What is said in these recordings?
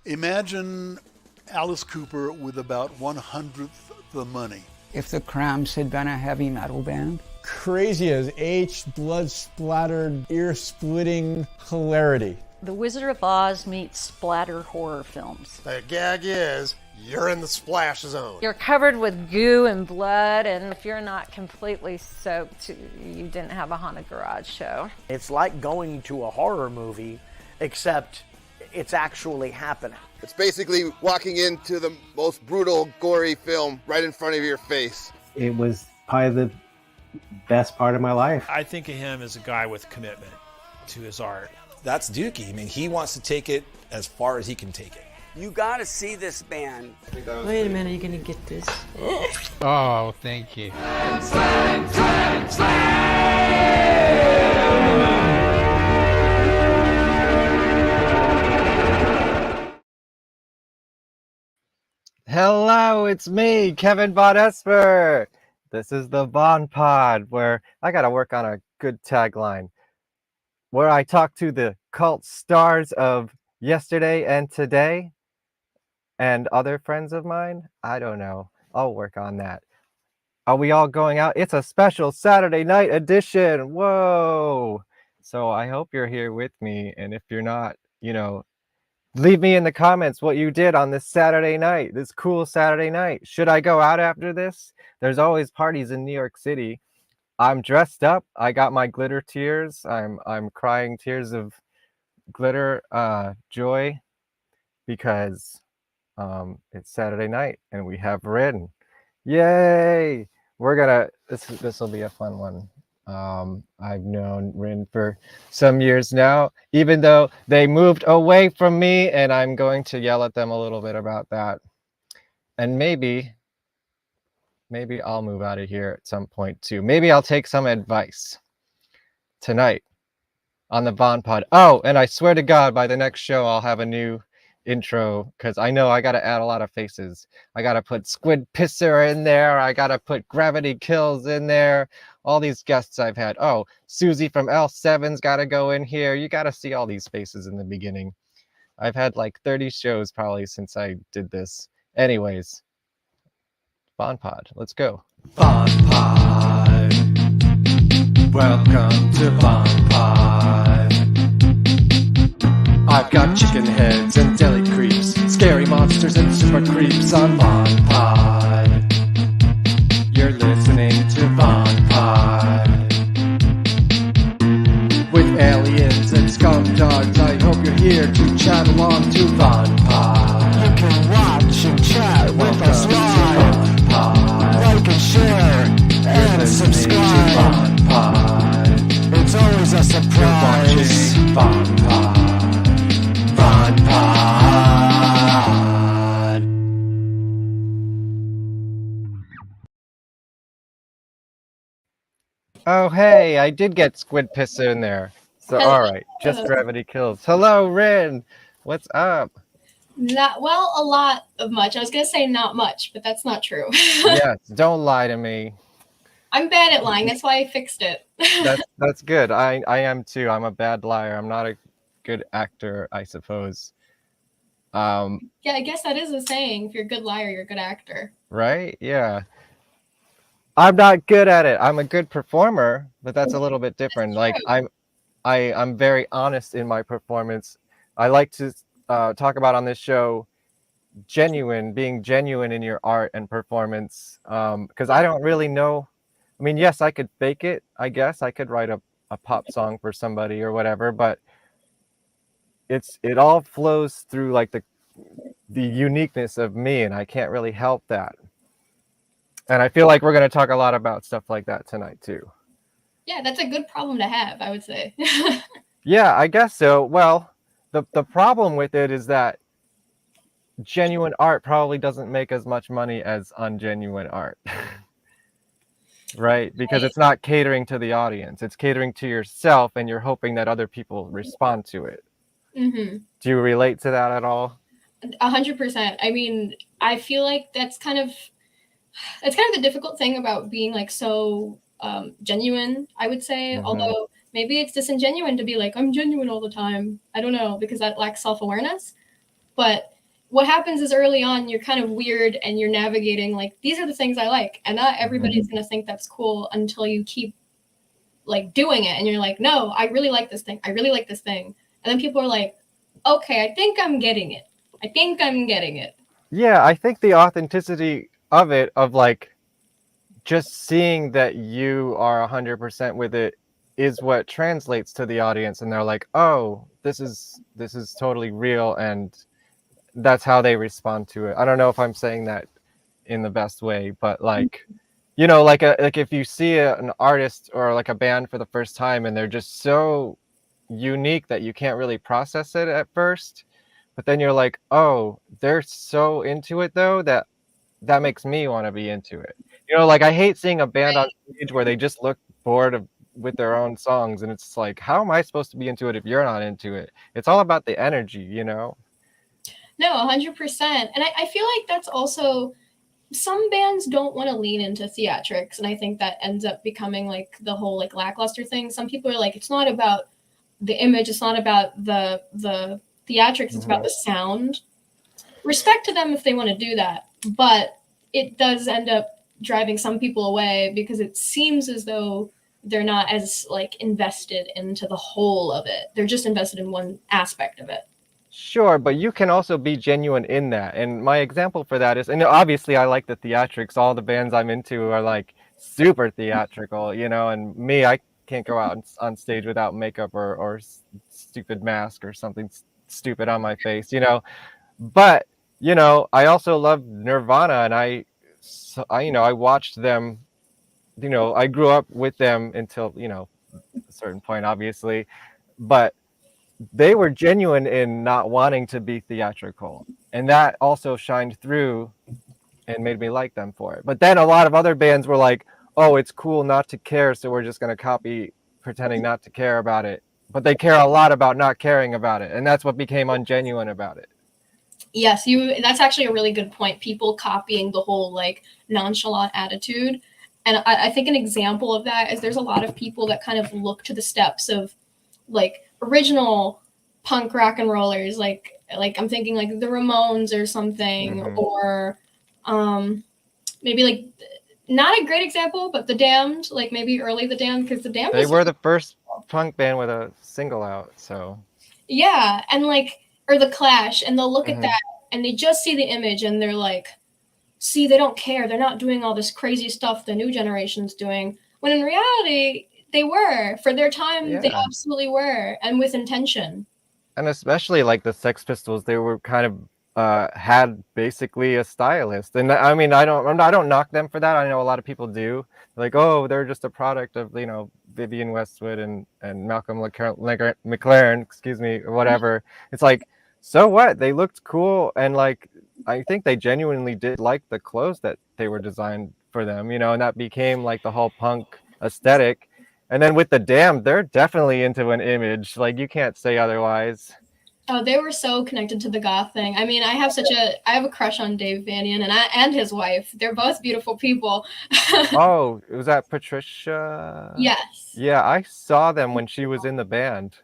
Imagine Alice Cooper with about 1/100th the money. If the Cramps had been a heavy metal band. Crazy as H, blood-splattered, ear-splitting hilarity. The Wizard of Oz meets splatter horror films. The gag is, you're in the splash zone. You're covered with goo and blood, and if you're not completely soaked, you didn't have a haunted garage show. It's like going to a horror movie, except it's actually happening. It's basically walking into the most brutal, gory film right in front of your face. It was probably the best part of my life. I think of him as a guy with commitment to his art. That's Dookie. I mean, he wants to take it as far as he can take it. You gotta see this band. Wait a minute, are you gonna get this? Oh, thank you. Slam, slam, slam. Hello, it's me, Kevin Vonesper. This is the VonPod, where I gotta work on a good tagline, where I talk to the cult stars of yesterday and today, and other friends of mine. I don't know. I'll work on that. Are we all going out? It's a special Saturday night edition. Whoa! So I hope you're here with me, and if you're not, leave me in the comments what you did on this Saturday night, this cool Saturday night. Should I go out after this? There's always parties in New York City. I'm dressed up. I got my glitter tears. I'm crying tears of glitter joy because it's Saturday night and we have Rin. Yay! We're gonna this will be a fun one. I've known Rin for some years now, even though they moved away from me, and I'm going to yell at them a little bit about that. And maybe I'll move out of here at some point too. Maybe I'll take some advice tonight on the VonPod. Oh, and I swear to God, by the next show, I'll have a new intro, because I know I got to add a lot of faces. I got to put Squid Pisser in there. I got to put Gravity Kills in there. All these guests I've had. Oh, Susie from L7's got to go in here. You got to see all these faces in the beginning. I've had like 30 shows probably since I did this. Anyways, VonPod, let's go. VonPod. Welcome to VonPod. I've got chicken heads and deli creeps, scary monsters and super creeps on VonPod. You're listening to VonPod. With aliens and skunk dogs, I hope you're here to chat along to VonPod. You can watch and chat with us live. Like and share and subscribe. It's always a surprise. You're watching VonPod. Oh, hey, I did get Squid Pisser in there. So, all right, just Gravity Kills. Hello, Rin. What's up? A lot of much. I was going to say not much, but that's not true. Yes, don't lie to me. I'm bad at lying. That's why I fixed it. That's good. I am too. I'm a bad liar. I'm not a good actor, I suppose. Yeah, I guess that is a saying. If you're a good liar, you're a good actor. Right? Yeah. I'm not good at it. I'm a good performer, but that's a little bit different. Like I'm very honest in my performance. I like to talk about on this show being genuine in your art and performance, because I don't really know. I mean, yes, I could fake it. I guess I could write a pop song for somebody or whatever, but it all flows through like the uniqueness of me, and I can't really help that. And I feel like we're going to talk a lot about stuff like that tonight too. Yeah, that's a good problem to have, I would say. Yeah, I guess so. Well, the problem with it is that genuine art probably doesn't make as much money as ungenuine art. Right? Because it's not catering to the audience. It's catering to yourself, and you're hoping that other people respond to it. Mm-hmm. Do you relate to that at all? 100%. I mean, I feel like that's kind of the difficult thing about being like so genuine, I would say. Mm-hmm. Although maybe it's disingenuine to be like, I'm genuine all the time. I don't know, because that lacks self-awareness. But what happens is early on you're kind of weird and you're navigating like these are the things I like, and not everybody's gonna think that's cool until you keep like doing it and you're like, no, I really like this thing, I really like this thing, and then people are like, okay, I think I'm getting it. Yeah, I think the authenticity of it, of like just seeing that you are 100% with it, is what translates to the audience, and they're like, oh, this is totally real, and that's how they respond to it. I don't know if I'm saying that in the best way, but like, you know, like if you see an artist or like a band for the first time and they're just so unique that you can't really process it at first, but then you're like, oh, they're so into it though that makes me want to be into it. You know, like I hate seeing a band on stage where they just look bored with their own songs, and it's like, how am I supposed to be into it if you're not into it? It's all about the energy, you know? No, 100%. And I feel like that's also, some bands don't want to lean into theatrics, and I think that ends up becoming like the whole like lackluster thing. Some people are like, it's not about the image, it's not about the theatrics, it's about the sound. Respect to them if they want to do that, but it does end up driving some people away because it seems as though they're not as like invested into the whole of it. They're just invested in one aspect of it. Sure, but you can also be genuine in that. And my example for that is, and obviously I like the theatrics. All the bands I'm into are like super theatrical, you know, and me, I can't go out on stage without makeup or stupid mask or something stupid on my face, you know. But, you know, I also love Nirvana, and I you know, I watched them, you know, I grew up with them until, you know, a certain point, obviously, but they were genuine in not wanting to be theatrical, and that also shined through and made me like them for it. But then a lot of other bands were like, oh, it's cool not to care, so we're just going to copy pretending not to care about it, but they care a lot about not caring about it, and that's what became ungenuine about it. Yes, that's actually a really good point. People copying the whole like nonchalant attitude. And I think an example of that is there's a lot of people that kind of look to the steps of like original punk rock and rollers, like I'm thinking like the Ramones or something, or maybe like not a great example, but the Damned, like maybe early the Damned, because the Damned were the first punk band with a single out, so yeah, and like, or the Clash, and they'll look at that and they just see the image and they're like, see, they don't care, they're not doing all this crazy stuff the new generation's doing, when in reality they were, for their time. They absolutely were, and with intention. And especially like the Sex Pistols, they were kind of had basically a stylist, and I mean, I don't knock them for that. I know a lot of people do, like, oh, they're just a product of, you know, Vivienne Westwood and Malcolm McLaren, excuse me, or whatever. It's like, so what? They looked cool, and like I think they genuinely did like the clothes that they were designed for them, you know, and that became like the whole punk aesthetic. And then with the Damned, they're definitely into an image, like you can't say otherwise. Oh, they were so connected to the goth thing. I mean, I have a crush on Dave Vanian and his wife. They're both beautiful people. Oh, was that Patricia? Yes. Yeah, I saw them when she was in the band.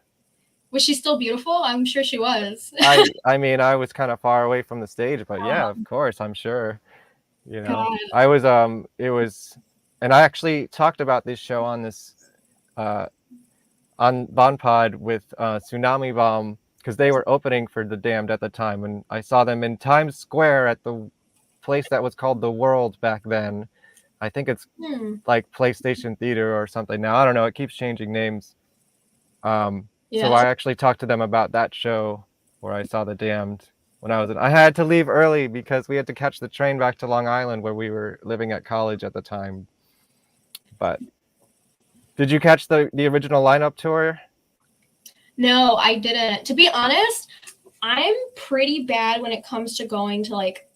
Was she still beautiful? I'm sure she was. I mean, I was kind of far away from the stage, but yeah, of course, I'm sure. You know, God. I was it was, and I actually talked about this show on this on VonPod with Tsunami Bomb, because they were opening for the Damned at the time, and I saw them in Times Square at the place that was called The World back then. I think it's like PlayStation Theater or something now. I don't know. It keeps changing names. So I actually talked to them about that show where I saw the Damned when I had to leave early because we had to catch the train back to Long Island, where we were living at college at the time. But did you catch the original lineup tour? No, I didn't. To be honest, I'm pretty bad when it comes to going to like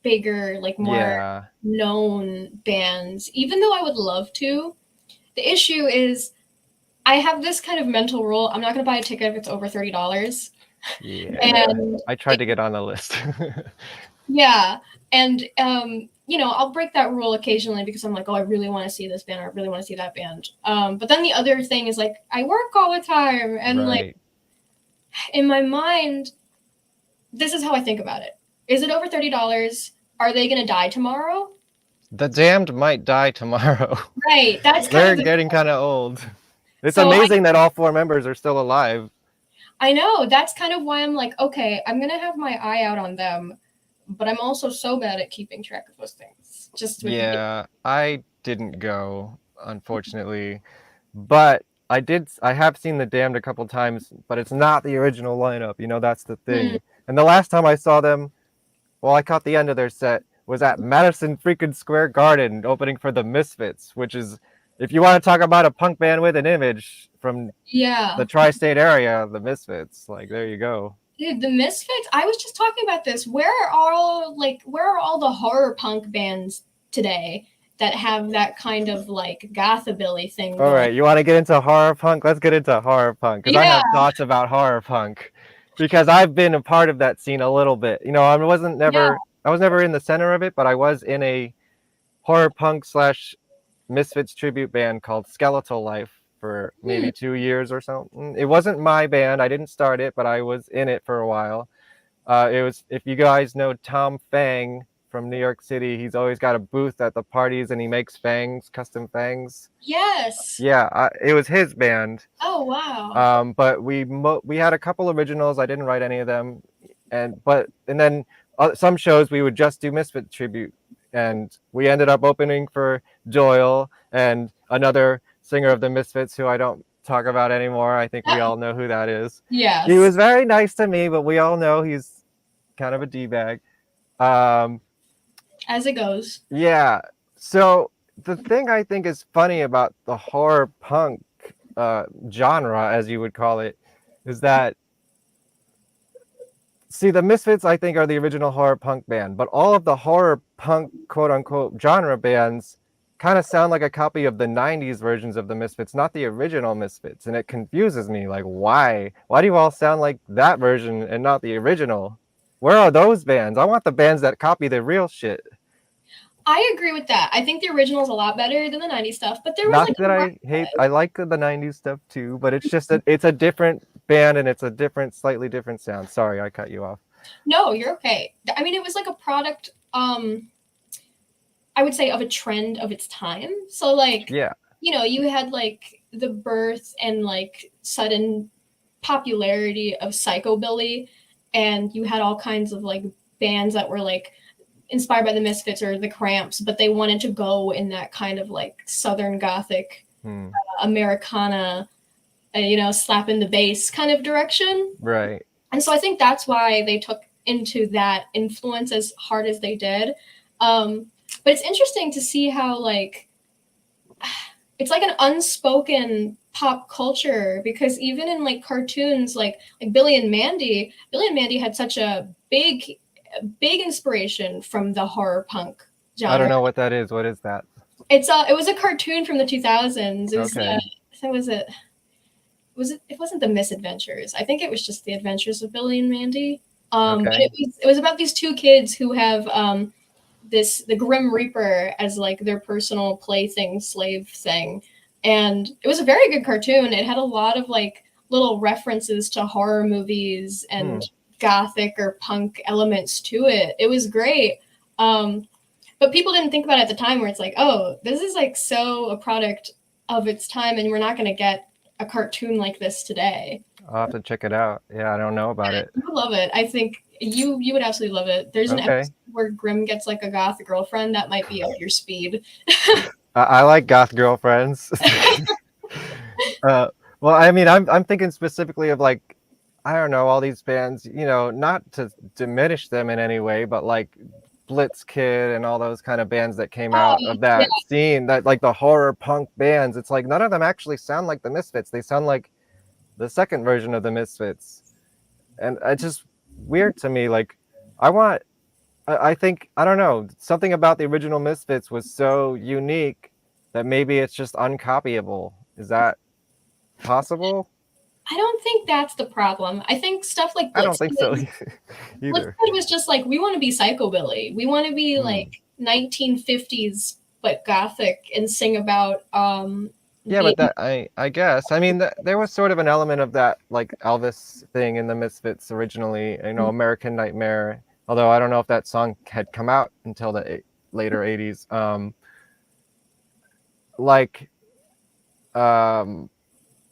bigger, like more known bands, even though I would love to. The issue is I have this kind of mental rule. I'm not going to buy a ticket if it's over $30. Yeah. And I tried to get on the list. Yeah. And, you know, I'll break that rule occasionally because I'm like, oh, I really want to see this band, or I really want to see that band. But then the other thing is like, I work all the time, and like in my mind, this is how I think about it. Is it over $30? Are they gonna die tomorrow? The Damned might die tomorrow. Right. That's They're kind of getting kind of old. It's So amazing that all 4 members are still alive. I know. That's kind of why I'm like, okay, I'm gonna have my eye out on them, but I'm also so bad at keeping track of those things. Just with Yeah, I didn't go, unfortunately, but I have seen the Damned a couple times, but it's not the original lineup. You know, that's the thing. And the last time I saw them, well, I caught the end of their set, was at Madison freaking Square Garden, opening for the Misfits, which is, if you want to talk about a punk band with an image from the tri-state area, the Misfits, like, there you go. Dude, the Misfits, I was just talking about this. Where are all the horror punk bands today that have that kind of like gothabilly thing All going? right, you want to get into horror punk? Let's get into horror punk, because I have thoughts about horror punk, because I've been a part of that scene a little bit. You know, I was never in the center of it, but I was in a horror punk / Misfits tribute band called Skeletal Life for maybe 2 years or something. It wasn't my band. I didn't start it, but I was in it for a while. It was, if you guys know Tom Fang from New York City, he's always got a booth at the parties and he makes fangs, custom fangs. Yes. Yeah, it was his band. Oh wow. But we had a couple originals. I didn't write any of them, and then some shows we would just do Misfit tribute, and we ended up opening for Doyle and another singer of the Misfits who I don't talk about anymore. I think we all know who that is. Yes. He was very nice to me, but we all know he's kind of a D-bag. As it goes. Yeah. So the thing I think is funny about the horror punk genre, as you would call it, is that, see, the Misfits, I think, are the original horror punk band, but all of the horror punk, quote unquote, genre bands kind of sound like a copy of the 90s versions of the Misfits, not the original Misfits. And it confuses me. Like, why? Why do you all sound like that version and not the original? Where are those bands? I want the bands that copy the real shit. I agree with that. I think the original is a lot better than the 90s stuff, but there was Not that I hate, I like the 90s stuff too, but it's just it's a different band and it's a slightly different sound. Sorry, I cut you off. No, you're okay. I mean, it was like a product, I would say, of a trend of its time. So like, yeah, you know, you had like the birth and like sudden popularity of psychobilly, and you had all kinds of like bands that were like inspired by the Misfits or the Cramps, but they wanted to go in that kind of like Southern Gothic, Americana, slap in the bass kind of direction. Right. And so I think that's why they took into that influence as hard as they did. But it's interesting to see how like it's like an unspoken pop culture, because even in like cartoons like Billy and Mandy had such a big inspiration from the horror punk genre. I don't know what that is. What is that? It was a cartoon from the 2000s. It was okay. It wasn't the Misadventures. I think it was just the Adventures of Billy and Mandy. But Okay. it was about these two kids who have the Grim Reaper as like their personal plaything, slave thing. And it was a very good cartoon. It had a lot of like little references to horror movies and gothic or punk elements to it. It was great. But people didn't think about it at the time, where it's like, oh, this is like so a product of its time, and we're not going to get a cartoon like this today. I'll have to check it out. Yeah, I don't know about it. You would love it. I think you would absolutely love it. There's an episode where Grim gets like a goth girlfriend. That might be up your speed. I like goth girlfriends. Well, I mean, I'm thinking specifically of like, I don't know, all these bands, you know, not to diminish them in any way, but like Blitz Kid and all those kind of bands that came out of that scene, that like the horror punk bands. It's like none of them actually sound like the Misfits. They sound like the second version of the Misfits. And it's just weird to me. Like, I think, I don't know, something about the original Misfits was so unique that maybe it's just uncopyable. Is that possible? I don't think that's the problem. I think stuff like I don't think so either. Blitzkid was just like, we want to be psychobilly. We want to be like 1950s but gothic and sing about yeah, but that I guess. I mean, there was sort of an element of that like Elvis thing in the Misfits originally, you know, American Nightmare. Although I don't know if that song had come out until the later 80s. Like, I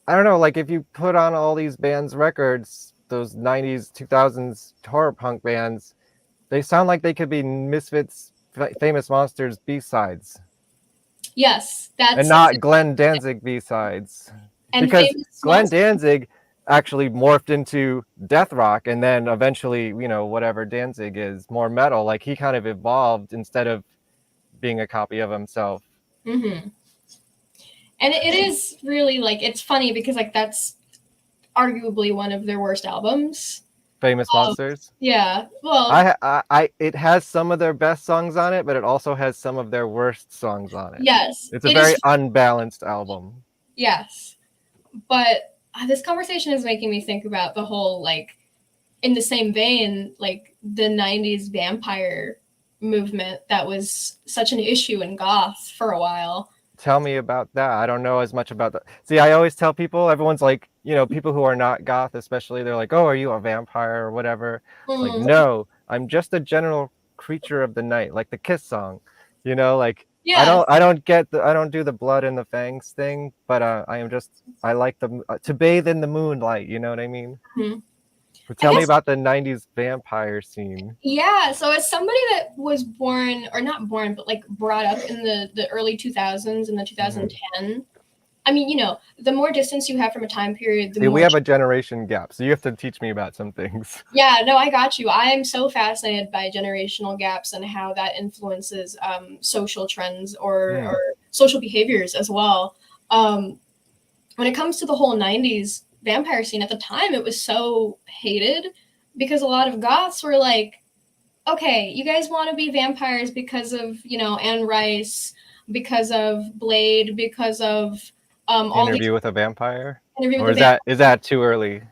don't know, like if you put on all these bands' records, those 90s, 2000s horror punk bands, they sound like they could be Misfits, Famous Monsters B-sides. Yes, that's And not Glenn Danzig B-sides. And because Famous Glenn Monsters. Danzig actually morphed into death rock, and then eventually, you know, whatever Danzig is, more metal. Like he kind of evolved instead of being a copy of himself. Mm-hmm. And it is really like, it's funny because like that's arguably one of their worst albums. Famous Monsters. Yeah. Well, it has some of their best songs on it, but it also has some of their worst songs on it. Yes. It's a very unbalanced album. Yes. But this conversation is making me think about the whole, like, in the same vein, like the 90s vampire movement that was such an issue in goth for a while. Tell me about that. I don't know as much about that. See, I always tell people, everyone's like, you know, people who are not goth especially, they're like, oh, are you a vampire or whatever? It's like, no, I'm just a general creature of the night, like the Kiss song, you know, like I don't do the blood and the fangs thing, but I like to bathe in the moonlight, you know what I mean? Mm-hmm. But tell me about the 90s vampire scene. Yeah, so as somebody that was born, or not born, but like brought up in the early 2000s and the 2010, I mean, you know, the more distance you have from a time period, the more... We have a generation gap, so you have to teach me about some things. Yeah, no, I got you. I am so fascinated by generational gaps and how that influences social trends or social behaviors as well. When it comes to the whole 90s vampire scene, at the time, it was so hated because a lot of goths were like, okay, you guys want to be vampires because of, you know, Anne Rice, because of Blade, because of Interview with a Vampire? Interview or with a is that too early?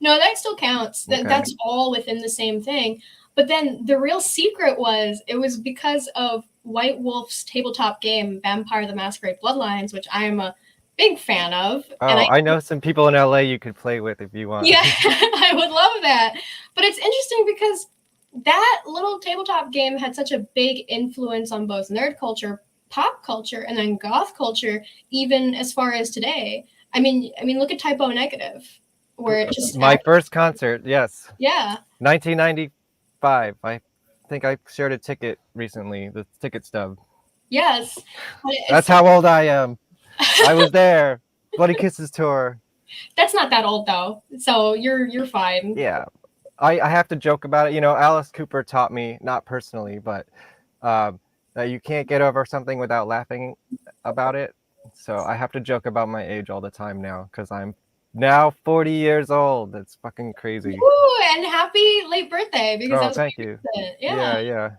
No, that still counts. That's all within the same thing. But then the real secret was, it was because of White Wolf's tabletop game, Vampire the Masquerade Bloodlines, which I am a big fan of. Oh, and I know some people in LA you could play with if you want. Yeah, I would love that. But it's interesting because that little tabletop game had such a big influence on both nerd culture, pop culture, and then goth culture, even as far as today. I mean, look at Typo Negative, where it just... My first concert, yes. Yeah. 1995. I think I shared a ticket recently, the ticket stub. Yes. That's how old I am. I was there. Bloody Kisses tour. That's not that old though, so you're fine. Yeah, I have to joke about it. You know, Alice Cooper taught me, not personally, but that you can't get over something without laughing about it. So I have to joke about my age all the time now because I'm now 40 years old. That's fucking crazy. Ooh, and happy late birthday because that was thank you. Yeah.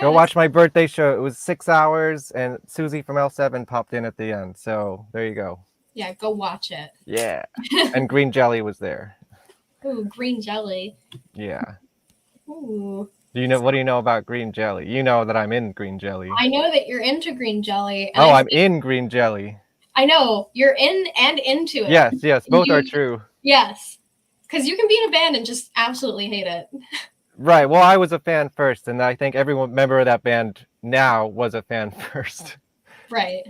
Go watch my birthday show. It was 6 hours, and Susie from L7 popped in at the end. So there you go. Yeah, go watch it. Yeah, and Green Jelly was there. Ooh, green jelly. Yeah. Ooh. What do you know about green jelly? You know that I'm in green jelly. I know that you're into green jelly. And I'm in green jelly. I know you're in and into it. Yes, both are true. Yes, because you can be in a band and just absolutely hate it. Right. Well, I was a fan first, and I think every member of that band now was a fan first. Right.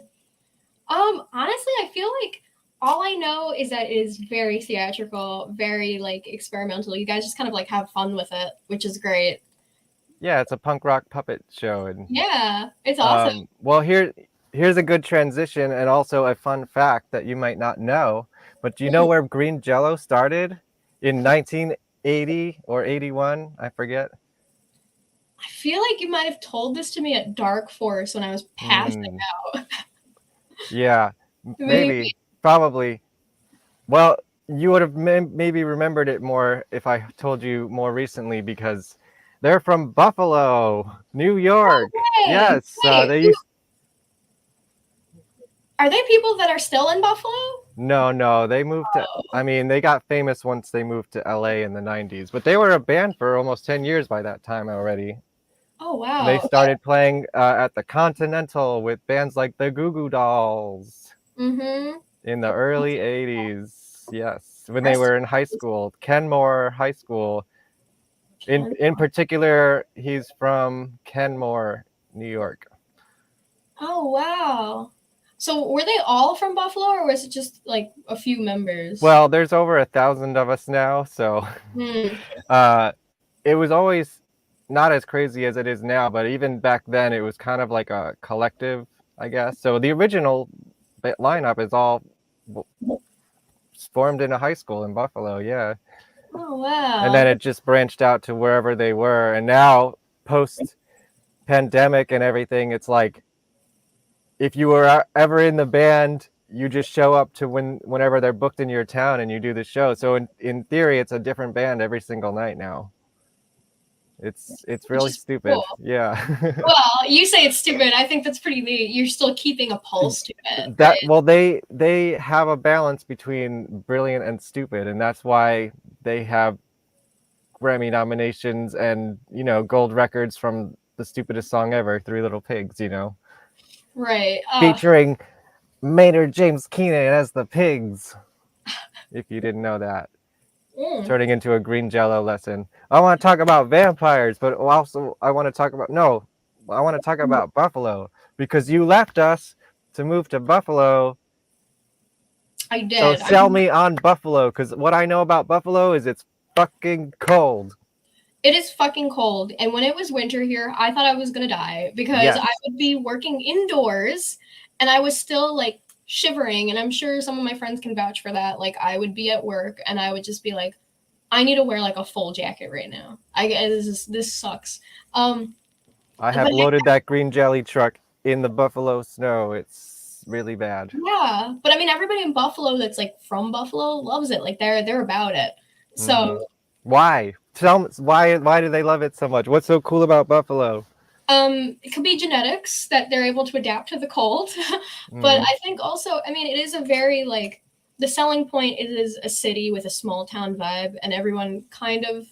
Honestly, I feel like all I know is that it is very theatrical, very like experimental. You guys just kind of like have fun with it, which is great. Yeah, it's a punk rock puppet show, and yeah, it's awesome. Well, here's a good transition, and also a fun fact that you might not know. But do you know where Green Jello started? In 1980 or 81, I forget. I feel like you might have told this to me at Dark Force when I was passing out. Yeah, maybe, probably. Well, you would have maybe remembered it more if I told you more recently, because they're from Buffalo, New York. Okay. Yes, Wait, Are they people that are still in Buffalo? No, they moved to, I mean, they got famous once they moved to LA in the 90s, but they were a band for almost 10 years by that time already. Oh, wow. And they started playing at the Continental with bands like the Goo Goo Dolls in the early 80s. Yes, when they were in high school, Kenmore High School. In particular, he's from Kenmore, New York. Oh wow. So were they all from Buffalo, or was it just like a few members? Well, there's over 1,000 of us now, so it was always not as crazy as it is now, but even back then it was kind of like a collective, I guess. So the original lineup is all formed in a high school in Buffalo, yeah. Oh wow. And then it just branched out to wherever they were. And now, post pandemic and everything, it's like if you were ever in the band, you just show up to whenever they're booked in your town and you do the show. So in theory, it's a different band every single night now. It's really stupid. Cool. Yeah. Well, you say it's stupid. I think that's pretty neat. You're still keeping a pulse to it. That well, they have a balance between brilliant and stupid, and that's why they have Grammy nominations and gold records from the stupidest song ever, Three Little Pigs. Right. Featuring Maynard James Keenan as the pigs. If you didn't know that. Turning into a green jello lesson. I want to talk about vampires, but also I want to talk about Buffalo, because you left us to move to Buffalo. I did. So sell me on Buffalo, because what I know about Buffalo is it's fucking cold. It is fucking cold. And when it was winter here, I thought I was going to die because I would be working indoors and I was still like shivering. And I'm sure some of my friends can vouch for that. Like I would be at work and I would just be like, I need to wear like a full jacket right now. This sucks. I have loaded that green jelly truck in the Buffalo snow. It's really bad. Yeah. But I mean, everybody in Buffalo that's like from Buffalo loves it. Like they're about it. So why? Tell me why do they love it so much? What's so cool about Buffalo? It could be genetics that they're able to adapt to the cold. But I think also, I mean, it is a very like the selling point is a city with a small town vibe and everyone kind of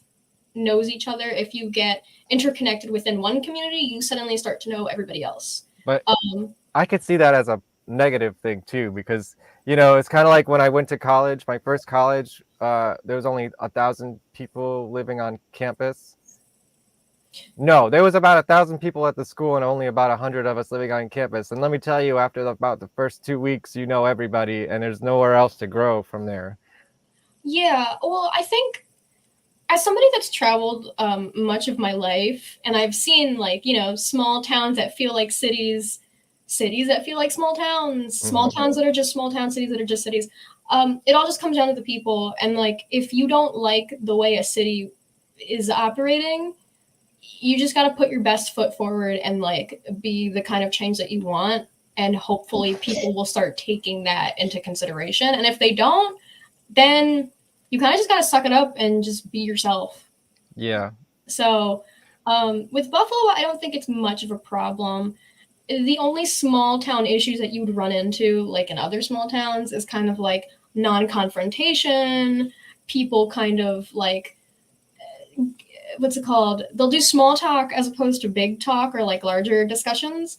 knows each other. If you get interconnected within one community, you suddenly start to know everybody else. But I could see that as a negative thing too, because it's kind of like when I went to college, my first college, there was only 1,000 people living on campus. No, there was about 1,000 people at the school and only about 100 of us living on campus. And let me tell you, after about the first 2 weeks, you know everybody, and there's nowhere else to grow from there. Yeah, well, I think as somebody that's traveled much of my life, and I've seen like small towns that feel like cities that feel like small towns, small towns that are just small towns, cities that are just cities. It all just comes down to the people, and like if you don't like the way a city is operating, you just got to put your best foot forward and like be the kind of change that you want, and hopefully people will start taking that into consideration. And if they don't, then you kind of just got to suck it up and just be yourself. Yeah. So with Buffalo, I don't think it's much of a problem. The only small town issues that you would run into, like in other small towns, is kind of like non-confrontation. People kind of like, what's it called? They'll do small talk as opposed to big talk or like larger discussions.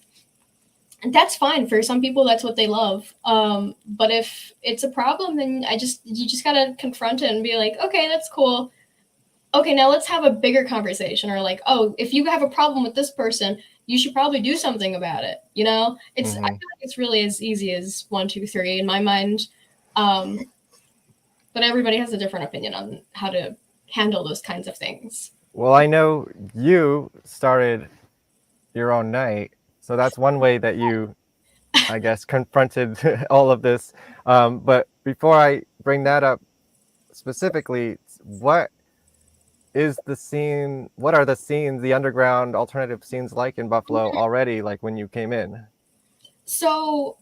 And that's fine for some people. That's what they love. But if it's a problem, then you just gotta confront it and be like, okay, that's cool. Okay, now let's have a bigger conversation. Or like, oh, if you have a problem with this person, you should probably do something about it. I feel like it's really as easy as 1, 2, 3 in my mind. But everybody has a different opinion on how to handle those kinds of things. Well, I know you started your own night, so that's one way that you, I guess, confronted all of this. But before I bring that up specifically, what is the scene? What are the scenes, the underground alternative scenes like in Buffalo already, like when you came in? So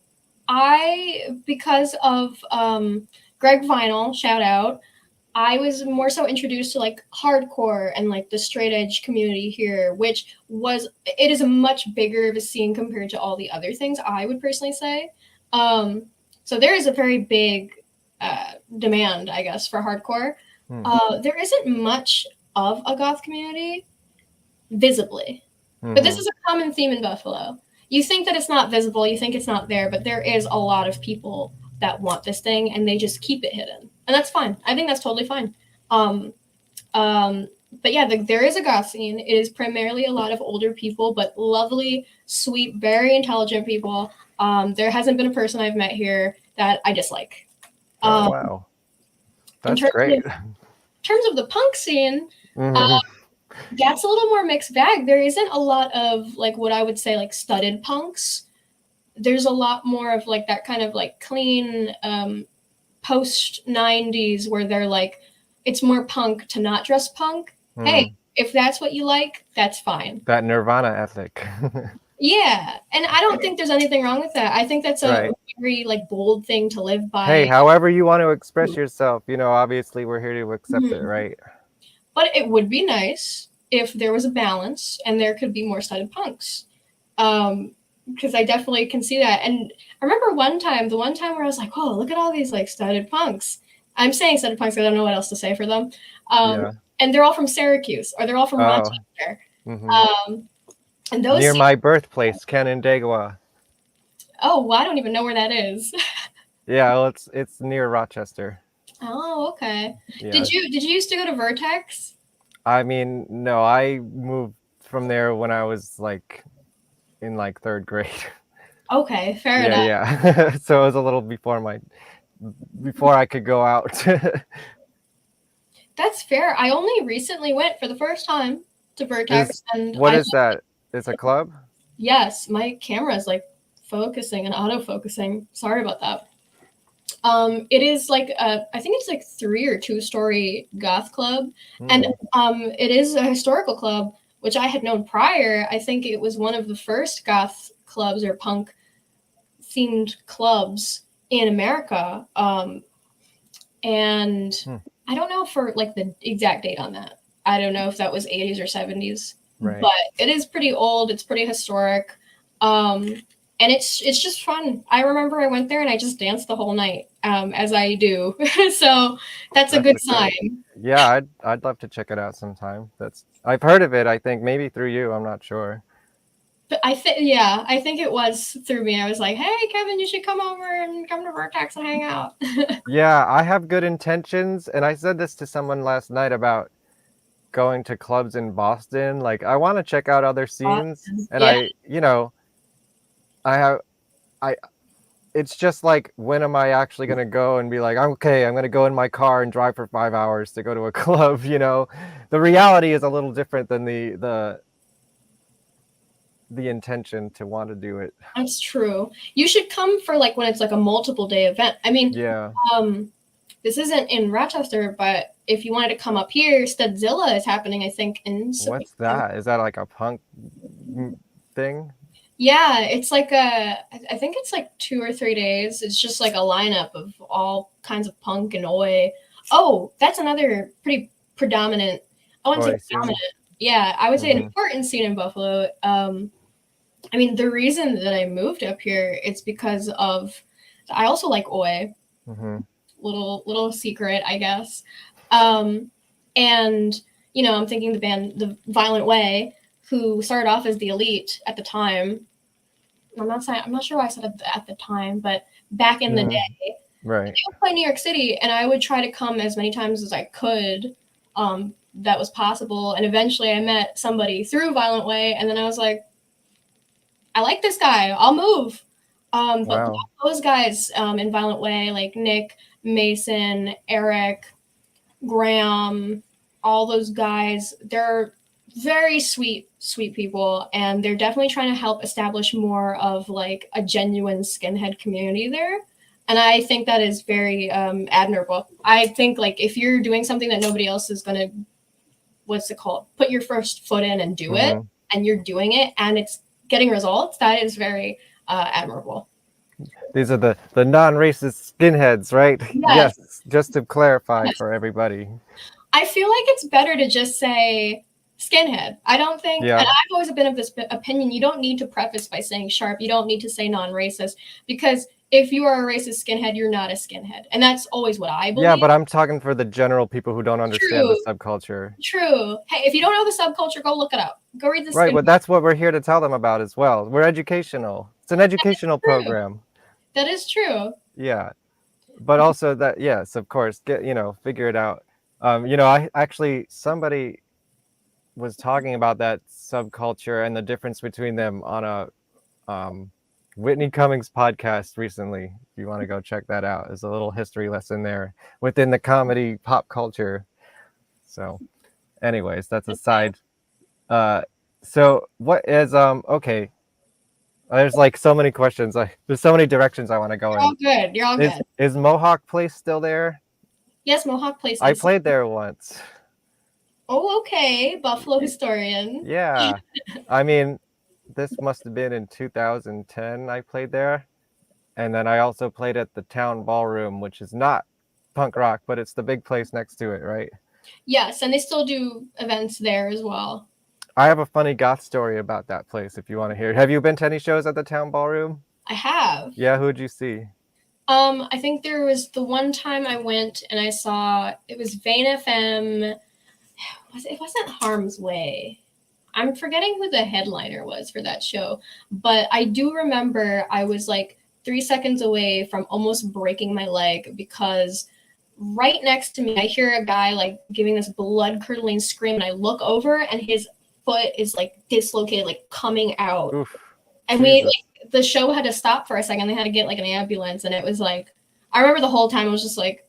because of Greg Vinyl, shout out, I was more so introduced to like hardcore and like the straight edge community here, it is a much bigger of a scene compared to all the other things, I would personally say. So there is a very big demand, I guess, for hardcore. There isn't much of a goth community visibly, but this is a common theme in Buffalo. You think that it's not visible, you think it's not there, but there is a lot of people that want this thing and they just keep it hidden. And that's fine. I think that's totally fine. But yeah, there is a goth scene. It is primarily a lot of older people, but lovely, sweet, very intelligent people. There hasn't been a person I've met here that I dislike. Oh, wow. That's in great. terms of the punk scene, Mhm. that's a little more mixed bag. There isn't a lot of like what I would say like studded punks. There's a lot more of like that kind of like clean post 90s where they're like, it's more punk to not dress punk. Hey, if that's what you like, that's fine. That Nirvana ethic. Yeah, and I don't think there's anything wrong with that. I think that's a Right. very like bold thing to live by. Hey, however you want to express yourself, obviously we're here to accept it, Mhm. right? But it would be nice if there was a balance and there could be more studded punks. Because I definitely can see that. And I remember the one time where I was like, oh, look at all these like studded punks. I'm saying studded punks, I don't know what else to say for them. Yeah. And they're all from Syracuse, or they're all from Oh. Rochester. Mhm. And those Near my birthplace, Canandaigua. oh, well, I don't even know where that is. Yeah, well, it's near Rochester. Oh, okay. Yeah. Did you used to go to Vertex? I mean, no, I moved from there when I was like in like 3rd grade. Okay, fair enough. Yeah. So it was a little before I could go out. That's fair. I only recently went for the first time to Vertex, and What is that? It's a club? Yes, my camera is like focusing and autofocusing. Sorry about that. It is like I think it's like 3 or 2-story goth club, and it is a historical club, which I had known prior. I think it was one of the first goth clubs or punk themed clubs in America. And I don't know for like the exact date on that. I don't know if that was 80s or 70s, Right. but it is pretty old. It's pretty historic. And it's just fun. I remember I went there and I just danced the whole night, as I do. So that's a good sign. Yeah, I'd love to check it out sometime. I've heard of it, I think, maybe through you, I'm not sure. But I think it was through me. I was like, hey, Kevin, you should come over and come to Vertex and hang out. Yeah, I have good intentions, and I said this to someone last night about going to clubs in Boston. Like, I want to check out other scenes, and it's just like, when am I actually going to go and be like, okay, I'm going to go in my car and drive for 5 hours to go to a club, The reality is a little different than the intention to want to do it. That's true. You should come for like when it's like a multiple day event. I mean, yeah. This isn't in Rochester, but if you wanted to come up here, Studzilla is happening, I think, in September. What's that? Is that like a punk thing? Yeah, it's like I think it's like 2 or 3 days. It's just like a lineup of all kinds of punk and oi. Oh, that's another pretty predominant. I wouldn't say predominant. Yeah, I would say an important scene in Buffalo. I mean, the reason that I moved up here, it's because of I also like oi. Little secret, I guess. And I'm thinking the band The Violent Way, who started off as the Elite at the time. I'm not sure why I said at the time, but back in the day, right? I would play New York City, and I would try to come as many times as I could. That was possible, and eventually I met somebody through Violent Way, and then I was like, I like this guy, I'll move. But those guys in Violent Way, like Nick, Mason, Eric, Graham, all those guys, they're very sweet people, and they're definitely trying to help establish more of like a genuine skinhead community there. And I think that is very admirable. I think like if you're doing something that nobody else is going to, put your first foot in and do it, and you're doing it and it's getting results, that is very admirable. These are the non-racist skinheads, right? Yes. Just to clarify for everybody. I feel like it's better to just say skinhead. I don't think, and I've always been of this opinion, you don't need to preface by saying sharp. You don't need to say non-racist, because if you are a racist skinhead, you're not a skinhead. And that's always what I believe. Yeah, but I'm talking for the general people who don't understand the subculture. True. Hey, if you don't know the subculture, go look it up. Go read this. Right, but that's what we're here to tell them about as well. We're educational. It's an educational program. That is true. Yeah. But also that, yes, of course, figure it out. I actually, somebody was talking about that subculture and the difference between them on a Whitney Cummings podcast recently. If you want to go check that out, there's a little history lesson there within the comedy pop culture. So, anyways, that's a side. So what is okay? There's like so many questions. There's so many directions I want to go You're in. all good. You're all good. Is Mohawk Place still there? Yes, Mohawk Place. I played there once. Oh, okay. Buffalo historian. Yeah. I mean, this must have been in 2010 I played there. And then I also played at the Town Ballroom, which is not punk rock, but it's the big place next to it, right? Yes, and they still do events there as well. I have a funny goth story about that place if you want to hear it. Have you been to any shows at the Town Ballroom? I have. Yeah, who'd you see? I think there was the one time I went and I saw, it was Vane FM. It wasn't Harm's Way. I'm forgetting who the headliner was for that show, but I do remember I was like 3 seconds away from almost breaking my leg because right next to me, I hear a guy like giving this blood curdling scream, and I look over and his foot is like dislocated, like coming out. Oof, and the show had to stop for a second. They had to get like an ambulance, and it was like, I remember the whole time I was just like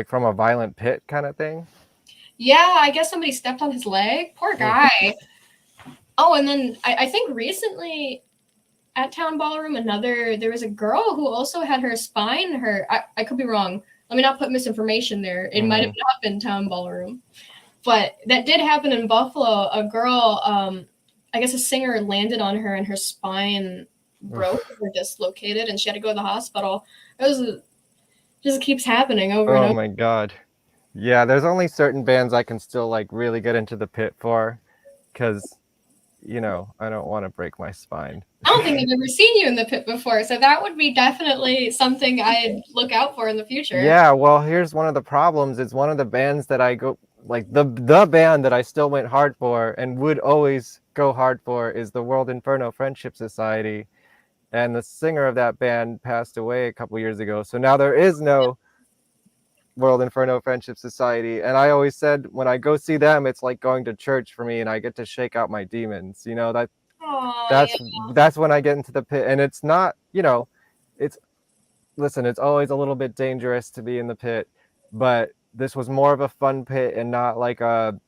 from a violent pit kind of thing? Yeah, I guess somebody stepped on his leg. Poor guy. Oh, and then I think recently at Town Ballroom, there was a girl who also had her spine hurt. I could be wrong. Let me not put misinformation there. It might have not been Town Ballroom. But that did happen in Buffalo. A girl, I guess a singer landed on her and her spine broke or dislocated, and she had to go to the hospital. It just keeps happening over and over. Oh my God. Yeah, there's only certain bands I can still like really get into the pit for, because, I don't want to break my spine. I don't think I've ever seen you in the pit before, so that would be definitely something I'd look out for in the future. Yeah, well, here's one of the problems. It's one of the bands that I go, like the band that I still went hard for and would always go hard for is the World Inferno Friendship Society. And the singer of that band passed away a couple years ago. So now there is no World Inferno Friendship Society. And I always said when I go see them, it's like going to church for me, and I get to shake out my demons. That's when I get into the pit. And it's not, it's always a little bit dangerous to be in the pit, but this was more of a fun pit and not like a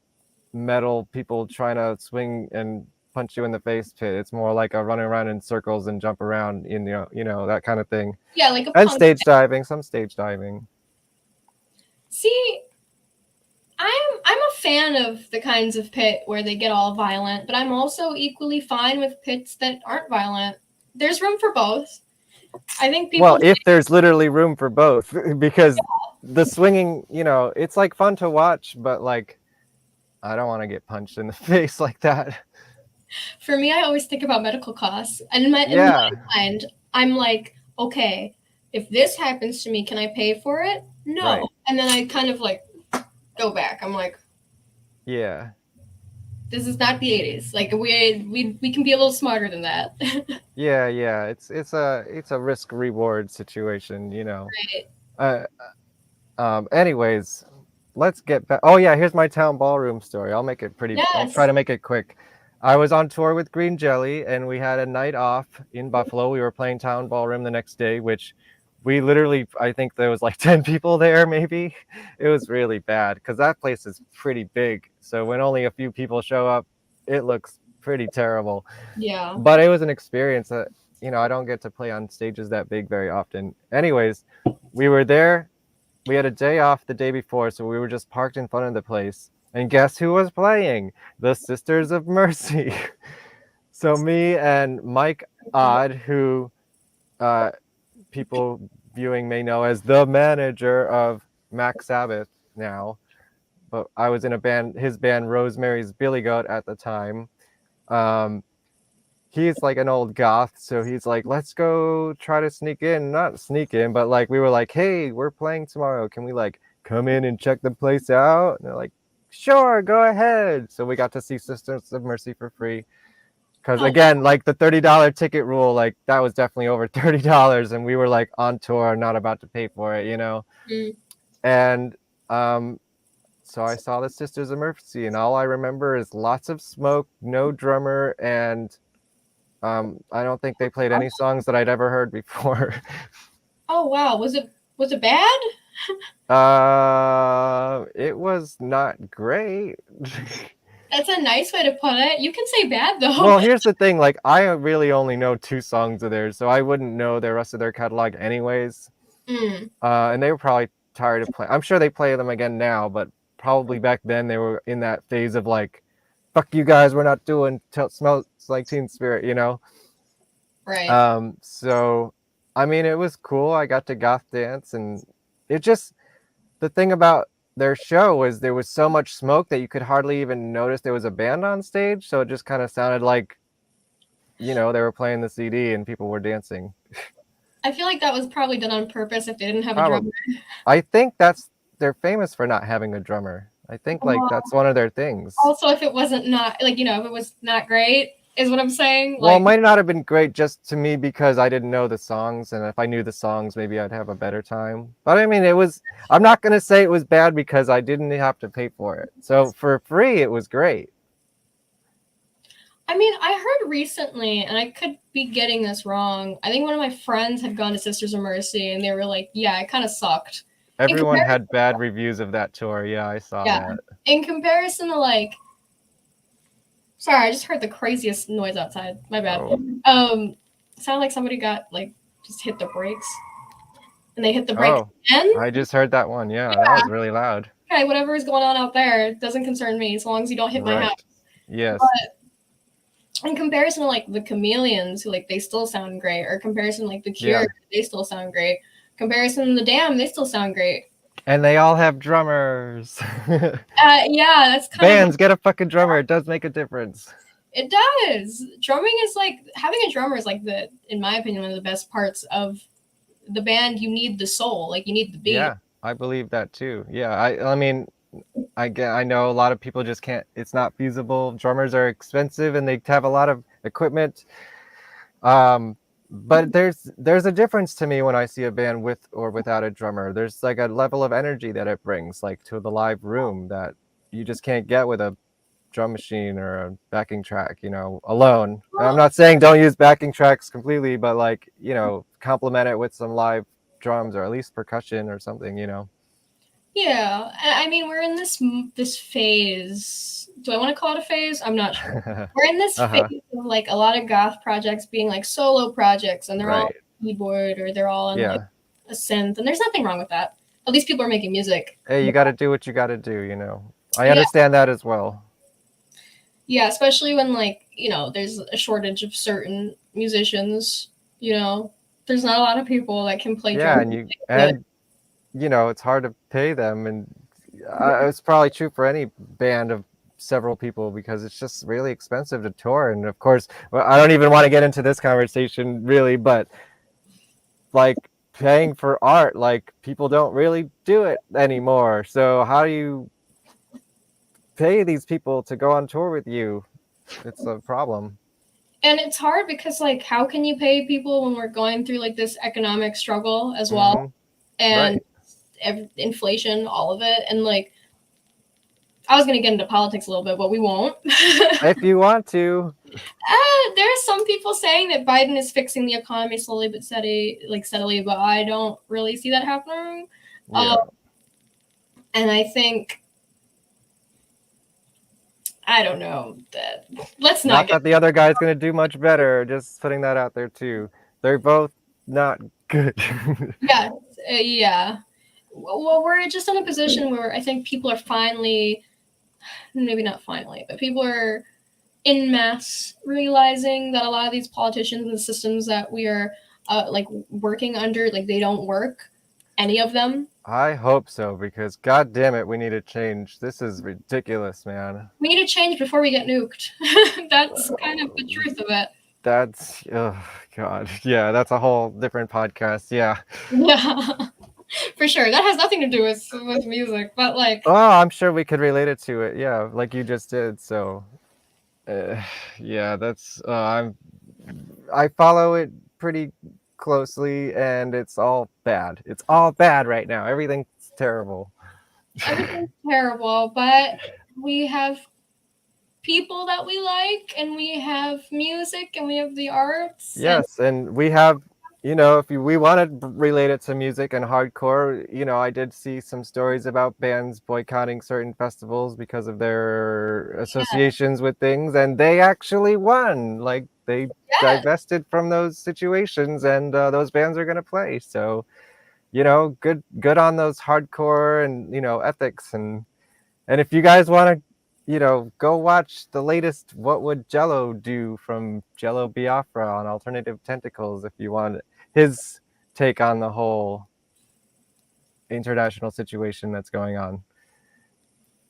metal people trying to swing and punch you in the face pit. It's more like a running around in circles and jump around in, that kind of thing. Yeah, like and stage diving, some stage diving. See, I'm a fan of the kinds of pit where they get all violent, but I'm also equally fine with pits that aren't violent. There's room for both. I think people. Well, if there's literally room for both, because the swinging, it's like fun to watch, but like, I don't want to get punched in the face like that. For me, I always think about medical costs, and in my mind, I'm like, okay, if this happens to me, can I pay for it? No. Right. And then I kind of like go back. I'm like, yeah, this is not the 80s. Like we can be a little smarter than that. yeah. It's a risk reward situation, Right. Anyways, let's get back. Oh yeah, here's my Town Ballroom story. I'll make it pretty. Yes. I'll try to make it quick. I was on tour with Green Jelly, and we had a night off in Buffalo. We were playing Town Ballroom the next day, which we literally, I think there was like 10 people there, maybe. It was really bad because that place is pretty big. So when only a few people show up, it looks pretty terrible. Yeah. But it was an experience that, I don't get to play on stages that big very often. Anyways, we were there. We had a day off the day before, so we were just parked in front of the place. And guess who was playing? The Sisters of Mercy. So me and Mike Odd, who people viewing may know as the manager of Mac Sabbath now, but I was in his band Rosemary's Billy Goat at the time. He's like an old goth, so he's like, let's go try to not sneak in, but like we were like, hey, we're playing tomorrow, can we like come in and check the place out? And they're like, sure, go ahead. So we got to see Sisters of Mercy for free. Because again, like the $30 ticket rule, like that was definitely over $30, and we were like on tour, not about to pay for it, Mm. And so I saw the Sisters of Mercy, and all I remember is lots of smoke, no drummer, and I don't think they played any songs that I'd ever heard before. Oh wow, was it bad? It was not great. That's a nice way to put it. You can say bad though. Well, here's the thing, like, I really only know 2 songs of theirs, so I wouldn't know the rest of their catalog anyways. And they were probably tired of playing. I'm sure they play them again now, but probably back then they were in that phase of like, fuck you guys, we're not doing Smells Like Teen Spirit, you know? Right. So, I mean, it was cool. I got to goth dance, and it just, the thing about their show was there was so much smoke that you could hardly even notice there was a band on stage. So it just kind of sounded like, you know, they were playing the CD and people were dancing. I feel like that was probably done on purpose if they didn't have a drummer. I think they're famous for not having a drummer. I think like that's one of their things. Also, if it wasn't not like, you know, if it was not great, is what I'm saying. Well, it might not have been great just to me because I didn't know the songs, and if I knew the songs, maybe I'd have a better time. But I mean, I'm not going to say it was bad because I didn't have to pay for it. So for free, it was great. I mean, I heard recently, and I could be getting this wrong, I think one of my friends had gone to Sisters of Mercy, and they were like, yeah, it kind of sucked. Everyone had bad reviews of that tour. Yeah, I saw that. In comparison to like, sorry, I just heard the craziest noise outside. My bad. It sounded like somebody got like just hit the brakes, and they hit the brakes again. I just heard that one. Yeah, that was really loud. Okay, whatever is going on out there doesn't concern me as long as you don't hit my house. Yes. But in comparison to like the Chameleons, who like they still sound great, or comparison to, like the Cure, they still sound great. Comparison to the Damned, they still sound great. And they all have drummers. Yeah, that's kind Bands get a fucking drummer. It does make a difference. It does. Drumming is like, having a drummer is like in my opinion, one of the best parts of the band. You need the soul, like you need the beat. Yeah, I believe that too. Yeah, I mean, I know a lot of people just can't. It's not feasible. Drummers are expensive and they have a lot of equipment. But there's a difference to me when I see a band with or without a drummer. There's like a level of energy that it brings, like to the live room, that you just can't get with a drum machine or a backing track, you know, alone. And I'm not saying don't use backing tracks completely, but like, you know, complement it with some live drums or at least percussion or something, you know. Yeah, I mean, we're in this phase. Do I want to call it a phase? I'm not sure. We're in this phase of like a lot of goth projects being like solo projects, and they're all keyboard or they're all on like a synth, and there's nothing wrong with that. At least people are making music. Hey, you got to do what you got to do, you know. I understand that as well. Yeah, especially when like, you know, there's a shortage of certain musicians, you know. There's not a lot of people that can play drums. And you know, it's hard to pay them, and it's probably true for any band of several people because it's just really expensive to tour. And of course, well, I don't even want to get into this conversation really, but like paying for art, like people don't really do it anymore. So how do you pay these people to go on tour with you? It's a problem. And it's hard because like, how can you pay people when we're going through like this economic struggle as well? And inflation, all of it. And like, I was going to get into politics a little bit, but we won't. If you want to. There are some people saying that Biden is fixing the economy slowly but steadily, but I don't really see that happening. Yeah. And I think, I don't know. Let's not that the other guy's going to do much better. Just putting that out there too. They're both not good. Yeah. Well, we're just in a position where I think people are finally, maybe not finally, but people are en masse realizing that a lot of these politicians and the systems that we are like working under, like they don't work, any of them. I hope so, because god damn it, we need to change. This is ridiculous, man. We need to change before we get nuked. That's kind of the truth of it. That's, oh god. Yeah, that's a whole different podcast. Yeah. Yeah. For sure. That has nothing to do with music, but like. Oh, I'm sure we could relate it to it. Yeah, like you just did. So, yeah, that's. I follow it pretty closely, and it's all bad. It's all bad right now. Everything's terrible. Everything's terrible, but we have people that we like, and we have music, and we have the arts. Yes, and we have, if we want to relate it to music and hardcore, I did see some stories about bands boycotting certain festivals because of their associations with things, and they actually won. Like, they divested from those situations, and those bands are going to play. So, good on those hardcore and, ethics. And if you guys want to, go watch the latest What Would Jello Do from Jello Biafra on Alternative Tentacles if you want his take on the whole international situation that's going on.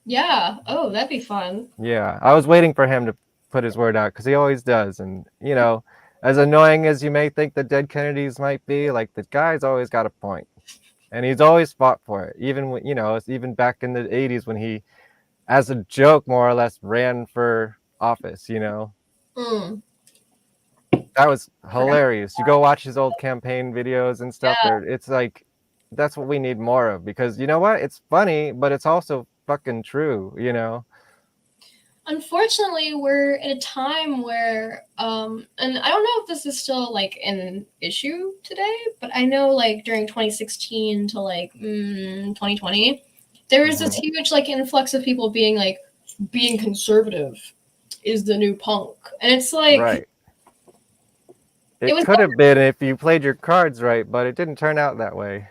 Yeah. Oh, that'd be fun. Yeah, I was waiting for him to put his word out because he always does. And, as annoying as you may think the dead Kennedys might be, like, the guy's always got a point. And he's always fought for it. Even when, even back in the 80s when he, as a joke, more or less ran for office, Mm. That was hilarious. You go watch his old campaign videos and stuff. It's like, that's what we need more of, because you know what? It's funny, but it's also fucking true, Unfortunately, we're in a time where, and I don't know if this is still like an issue today, but I know like during 2016 to like 2020, there was this huge like influx of people being like, being conservative is the new punk, and it's like, right. It could have been if you played your cards right, but it didn't turn out that way.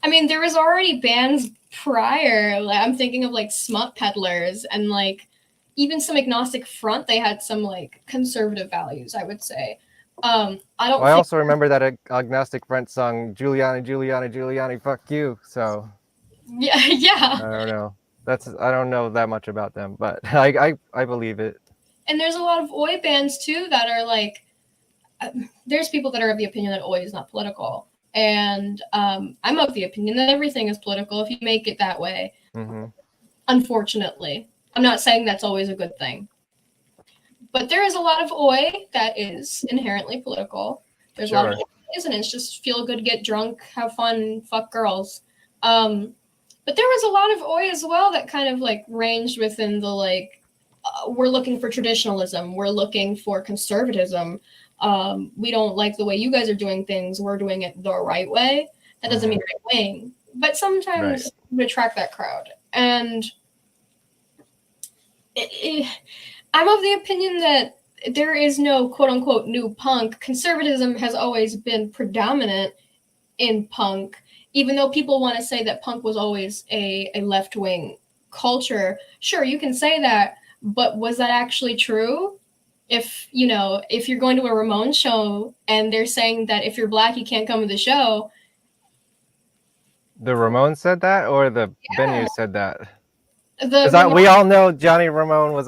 I mean, there was already bands prior. Like, I'm thinking of like Smut Peddlers and like even some Agnostic Front. They had some like conservative values, I would say. I also remember that Agnostic Front song, Giuliani, Giuliani, Giuliani, fuck you. So yeah. I don't know. I don't know that much about them, but I believe it. And there's a lot of Oi bands too that are like, there's people that are of the opinion that Oi is not political. And I'm of the opinion that everything is political if you make it that way. Mm-hmm. Unfortunately. I'm not saying that's always a good thing. But there is a lot of Oi that is inherently political. There's a lot of Oi that isn't. It's just feel good, get drunk, have fun, fuck girls. But there was a lot of Oi as well that kind of like ranged within the like, we're looking for traditionalism. We're looking for conservatism. We don't like the way you guys are doing things. We're doing it the right way. That doesn't mean right wing, but sometimes we attract that crowd. And I'm of the opinion that there is no quote unquote new punk. Conservatism has always been predominant in punk, even though people want to say that punk was always a left wing culture. Sure, you can say that, but was that actually true? If you're going to a Ramones show and they're saying that if you're black, you can't come to the show. The Ramones said that, or the venue said that? Because we all know Johnny Ramone was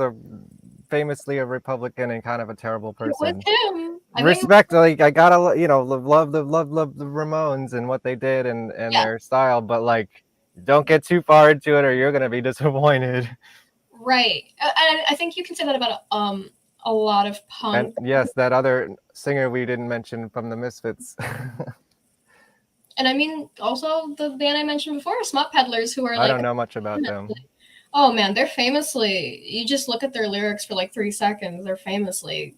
famously a Republican and kind of a terrible person. With him, Respect, like, I gotta, love the Ramones and what they did and their style, but like, don't get too far into it or you're gonna be disappointed. Right, and I think you can say that about a lot of punk. And yes, that other singer we didn't mention from the Misfits. And I mean, also the band I mentioned before, Smut Peddlers, who are like, I don't know much about them. Oh man, they're famously, you just look at their lyrics for like 3 seconds, they're famously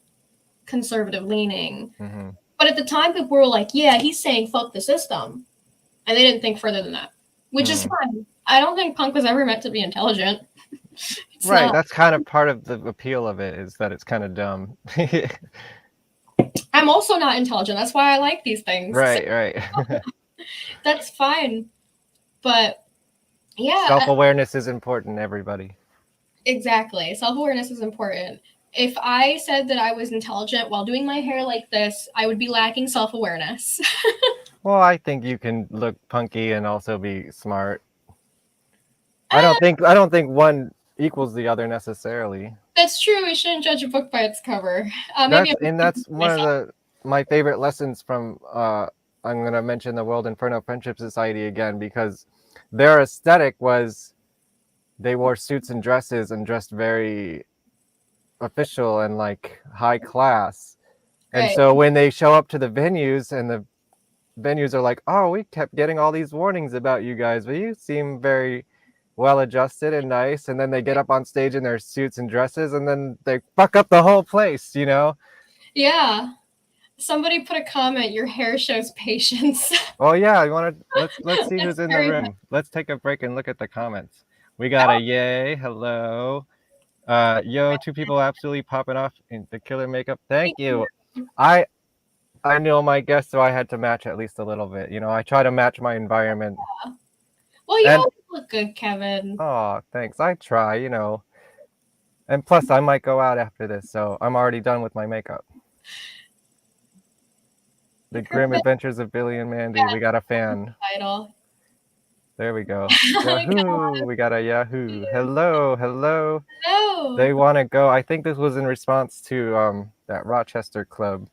conservative leaning. Mm-hmm. But at the time, people were like, yeah, he's saying fuck the system. And they didn't think further than that, which is fine. I don't think punk was ever meant to be intelligent. Right, not. That's kind of part of the appeal of it, is that it's kind of dumb. I'm also not intelligent. That's why I like these things. Right. That's fine. But yeah. Self-awareness is important, everybody. Exactly. Self-awareness is important. If I said that I was intelligent while doing my hair like this, I would be lacking self-awareness. Well, I think you can look punky and also be smart. I don't think one equals the other necessarily. That's true. We shouldn't judge a book by its cover. That's one of my favorite lessons from I'm going to mention the World Inferno Friendship Society again, because their aesthetic was they wore suits and dresses and dressed very official and like high class. And so when they show up to the venues and the venues are like, oh, we kept getting all these warnings about you guys, but you seem very well adjusted and nice, and then they get up on stage in their suits and dresses, and then they fuck up the whole place, you know? Yeah. Somebody put a comment, your hair shows patience. Oh yeah, you want to let's see who's That's in the very room. Let's take a break and look at the comments. We got a yay, hello. Yo, two people absolutely popping off in the killer makeup. Thank you. I know my guests, so I had to match at least a little bit. You know, I try to match my environment. Well, you And- always look good, Kevin. Oh, thanks. I try, you know. And plus, I might go out after this, so I'm already done with my makeup. The Grim Adventures of Billy and Mandy. Yeah, we got a fan. Title. There we go. Yahoo! We got a Yahoo. Hello, hello. Hello. They want to go. I think this was in response to that Rochester club.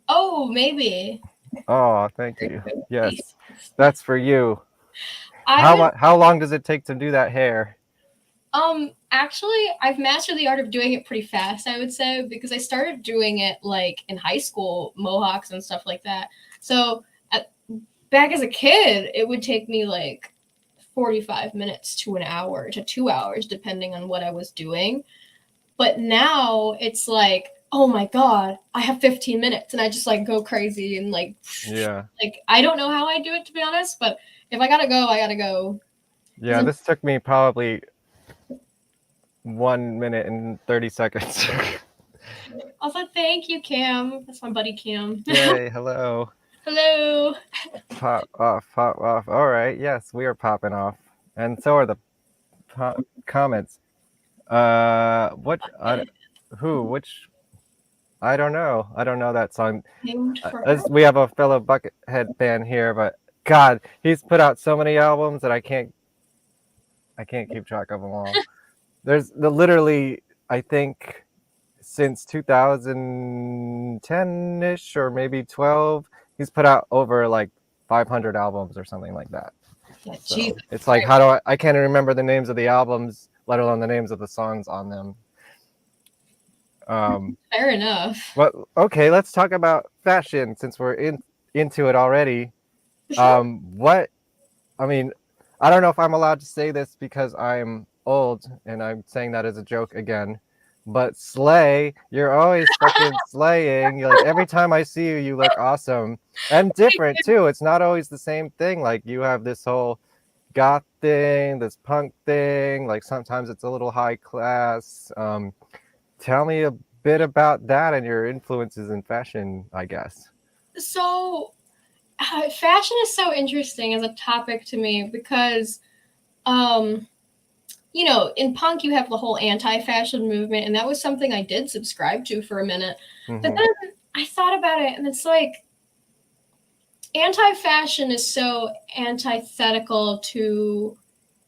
Oh, maybe. Oh, thank you. Yes, that's for you. I How long does it take to do that hair? Actually, I've mastered the art of doing it pretty fast, I would say, because I started doing it like in high school, mohawks and stuff like that. So back as a kid, it would take me like 45 minutes to an hour to 2 hours, depending on what I was doing. But now it's like, oh my God, I have 15 minutes, and I just like go crazy and like, yeah. Like, I don't know how I do it, to be honest, but if I gotta go, I gotta go. Yeah, this took me probably 1 minute and 30 seconds. Also, thank you, Cam. That's my buddy, Cam. Yay, hello. Hello. Pop off, pop off. All right, yes, we are popping off. And so are the comments. Which, I don't know. I don't know that song. We have a fellow Buckethead fan here, but God, he's put out so many albums that I can't keep track of them all. There's literally, I think, since 2010-ish or maybe 12, he's put out over like 500 albums or something like that. Yeah, so it's like, I can't remember the names of the albums, let alone the names of the songs on them. Fair enough. Well, okay, let's talk about fashion since we're into it already. I mean, I don't know if I'm allowed to say this because I'm old and I'm saying that as a joke again, but slay, you're always fucking slaying. You're like, every time I see you, you look awesome and different too. It's not always the same thing. Like you have this whole goth thing, this punk thing, like sometimes it's a little high class. Tell me a bit about that and your influences in fashion, I guess. So fashion is so interesting as a topic to me because you know, in punk you have the whole anti-fashion movement, and that was something I did subscribe to for a minute. But then I thought about it, and it's like anti-fashion is so antithetical to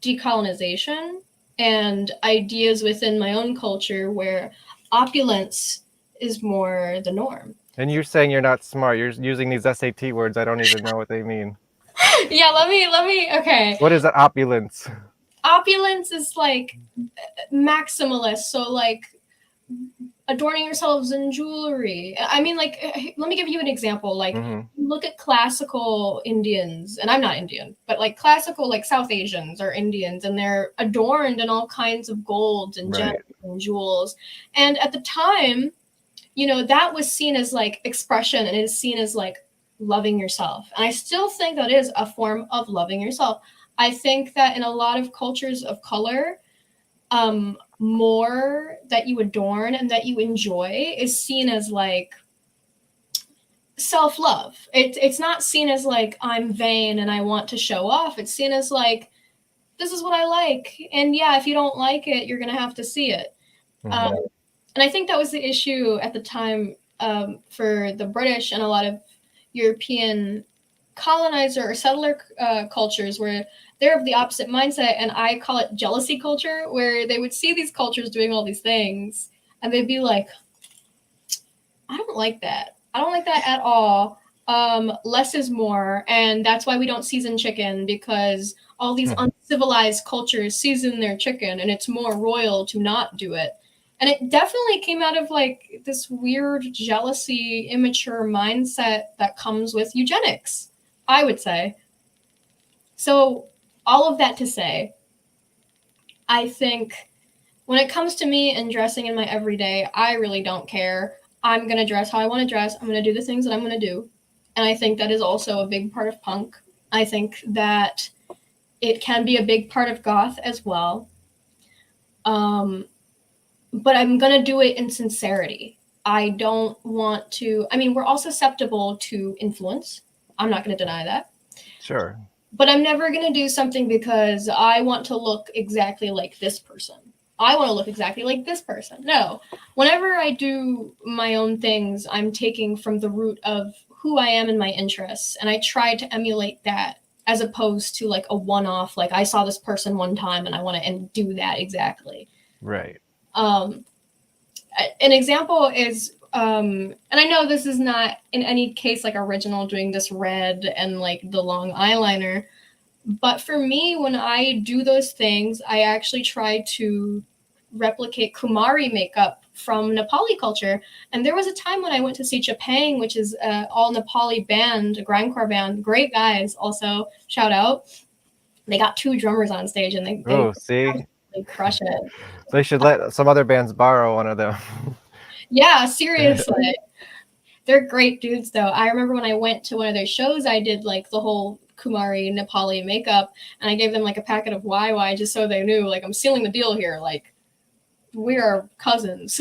decolonization and ideas within my own culture where opulence is more the norm. And you're saying you're not smart. You're using these SAT words. I don't even know what they mean. Yeah, let me, okay. What is opulence? Opulence is like maximalist. So like adorning yourselves in jewelry. I mean, like, let me give you an example. Like, look at classical Indians, and I'm not Indian, but like classical, like South Asians or Indians, and they're adorned in all kinds of golds and gems and jewels. And at the time, you know, that was seen as like expression, and it is seen as like loving yourself. And I still think that is a form of loving yourself. I think that in a lot of cultures of color, more that you adorn and that you enjoy is seen as like self-love. It's not seen as like I'm vain and I want to show off. It's seen as like, this is what I like. And yeah, if you don't like it, you're going to have to see it. And I think that was the issue at the time for the British and a lot of European colonizer or settler cultures where they're of the opposite mindset, and I call it jealousy culture, where they would see these cultures doing all these things and they'd be like, I don't like that. I don't like that at all. Less is more, and that's why we don't season chicken, because all these uncivilized cultures season their chicken, and it's more royal to not do it. And it definitely came out of like this weird jealousy, immature mindset that comes with eugenics, I would say. So all of that to say, I think when it comes to me and dressing in my everyday, I really don't care. I'm going to dress how I want to dress. I'm going to do the things that I'm going to do. And I think that is also a big part of punk. I think that it can be a big part of goth as well. But I'm going to do it in sincerity. I don't want to, I mean, we're all susceptible to influence. I'm not going to deny that. Sure. But I'm never going to do something because I want to look exactly like this person. I want to look exactly like this person. No. Whenever I do my own things, I'm taking from the root of who I am and my interests. And I try to emulate that as opposed to like a one-off, like I saw this person one time and I want to do that exactly. Right. An example is, and I know this is not in any case like original doing this red and like the long eyeliner, but for me, when I do those things, I actually try to replicate Kumari makeup from Nepali culture. And there was a time when I went to see Chapang, which is an all Nepali band, a grindcore band, great guys also, shout out. They got 2 drummers on stage and they see? crush it. They should let some other bands borrow one of them. Yeah, seriously. They're great dudes, though. I remember when I went to one of their shows, I did like the whole Kumari Nepali makeup, and I gave them like a packet of YY just so they knew, like, I'm sealing the deal here. Like, we are cousins.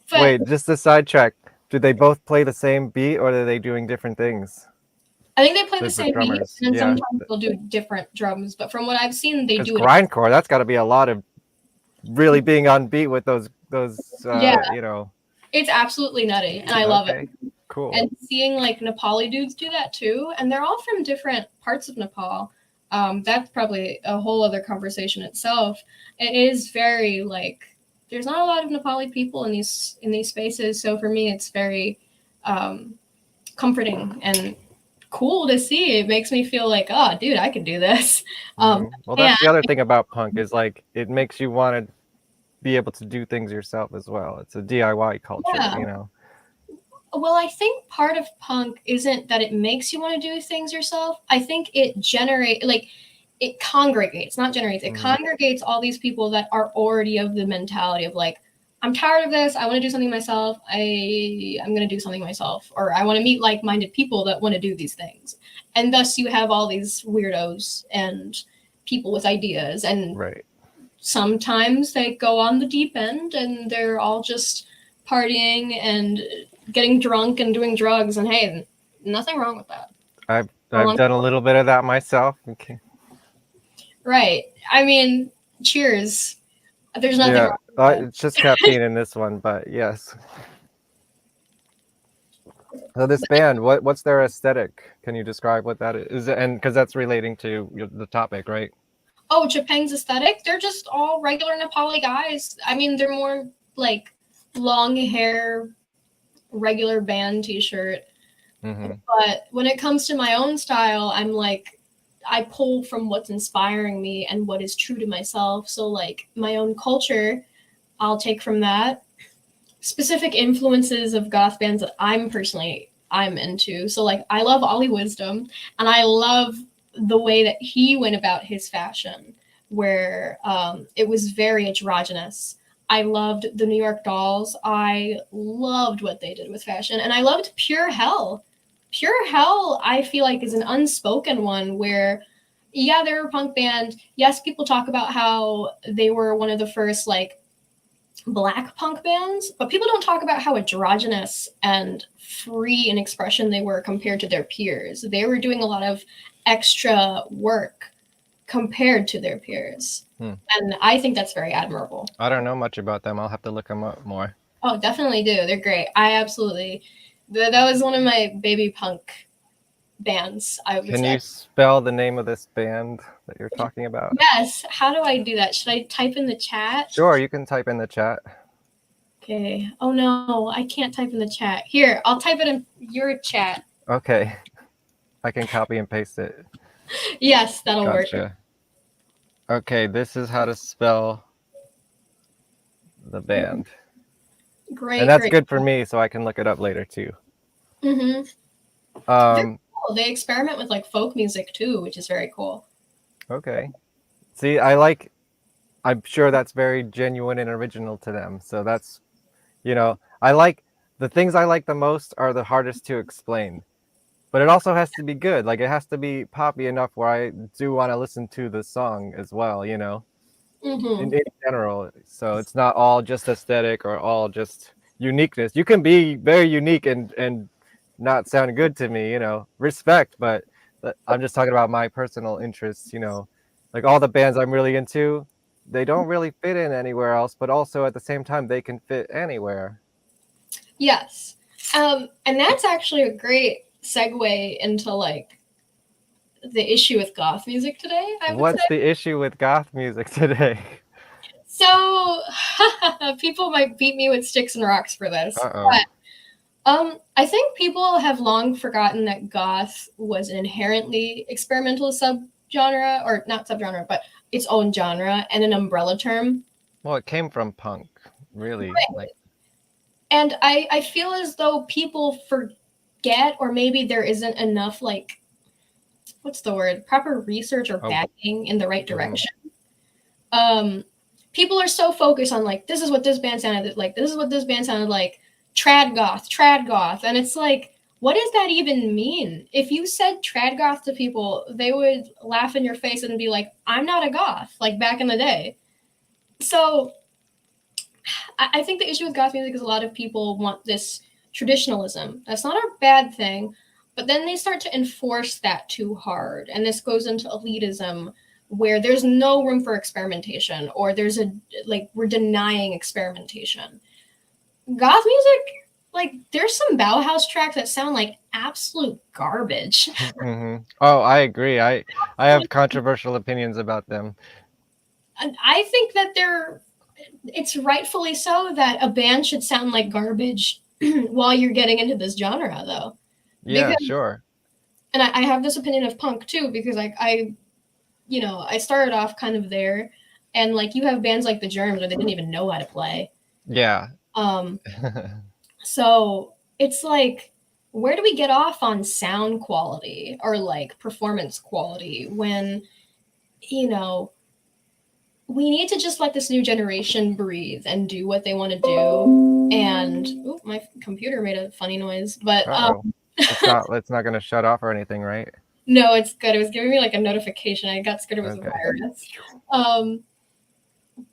But, wait, just a sidetrack. Do they both play the same beat, or are they doing different things? I think they play the same beat, drummers. and Yeah. sometimes they'll do different drums. But from what I've seen, they do it. Grindcore, that's got to be a lot of really being on beat with those Yeah. you know. It's absolutely nutty, and I love it. Cool. And seeing like Nepali dudes do that too, and they're all from different parts of Nepal. That's probably a whole other conversation itself. It is very like there's not a lot of Nepali people in these spaces, so for me it's very comforting and cool to see. It makes me feel like, oh, dude, I can do this. Well, that's the other thing about punk is like it makes you want to be able to do things yourself as well. It's a DIY culture, you know. Well, I think part of punk isn't that it makes you want to do things yourself. I think it it congregates, not generates. It congregates all these people that are already of the mentality of like, I'm tired of this. I want to do something myself. I'm going to do something myself. Or I want to meet like-minded people that want to do these things. And thus you have all these weirdos and people with ideas. And sometimes they go on the deep end and they're all just partying and getting drunk and doing drugs. And hey, nothing wrong with that. I've done a little bit of that myself. Okay. Right. I mean, cheers. There's nothing wrong with that. It's just caffeine in this one, but yes. So this band, what's their aesthetic? Can you describe what that is? And because that's relating to the topic, right? Oh, Chapang's aesthetic? They're just all regular Nepali guys. I mean, they're more like long hair, regular band t-shirt. But when it comes to my own style, I'm like, I pull from what's inspiring me and what is true to myself. So like my own culture, I'll take from that. Specific influences of goth bands that I'm into. So like I love Ollie Wisdom, and I love the way that he went about his fashion, where it was very androgynous. I loved the New York Dolls. I loved what they did with fashion, and I loved Pure Hell. Pure Hell, I feel like, is an unspoken one where, yeah, they're a punk band. Yes, people talk about how they were one of the first like Black punk bands, but people don't talk about how androgynous and free in expression they were compared to their peers. They were doing a lot of extra work compared to their peers. And I think that's very admirable. I don't know much about them. I'll have to look them up more. Oh, definitely do. They're great. I absolutely... That was one of my baby punk bands, I would say. Can you spell the name of this band that you're talking about? Yes. How do I do that? Should I type in the chat? Sure, you can type in the chat. Okay. Oh, no. I can't type in the chat. Here, I'll type it in your chat. Okay. I can copy and paste it. Yes, that'll work. Okay, this is how to spell the band. Great. And that's good for me, so I can look it up later too. They're cool. They experiment with like folk music too, which is very cool. Okay. See, I like I'm sure that's very genuine and original to them. So that's, I like the things I like the most are the hardest to explain. But it also has to be good. Like it has to be poppy enough where I do want to listen to the song as well, in general. So it's not all just aesthetic or all just uniqueness. You can be very unique and not sound good to me, respect, but I'm just talking about my personal interests, like all the bands I'm really into, they don't really fit in anywhere else, but also at the same time, they can fit anywhere. Yes. And that's actually a great segue into like the issue with goth music today, I would What's say. the issue with goth music today? So people might beat me with sticks and rocks for this. Uh-oh. But I think people have long forgotten that goth was an inherently experimental subgenre, or not subgenre, but its own genre and an umbrella term. Well, it came from punk, really. Right. And I feel as though people forget, or maybe there isn't enough, like, what's the word? Proper research or backing in the right direction. People are so focused on, like, this is what this band sounded like, this is what this band sounded like, trad goth. And it's like, what does that even mean? If you said trad goth to people, they would laugh in your face and be like, I'm not a goth, like back in the day. So I think the issue with goth music is a lot of people want this traditionalism. That's not a bad thing, but then they start to enforce that too hard. And this goes into elitism where there's no room for experimentation, or we're denying experimentation. Goth music, like, there's some Bauhaus tracks that sound like absolute garbage. Mm-hmm. Oh, I agree. I have controversial opinions about them. And I think that it's rightfully so that a band should sound like garbage while you're getting into this genre, though. Yeah, sure. And I have this opinion of punk too, because I started off kind of there, and like you have bands like the Germs where they didn't even know how to play. Yeah. So it's like, where do we get off on sound quality or like performance quality when, we need to just let this new generation breathe and do what they want to do. And my computer made a funny noise, but it's not going to shut off or anything, right? No, it's good. It was giving me like a notification. I got scared it was a virus.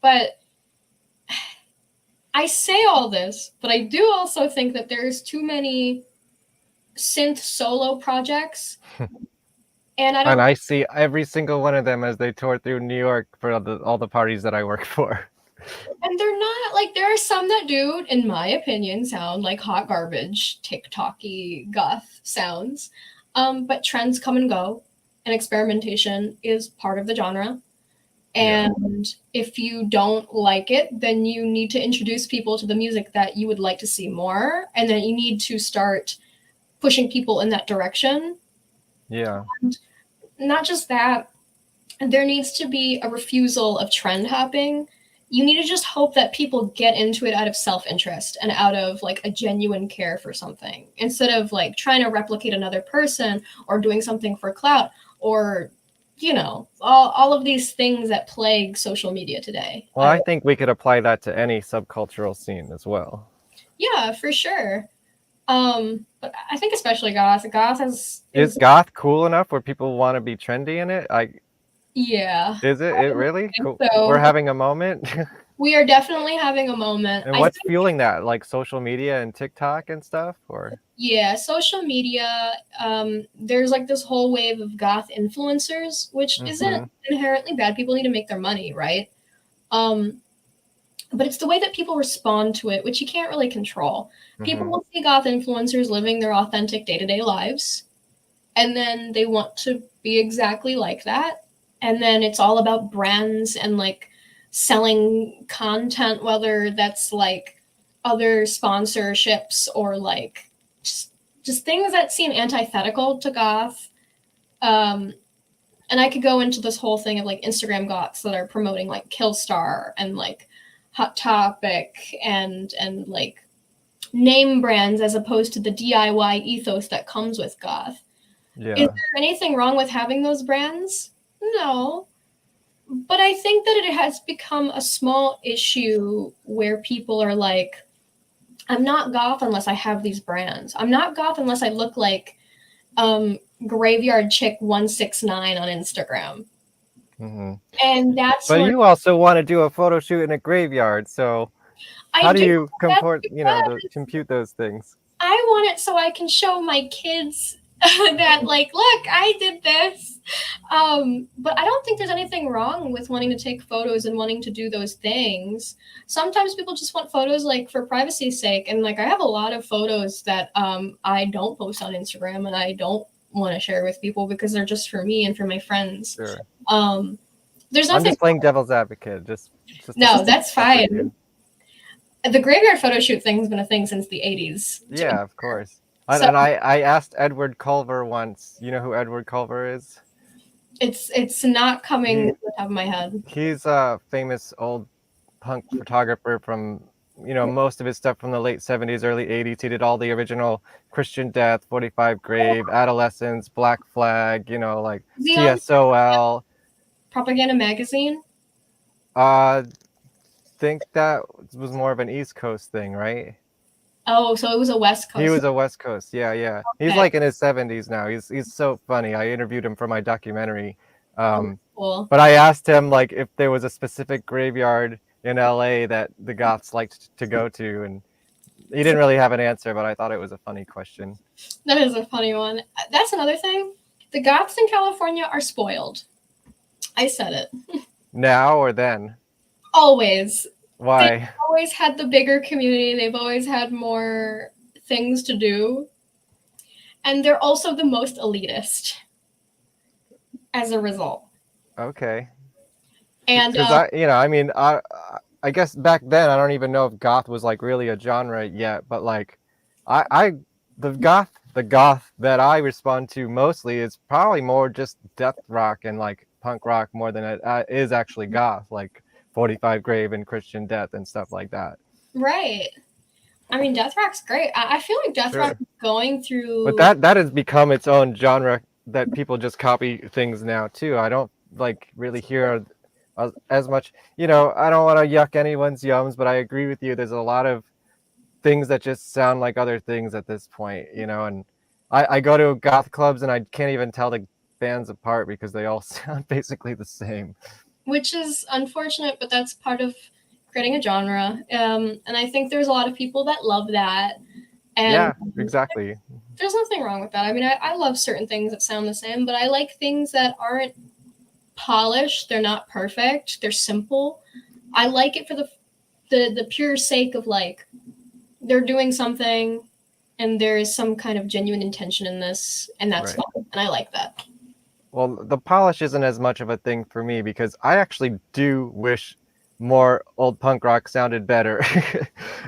But I say all this, but I do also think that there's too many synth solo projects. And I see every single one of them as they tour through New York for all the parties that I work for. And they're not, like, there are some that do, in my opinion, sound like hot garbage, TikTok-y goth sounds. But trends come and go, and experimentation is part of the genre. And if you don't like it, then you need to introduce people to the music that you would like to see more, and then you need to start pushing people in that direction. Yeah. And not just that, there needs to be a refusal of trend hopping. You need to just hope that people get into it out of self-interest and out of like a genuine care for something, instead of like trying to replicate another person or doing something for clout, or all of these things that plague social media today. Well, I think we could apply that to any subcultural scene as well. Yeah, for sure. But I think especially goth. Is goth cool enough where people want to be trendy in it? Yeah. Is it really cool? So. We're having a moment. We are definitely having a moment. And what's fueling that? Like social media and TikTok and stuff, or? Yeah, social media. There's like this whole wave of goth influencers, which isn't inherently bad. People need to make their money, right? But it's the way that people respond to it, which you can't really control. People will see goth influencers living their authentic day-to-day lives, and then they want to be exactly like that. And then it's all about brands and like selling content, whether that's like other sponsorships or like just things that seem antithetical to goth. And I could go into this whole thing of like Instagram goths that are promoting like Killstar and like Hot Topic and like name brands as opposed to the DIY ethos that comes with goth. Yeah. Is there anything wrong with having those brands? No. But I think that it has become a small issue where people are like, I'm not goth unless I have these brands. I'm not goth unless I look like Graveyard Chick 169 on Instagram. Mm-hmm. And that's But you also want to do a photo shoot in a graveyard, so how do you compute those things? I want it so I can show my kids that, like, look, I did this. But I don't think there's anything wrong with wanting to take photos and wanting to do those things. Sometimes people just want photos like for privacy's sake. And like I have a lot of photos that I don't post on Instagram and I don't want to share with people because they're just for me and for my friends. Sure. There's nothing. I'm just playing devil's advocate. Just no, that's fine. The graveyard photo shoot thing's been a thing since the 80s. Yeah, of course. And I asked Edward Culver once. You know who Edward Culver is? It's not coming to the top of my head. He's a famous old punk photographer from, most of his stuff from the late 70s, early 80s. He did all the original Christian Death, 45 Grave, Adolescence, Black Flag, like TSOL. Propaganda Magazine? Think that was more of an East Coast thing, right? Oh, so it was a West Coast. He was a West Coast, yeah. Okay. He's like in his 70s now. He's so funny. I interviewed him for my documentary. Cool. But I asked him like if there was a specific graveyard in LA that the goths liked to go to, and he didn't really have an answer, but I thought it was a funny question. That is a funny one. That's another thing. The goths in California are spoiled. I said it. Now or then? Always. Why? They've always had the bigger community. They've always had more things to do. And they're also the most elitist as a result. Okay. And I guess back then I don't even know if goth was like really a genre yet, but like the goth that I respond to mostly is probably more just death rock and like punk rock more than it is actually goth, like 45 Grave and Christian Death and stuff like that. Right. I mean, death rock's great. I feel like death rock is going through. But that has become its own genre that people just copy things now too. I don't like really hear as much. I don't want to yuck anyone's yums, but I agree with you. There's a lot of things that just sound like other things at this point. And I go to goth clubs and I can't even tell the bands apart because they all sound basically the same. Which is unfortunate, but that's part of creating a genre. And I think there's a lot of people that love that. And yeah, exactly. There's nothing wrong with that. I mean, I love certain things that sound the same, but I like things that aren't polished. They're not perfect. They're simple. I like it for the pure sake of like, they're doing something and there is some kind of genuine intention in this, and that's fun. And I like that. Well, the polish isn't as much of a thing for me because I actually do wish more old punk rock sounded better.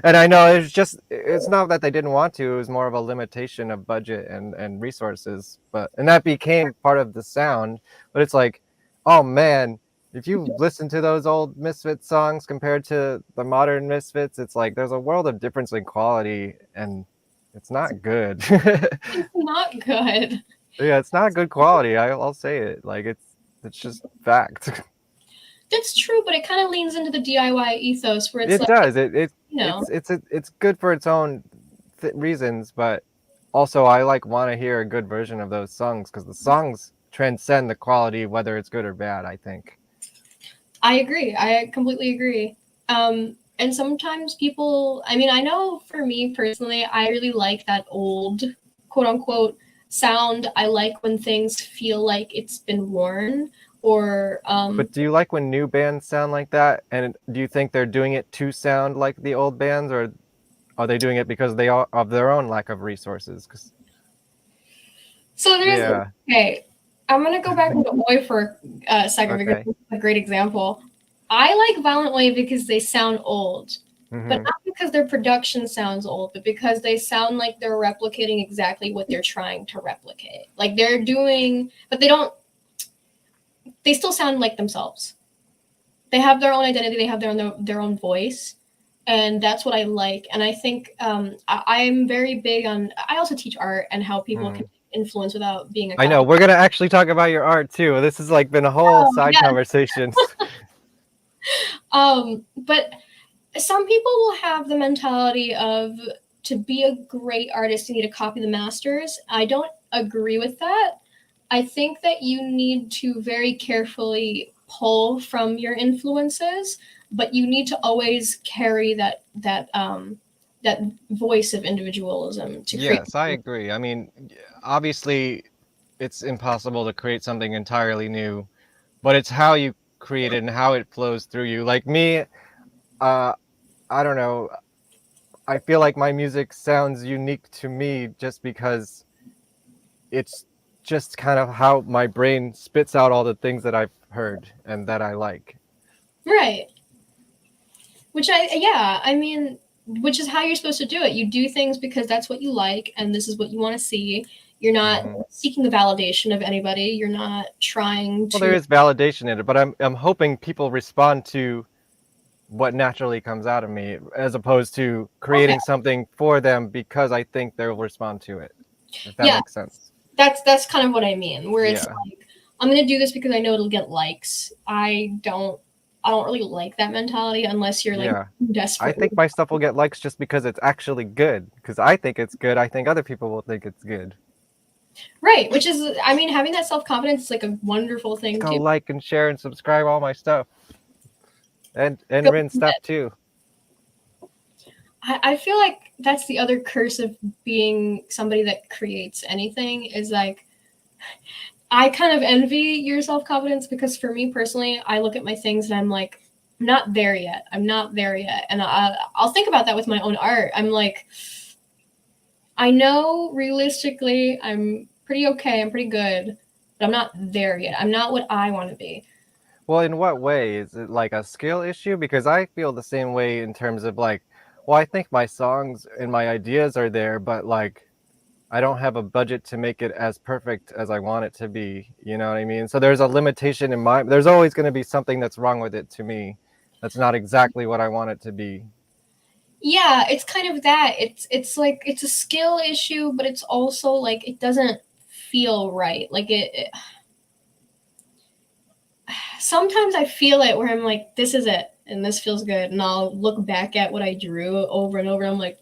And I know it's not that they didn't want to, it was more of a limitation of budget and resources, and that became part of the sound. But it's like, oh man, if you listen to those old Misfits songs compared to the modern Misfits, it's like there's a world of difference in quality and it's not good. It's not good. Yeah, it's not good quality. I'll say it. Like it's just fact. That's true, but it kind of leans into the DIY ethos where it's it does. It's good for its own reasons, but also I want to hear a good version of those songs because the songs transcend the quality, whether it's good or bad. I think. I agree. I completely agree. And sometimes people. I mean, I know for me personally, I really like that old, quote unquote, sound. I like when things feel like it's been worn. But do you like when new bands sound like that? And do you think they're doing it to sound like the old bands, or are they doing it because they are of their own lack of resources? So there's okay. I'm gonna go back into Oi for a second because it's a great example. I like Violent Way because they sound old, but not because their production sounds old, but because they sound like they're replicating exactly what they're trying to replicate. Like they're doing, but they don't. They still sound like themselves. They have their own identity. They have their own voice, and that's what I like. And I think I'm very big on. I also teach art and how people can influence without being a. I know we're gonna actually talk about your art too. This has like been a whole side conversation. But some people will have the mentality of to be a great artist, you need to copy the masters. I don't agree with that. I think that you need to very carefully pull from your influences, but you need to always carry that voice of individualism to create. Yes, I agree. I mean, obviously, it's impossible to create something entirely new, but it's how you create it and how it flows through you. Like me, I don't know. I feel like my music sounds unique to me just because it's just kind of how my brain spits out all the things that I've heard and that I like. Right. I mean, which is how you're supposed to do it. You do things because that's what you like and this is what you want to see. You're not seeking the validation of anybody. You're not trying to. Well, there is validation in it, but I'm hoping people respond to what naturally comes out of me as opposed to creating something for them because I think they'll respond to it. If that makes sense. That's kind of what I mean, where it's like, I'm gonna do this because I know it'll get likes. I don't really like that mentality unless you're like desperate. I think my stuff will get likes just because it's actually good. Because I think it's good. I think other people will think it's good. Right, which is, I mean, having that self-confidence is like a wonderful thing. Go like and share and subscribe all my stuff. And Rin stuff too. I feel like that's the other curse of being somebody that creates anything is like, I kind of envy your self-confidence because for me personally, I look at my things and I'm like, I'm not there yet. I'm not there yet. And I'll think about that with my own art. I'm like, I know realistically I'm pretty okay. I'm pretty good, but I'm not there yet. I'm not what I want to be. Well, in what way? Is it like a skill issue? Because I feel the same way in terms of like, well, I think my songs and my ideas are there, but like, I don't have a budget to make it as perfect as I want it to be. You know what I mean? So there's a limitation in there's always going to be something that's wrong with it to me. That's not exactly what I want it to be. Yeah, it's kind of that. It's like, it's a skill issue, but it's also like, it doesn't feel right. Like sometimes I feel it where I'm like, this is it. And this feels good. And I'll look back at what I drew over and over. And I'm like,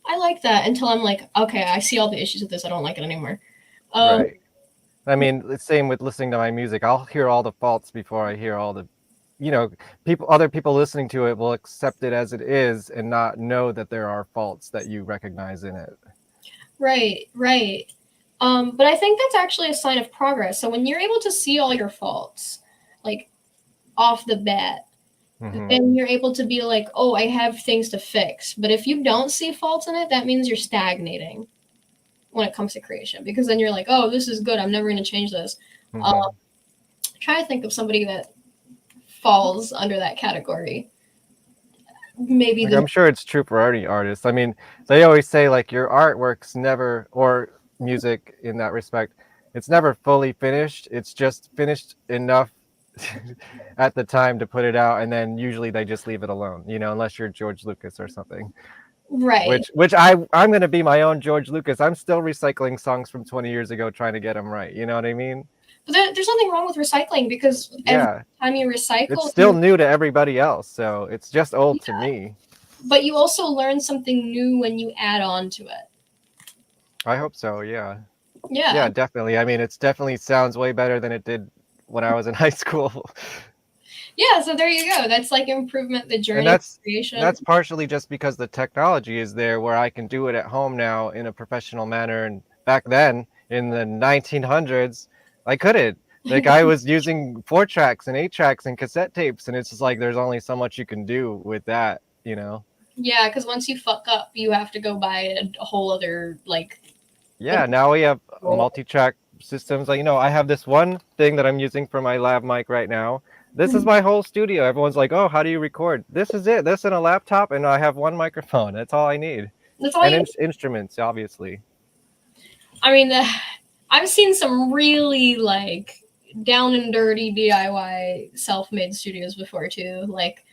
I like that until I'm like, okay, I see all the issues with this. I don't like it anymore. Right. I mean, the same with listening to my music. I'll hear all the faults before I hear all the, other people listening to it will accept it as it is and not know that there are faults that you recognize in it. Right. But I think that's actually a sign of progress. So when you're able to see all your faults, like off the bat, then you're able to be like, oh, I have things to fix. But if you don't see faults in it, that means you're stagnating when it comes to creation, because then you're like, oh, this is good. I'm never going to change this. Try to think of somebody that falls under that category. Maybe I'm sure it's true for any artist. I mean, they always say like your artwork's never, or music in that respect, it's never fully finished. It's just finished enough at the time to put it out, and then usually they just leave it alone, unless you're George Lucas or something. Right. Which I'm going to be my own George Lucas. I'm still recycling songs from 20 years ago trying to get them right. You know what I mean? But there's nothing wrong with recycling because every time you recycle, it's still new to everybody else. So it's just old to me. But you also learn something new when you add on to it. I hope so. Yeah. Yeah, definitely. I mean, it definitely sounds way better than it did when I was in high school. Yeah, so there you go. That's like improvement, the journey of creation. That's partially just because the technology is there where I can do it at home now in a professional manner. And back then in the 1900s, I couldn't. Like I was using 4 tracks and 8 tracks and cassette tapes. And it's just like, there's only so much you can do with that, Yeah, because once you fuck up, you have to go buy a whole other Yeah, now we have multi-track systems. Like, I have this one thing that I'm using for my lav mic right now. This is my whole studio. Everyone's like, oh, how do you record? This is it. This and a laptop, and I have one microphone. That's all I need. That's all and instruments, obviously. I mean, I've seen some really down and dirty DIY self-made studios before too. Like,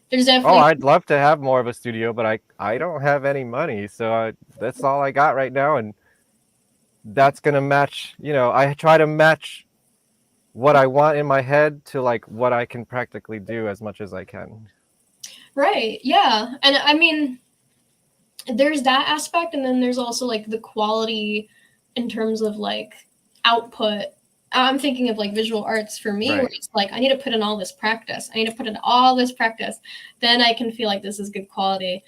there's definitely. Oh, I'd love to have more of a studio, but I don't have any money, so that's all I got right now, and that's gonna match. I try to match what I want in my head to like what I can practically do as much as I can. Right. Yeah. And I mean, there's that aspect, and then there's also like the quality in terms of like output. I'm thinking of like visual arts for me, where it's like I need to put in all this practice. I need to put in all this practice. Then I can feel like this is good quality.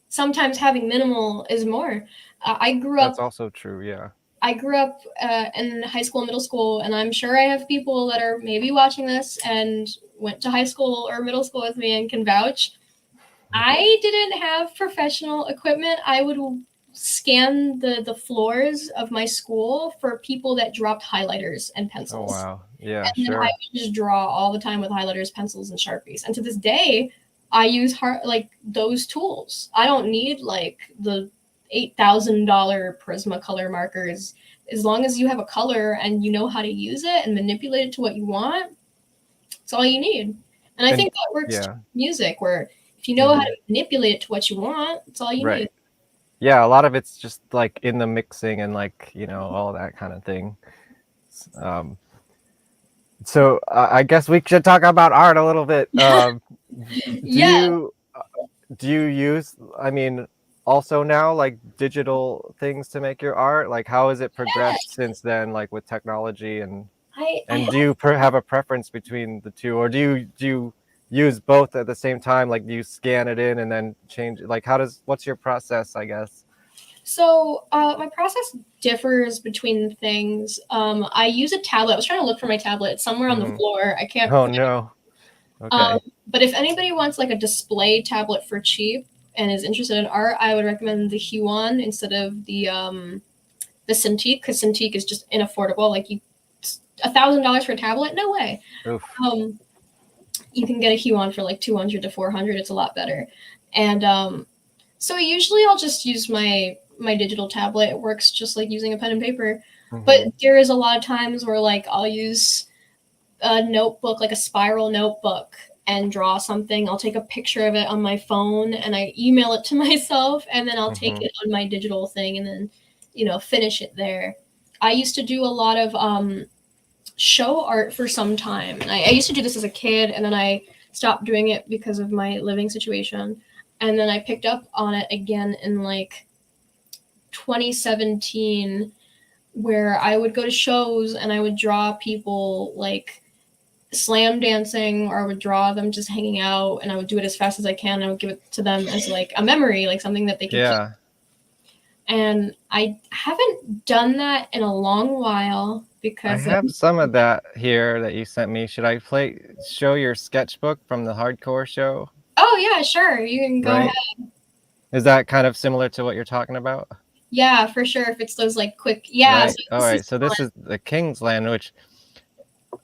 Sometimes having minimal is more. I grew up. That's also true. Yeah. I grew up in high school and middle school, and I'm sure I have people that are maybe watching this and went to high school or middle school with me and can vouch. I didn't have professional equipment. I would scan the floors of my school for people that dropped highlighters and pencils. Oh, wow. Yeah, and then I would just draw all the time with highlighters, pencils, and Sharpies. And to this day, I use those tools. I don't need like the $8,000 Prismacolor markers. As long as you have a color and you know how to use it and manipulate it to what you want, that's all you need. And I think that works with music, where if you know how to manipulate it to what you want, that's all you need. Yeah, a lot of it's just like in the mixing and like, you know, all that kind of thing. So I guess we should talk about art a little bit. Do you use, I mean, also now like digital things to make your art? Like how has it progressed since then, like with technology and do you have a preference between the two, or do you use both at the same time? Like do you scan it in and then change it? Like what's your process, I guess? So my process differs between things. I use a tablet. I was trying to look for my tablet. It's somewhere on the floor. I can't. Oh no. Okay. But if anybody wants like a display tablet for cheap and is interested in art, I would recommend the Huon instead of the Cintiq, because Cintiq is just inaffordable. Like $1,000 for a tablet? No way. Oof. You can get a Huon for like $200 to $400. It's a lot better. And so usually I'll just use my digital tablet. It works just like using a pen and paper. But there is a lot of times where like I'll use a notebook, like a spiral notebook, and draw something. I'll take a picture of it on my phone and I email it to myself, and then I'll take it on my digital thing and then, you know, finish it there. I used to do a lot of show art for some time. And I used to do this as a kid, and then I stopped doing it because of my living situation. And then I picked up on it again in like 2017, where I would go to shows and I would draw people like slam dancing, or I would draw them just hanging out, and I would do it as fast as I can. And I would give it to them as like a memory, like something that they can keep. And I haven't done that in a long while because I have some of that here that you sent me. Should I show your sketchbook from the hardcore show? Oh yeah, sure. You can go ahead. Is that kind of similar to what you're talking about? Yeah, for sure. If it's those like quick, yeah. Right. All right. So this is the Kingsland, which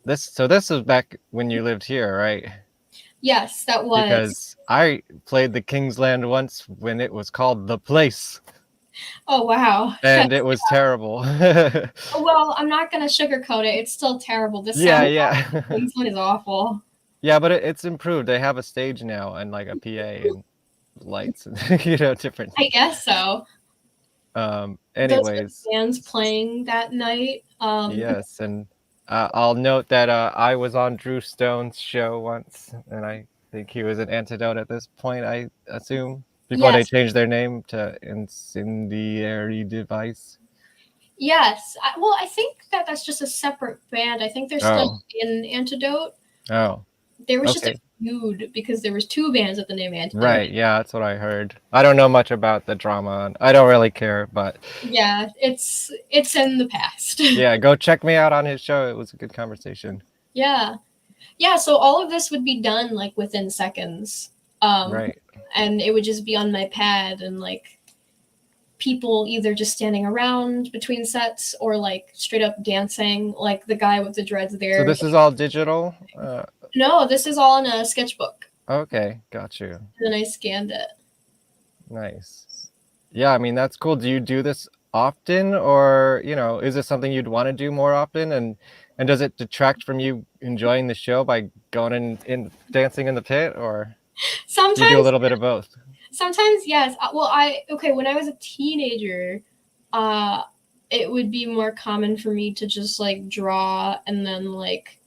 this was back when you lived here, right? Yes, that was. Because I played the Kingsland once when it was called The Place. Oh wow. And it was terrible. Well, I'm not gonna sugarcoat it. It's still terrible. This Kingsland is awful. Yeah, but it's improved. They have a stage now and like a PA and lights and different. I guess so. Anyways, bands playing that night. Yes, and I'll note that I was on Drew Stone's show once, and I think he was an Antidote at this point, I assume, before they changed their name to Incendiary Device. Yes. I think that's just a separate band. I think they're still in Antidote. Oh. There was just a feud because there was two bands with the name Antidote. Right, yeah, that's what I heard. I don't know much about the drama. I don't really care, but yeah, it's in the past. Yeah, go check me out on his show. It was a good conversation. Yeah. Yeah, so all of this would be done like within seconds. Right. And it would just be on my pad, and like people either just standing around between sets or like straight up dancing, like the guy with the dreads there. So this is all digital? No, this is all in a sketchbook. Okay, got you. And then I scanned it. Nice. Yeah, I mean, that's cool. Do you do this often, or, is this something you'd want to do more often? And does it detract from you enjoying the show by going in dancing in the pit, or sometimes you do a little bit of both? Sometimes, yes. Well, when I was a teenager, it would be more common for me to just like draw and then like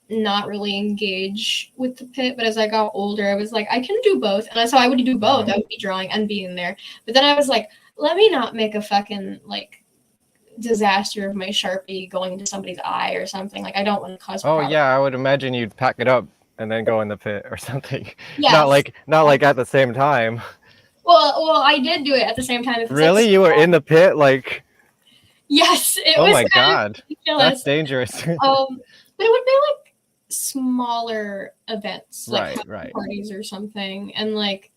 not really engage with the pit. But as I got older, I was like, I can do both. And that's how I would do both. I would be drawing and being there. But then I was like, let me not make a fucking like disaster of my Sharpie going into somebody's eye or something. Like I don't want to cause problems. yeah, I would imagine you'd pack it up and then go in the pit or something. Yes. Not like at the same time. Well, I did do it at the same time. If it's, Really? like, You were in the pit? Like, yes, it oh was my kind God. of ridiculous. That's dangerous. But it would be like smaller events, like right. parties or something. And like,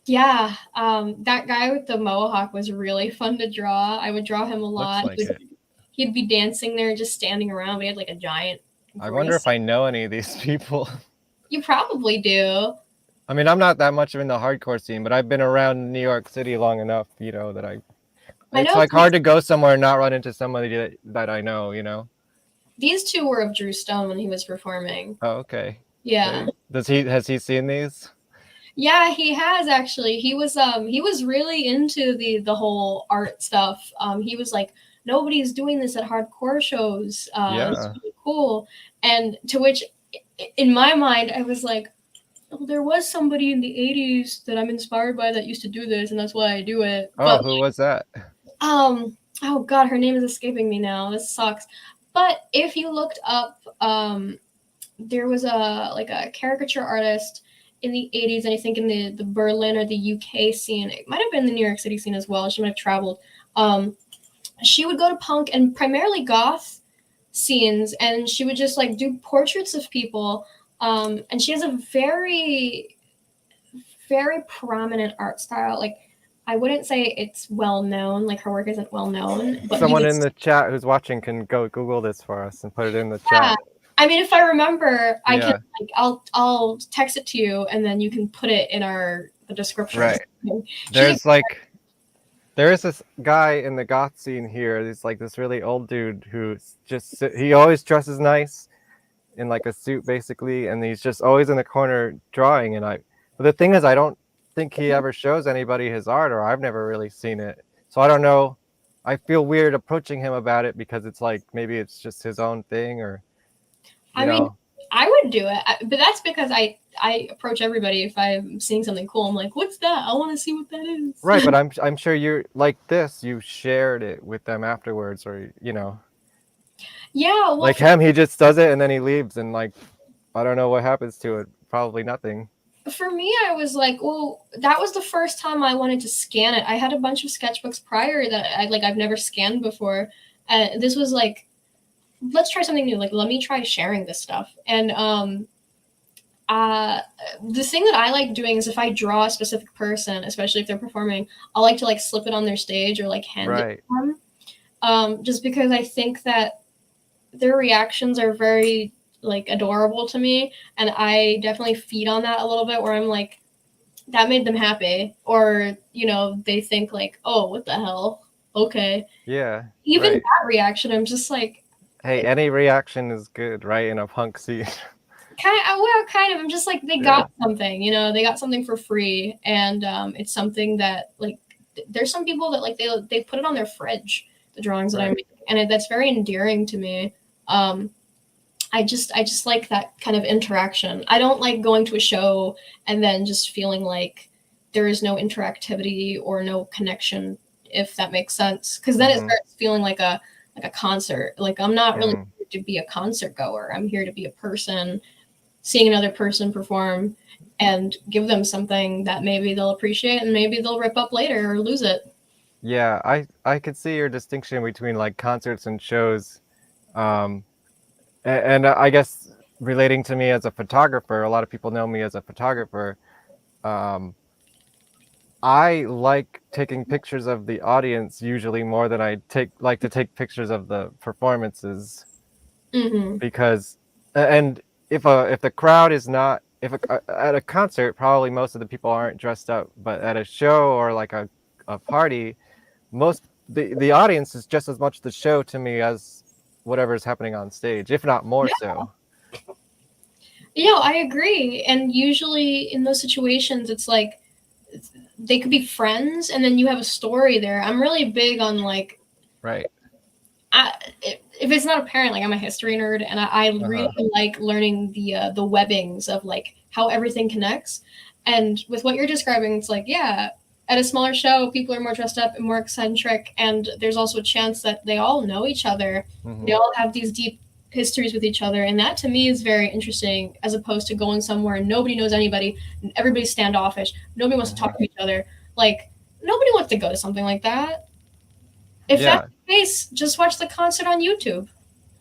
yeah, that guy with the mohawk was really fun to draw. I would draw him a lot. He'd be dancing there, just standing around. We had like a giant. I wonder if I know any of these people. You probably do. I mean, I'm not that much in the hardcore scene, but I've been around New York City long enough, you know, that it's like hard to go somewhere and not run into somebody that I know, you know. These two were of Drew Stone when he was performing. Oh, okay. Yeah. Has he seen these? Yeah, he has actually. He was really into the whole art stuff. He was like, nobody's doing this at hardcore shows. It's really cool. And to which, in my mind, I was like, oh, there was somebody in the 80s that I'm inspired by that used to do this, and that's why I do it. Oh, who was that? Oh God, her name is escaping me now. This sucks. But if you looked up, there was a caricature artist in the 80s, and I think in the Berlin or the UK scene. It might have been the New York City scene as well. She might have traveled. She would go to punk and primarily goth scenes, and she would just like do portraits of people. And she has a very, very prominent art style. Like, I wouldn't say it's well known. Like, her work isn't well known. But someone in the chat who's watching can go Google this for us and put it in the chat. I mean, if I remember, I can. Like, I'll text it to you, and then you can put it in the description. Right. There is this guy in the goth scene here. He's like this really old dude who's he always dresses nice in like a suit basically, and he's just always in the corner drawing. But the thing is, I don't think he ever shows anybody his art, or I've never really seen it. So I don't know. I feel weird approaching him about it because it's like maybe it's just his own thing, or I mean, I would do it, but that's because I approach everybody if I'm seeing something cool. I'm like, what's that? I want to see what that is. Right, but I'm sure you're like this. You shared it with them afterwards, or you know. Yeah, well, like him, he just does it and then he leaves, and like I don't know what happens to it. Probably nothing. For me, I was like, well, that was the first time I wanted to scan it. I had a bunch of sketchbooks prior that I've never scanned before. This was like, let's try something new. Like, let me try sharing this stuff. And the thing that I like doing is if I draw a specific person, especially if they're performing, I like to like slip it on their stage or like hand it to them. Just because I think that their reactions are very like adorable to me, and I definitely feed on that a little bit, where I'm like, that made them happy, or you know, they think like, oh, what the hell, okay, yeah, even that reaction, I'm just like, hey, any reaction is good, right? In a punk scene. Kind of. I'm just like, they got something, you know, they got something for free, and it's something that like, there's some people that like they put it on their fridge, the drawings that I make, and that's very endearing to me. I just like that kind of interaction. I don't like going to a show and then just feeling like there is no interactivity or no connection, if that makes sense. Because then it starts feeling like a concert. Like, I'm not really here to be a concert goer. I'm here to be a person, seeing another person perform and give them something that maybe they'll appreciate and maybe they'll rip up later or lose it. Yeah, I could see your distinction between like concerts and shows. And I guess relating to me as a photographer, a lot of people know me as a photographer. I like taking pictures of the audience usually more than I like to take pictures of the performances, because, and if the crowd is not, at a concert, probably most of the people aren't dressed up, but at a show or like a party, the audience is just as much the show to me as whatever is happening on stage, if not more so. Yeah, I agree. And usually in those situations, it's like they could be friends, and then you have a story there. I'm really big on like, Right. if it's not apparent, like I'm a history nerd, and I really like learning the webbings of like how everything connects. And with what you're describing, it's like, yeah, at a smaller show, people are more dressed up and more eccentric, and there's also a chance that they all know each other. They all have these deep histories with each other, and that to me is very interesting, as opposed to going somewhere and nobody knows anybody, and everybody's standoffish, nobody wants to talk to each other. Like, nobody wants to go to something like that. If that's the case, just watch the concert on YouTube.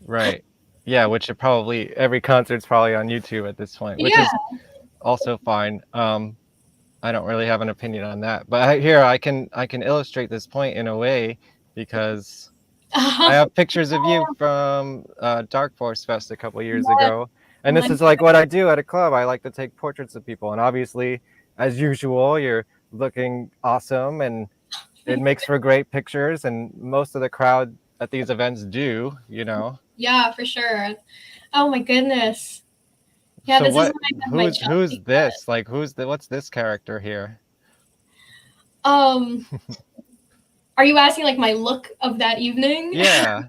Right. Yeah, which are probably every concert's probably on YouTube at this point, which is also fine. I don't really have an opinion on that, but I can illustrate this point in a way, because I have pictures of you from Dark Force Fest a couple years ago, and this is like what I do at a club. I like to take portraits of people, and obviously, as usual, you're looking awesome, and it makes for great pictures, and most of the crowd at these events do, you know. Yeah, for sure. Oh my goodness. Yeah, So this what? is when I have my Who's this? Like, what's this character here? Are you asking like my look of that evening? Yeah.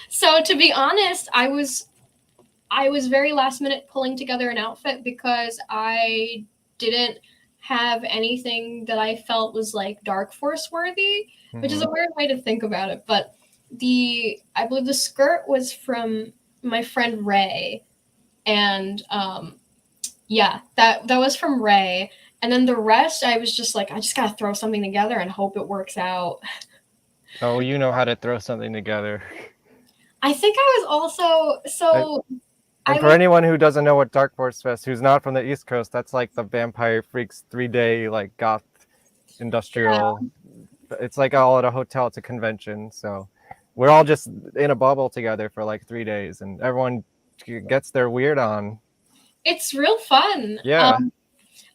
So to be honest, I was very last minute pulling together an outfit because I didn't have anything that I felt was like Dark Force worthy, which is a weird way to think about it. But I believe the skirt was from my friend Ray, and yeah, that was from Ray. And then the rest, I was just like, I just gotta throw something together and hope it works out. Oh, you know how to throw something together. I think I was also And for anyone who doesn't know what Dark Force Fest, who's not from the East Coast, that's like the Vampire Freaks 3-day like goth industrial. Yeah. It's like all at a hotel. It's a convention, so we're all just in a bubble together for like 3 days, and everyone gets their weird on. It's real fun. Yeah.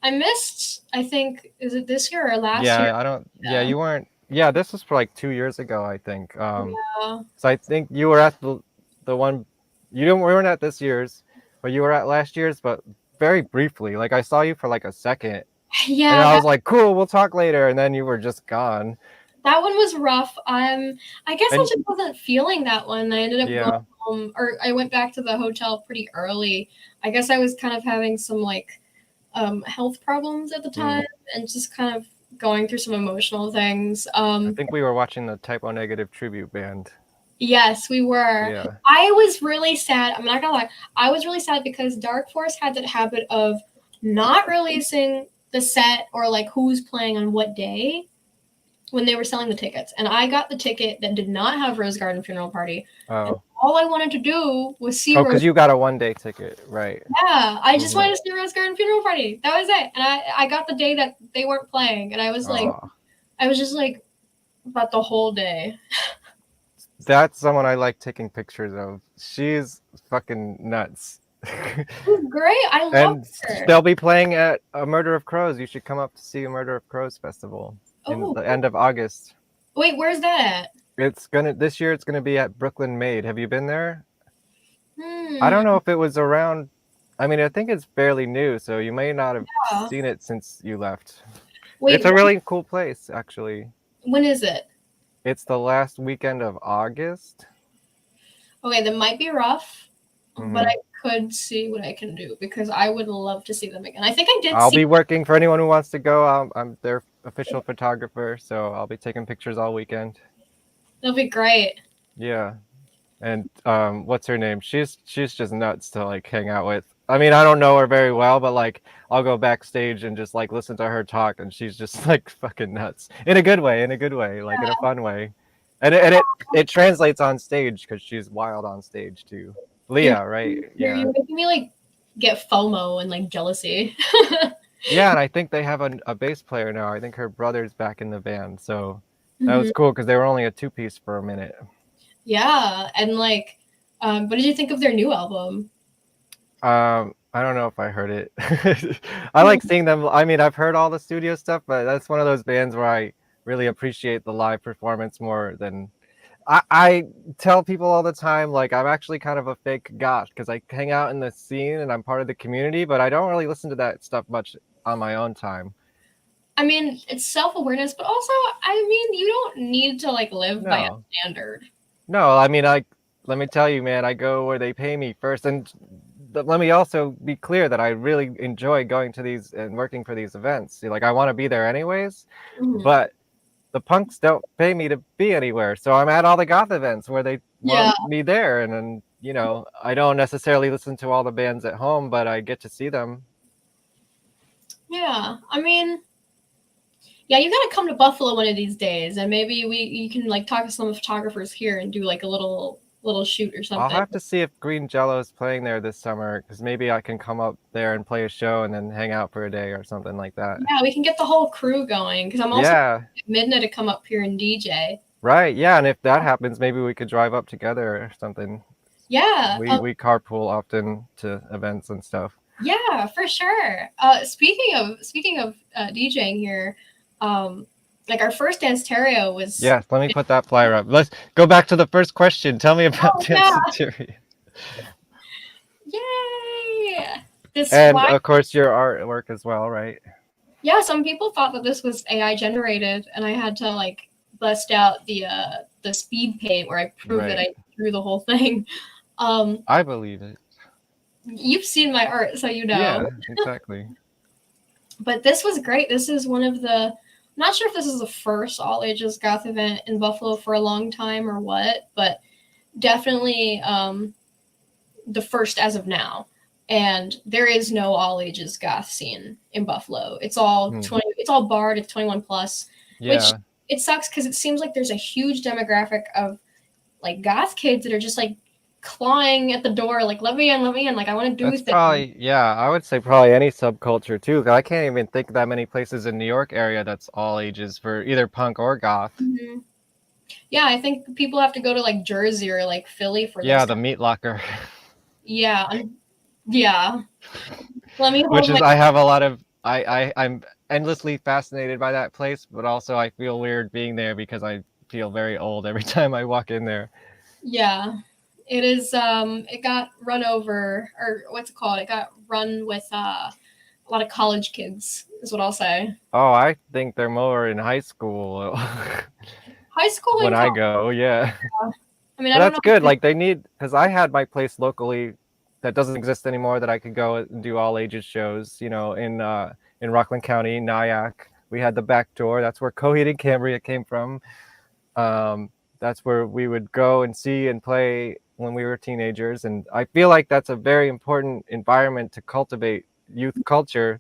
I missed, I think, is it this year or last year? Yeah, I don't. Yeah, you weren't. Yeah, this was for like 2 years ago, I think. Yeah. So I think you were at the one. We weren't at this year's, but you were at last year's, but very briefly. Like I saw you for like a second. Yeah. And I was like, cool, we'll talk later, and then you were just gone. That one was rough. I guess I just wasn't feeling that one. I ended up going home, or I went back to the hotel pretty early. I guess I was kind of having some like health problems at the time, and just kind of going through some emotional things. I think we were watching the Type O Negative tribute band. Yes, we were. Yeah. I was really sad. I'm not gonna lie. I was really sad because Dark Force had that habit of not releasing the set or like who's playing on what day when they were selling the tickets. And I got the ticket that did not have Rose Garden Funeral Party. Oh. And all I wanted to do was see Rose. Because you got a 1-day ticket, right? Yeah, I just wanted to see Rose Garden Funeral Party. That was it. And I got the day that they weren't playing, and I was like, I was just like, about the whole day. That's someone I like taking pictures of. She's fucking nuts. She's great. I love her. They'll be playing at A Murder of Crows. You should come up to see A Murder of Crows festival in the end of August. Wait, where's that at? This year it's gonna be at Brooklyn Made. Have you been there? I don't know if it was around. I mean, I think it's fairly new, so you may not have seen it since you left. Wait, it's a really cool place, actually. When is it? It's the last weekend of August. Okay, that might be rough, but I could see what I can do because I would love to see them again. I think I did. I'll be working for anyone who wants to go. I'm their official photographer, so I'll be taking pictures all weekend. That'll be great. Yeah, and what's her name? She's just nuts to like hang out with. I mean, I don't know her very well, but like I'll go backstage and just like listen to her talk, and she's just like fucking nuts in a good way, like in a fun way, and it translates on stage because she's wild on stage too. Leah, right? Yeah. You're making me like get FOMO and like jealousy. Yeah, and I think they have a bass player now. I think her brother's back in the band, so that was cool because they were only a 2-piece for a minute. Yeah, and like, what did you think of their new album? I don't know if I heard it. I like seeing them. I mean, I've heard all the studio stuff, but that's one of those bands where I really appreciate the live performance more than. I tell people all the time, like, I'm actually kind of a fake goth because I hang out in the scene and I'm part of the community, but I don't really listen to that stuff much on my own time. I mean, it's self-awareness, but also, I mean, you don't need to like live by a No. standard. No, I mean, let me tell you, man, I go where they pay me first. And let me also be clear that I really enjoy going to these and working for these events. Like, I want to be there anyways, Mhm. but the punks don't pay me to be anywhere. So I'm at all the goth events where they Yeah. want me there. And then, you know, I don't necessarily listen to all the bands at home, but I get to see them. Yeah, I mean, yeah, you gotta come to Buffalo one of these days, and maybe you can like talk to some photographers here and do like a little shoot or I'll something. have to see if Green Jello is playing there this summer, because maybe I can come up there and play a show and then hang out for a day or something like that. Yeah, we can get the whole crew going because I'm also Yeah. Midna to come up here and DJ. Right, yeah, and if that happens, maybe we could drive up together or something. Yeah. We carpool often to events and stuff. Yeah, for sure. Speaking of DJing here, like our first dance stereo was. Yeah, let me put that flyer up. Let's go back to the first question. Tell me about Danceteria. Yay! This And swag. of course your artwork as well, right? Yeah, some people thought that this was AI generated, and I had to like bust out the speed paint where I proved that I drew the whole thing. I believe it. You've seen my art, so you know. Yeah, exactly. But this was great. This is one of the. I'm not sure if this is the first all ages goth event in Buffalo for a long time or what, but definitely the first as of now. And there is no all ages goth scene in Buffalo. It's all 20. It's all barred. It's 21 plus. Yeah. Which it sucks because it seems like there's a huge demographic of like goth kids that are just like clawing at the door, like let me in, like I want to do That's things. probably, yeah, I would say probably any subculture too. 'Cause I can't even think of that many places in New York area that's all ages for either punk or goth. Mm-hmm. Yeah, I think people have to go to like Jersey or like Philly for Yeah, this. the Meat Locker. Yeah, yeah. Let me. Which is, I have a lot of, I'm endlessly fascinated by that place, but also I feel weird being there because I feel very old every time I walk in there. Yeah, it is. It got run over, or what's it called? It got run with a lot of college kids, is what I'll say. Oh, I think they're more in high school. High school when I go, yeah. I mean, but that's know good. Like they need, because I had my place locally that doesn't exist anymore that I could go and do all ages shows. You know, in Rockland County, Nyack, we had the Back Door. That's where Coheed and Cambria came from. That's where we would go and see and play when we were teenagers. And I feel like that's a very important environment to cultivate youth culture.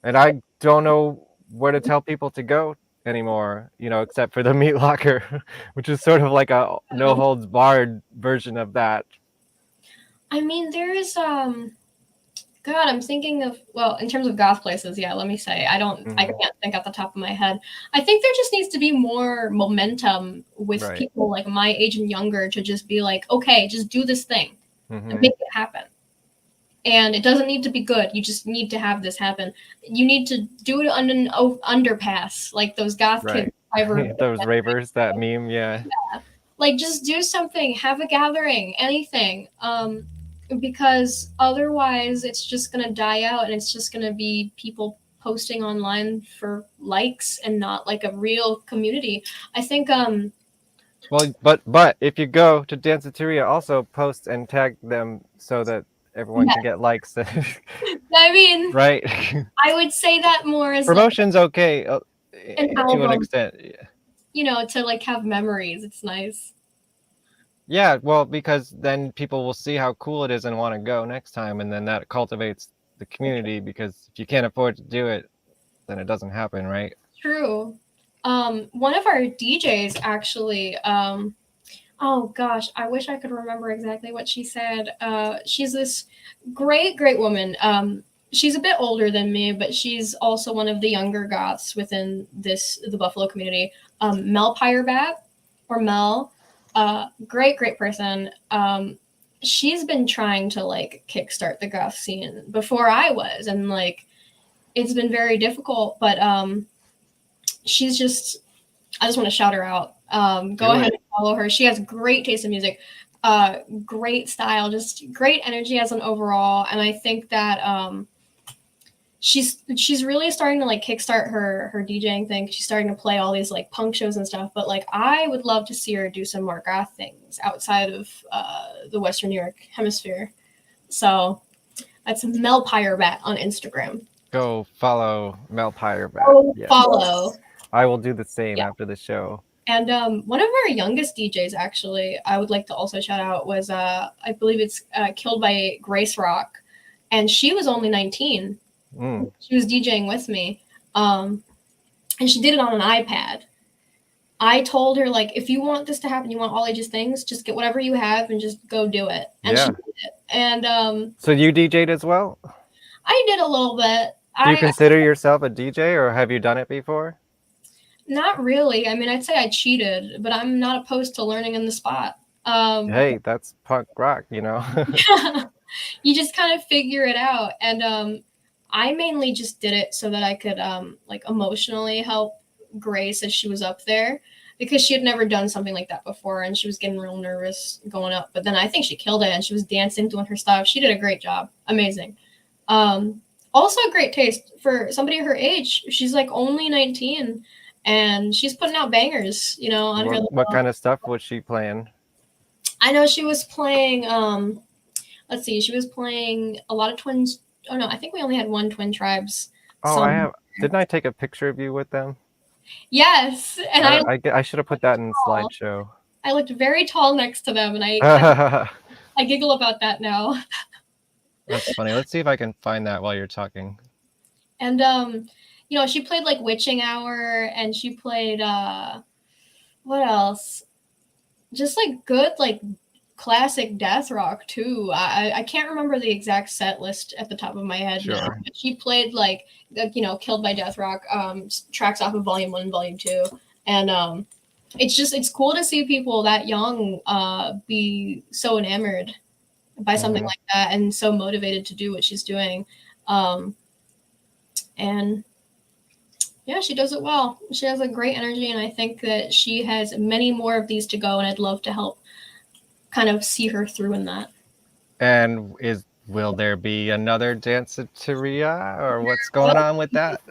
And I don't know where to tell people to go anymore, you know, except for the Meat Locker, which is sort of like a no holds barred version of that. I mean, there's God, I'm thinking of, well, in terms of goth places, yeah, let me say, I can't think off the top of my head. I think there just needs to be more momentum with people like my age and younger to just be like, okay, just do this thing and make it happen. And it doesn't need to be good. You just need to have this happen. You need to do it on an underpass, like those goth kids. Those ravers, that meme, yeah. Like, just do something. Have a gathering. Anything. Because otherwise, it's just going to die out, and it's just going to be people posting online for likes and not, like, a real community. I think... Well, but if you go to Danceteria, also post and tag them so that everyone can get likes. I mean, right? I would say that more as promotion's okay to an extent. You know, to like have memories. It's nice. Yeah, well, because then people will see how cool it is and want to go next time, and then that cultivates the community. Because if you can't afford to do it, then it doesn't happen, right? True. One of our DJs actually. Oh gosh, I wish I could remember exactly what she said. She's this great woman. She's a bit older than me, but she's also one of the younger goths within the Buffalo community. Mel Pyrebat, or Mel, great person. She's been trying to like kickstart the goth scene before I was, and like it's been very difficult. But she's just, I just want to shout her out. Go ahead and follow her. She has great taste in music, great style, just great energy as an overall. And I think that she's really starting to like kickstart her DJing thing. She's starting to play all these like punk shows and stuff. But like I would love to see her do some more goth things outside of the Western New York hemisphere. So that's Mel Pyrebat on Instagram. Go follow Mel Pyrebat. Go follow. I will do the same after the show. And one of our youngest DJs, actually, I would like to also shout out was I believe it's Killed by Grace Rock, and she was only 19. She was DJing with me, and she did it on an iPad. I told her, like, if you want this to happen, you want all ages things, just get whatever you have and just go do it. And she did it. And so you DJ'd as well? I did a little bit. Do you consider yourself a DJ, or have you done it before? Not really. I mean, I'd say I cheated, but I'm not opposed to learning in the spot. Hey, that's punk rock, you know? You just kind of figure it out. And I mainly just did it so that I could like emotionally help Grace as she was up there, because she had never done something like that before and she was getting real nervous going up. But then I think she killed it and she was dancing, doing her stuff. She did a great job. Amazing. Also great taste for somebody her age. She's like only 19 and she's putting out bangers, you know, on her. What kind of stuff was she playing? I know she was playing let's see, she was playing a lot of Twins. Oh no, I think we only had one Twin Tribes. Oh, didn't I take a picture of you with them? Yes, and I should have put that in the slideshow. I looked very tall next to them, and I giggle about that now. That's funny. Let's see if I can find that while you're talking. And you know, she played like Witching Hour, and she played what else? Just like good like classic death rock too. I can't remember the exact set list at the top of my head now. But she played like you know, Killed by Death Rock tracks off of Volume 1 and Volume 2, and it's cool to see people that young be so enamored by something like that and so motivated to do what she's doing. And yeah, she does it well. She has a great energy, and I think that she has many more of these to go, and I'd love to help kind of see her through in that. And will there be another Danceteria, or what's going on with that?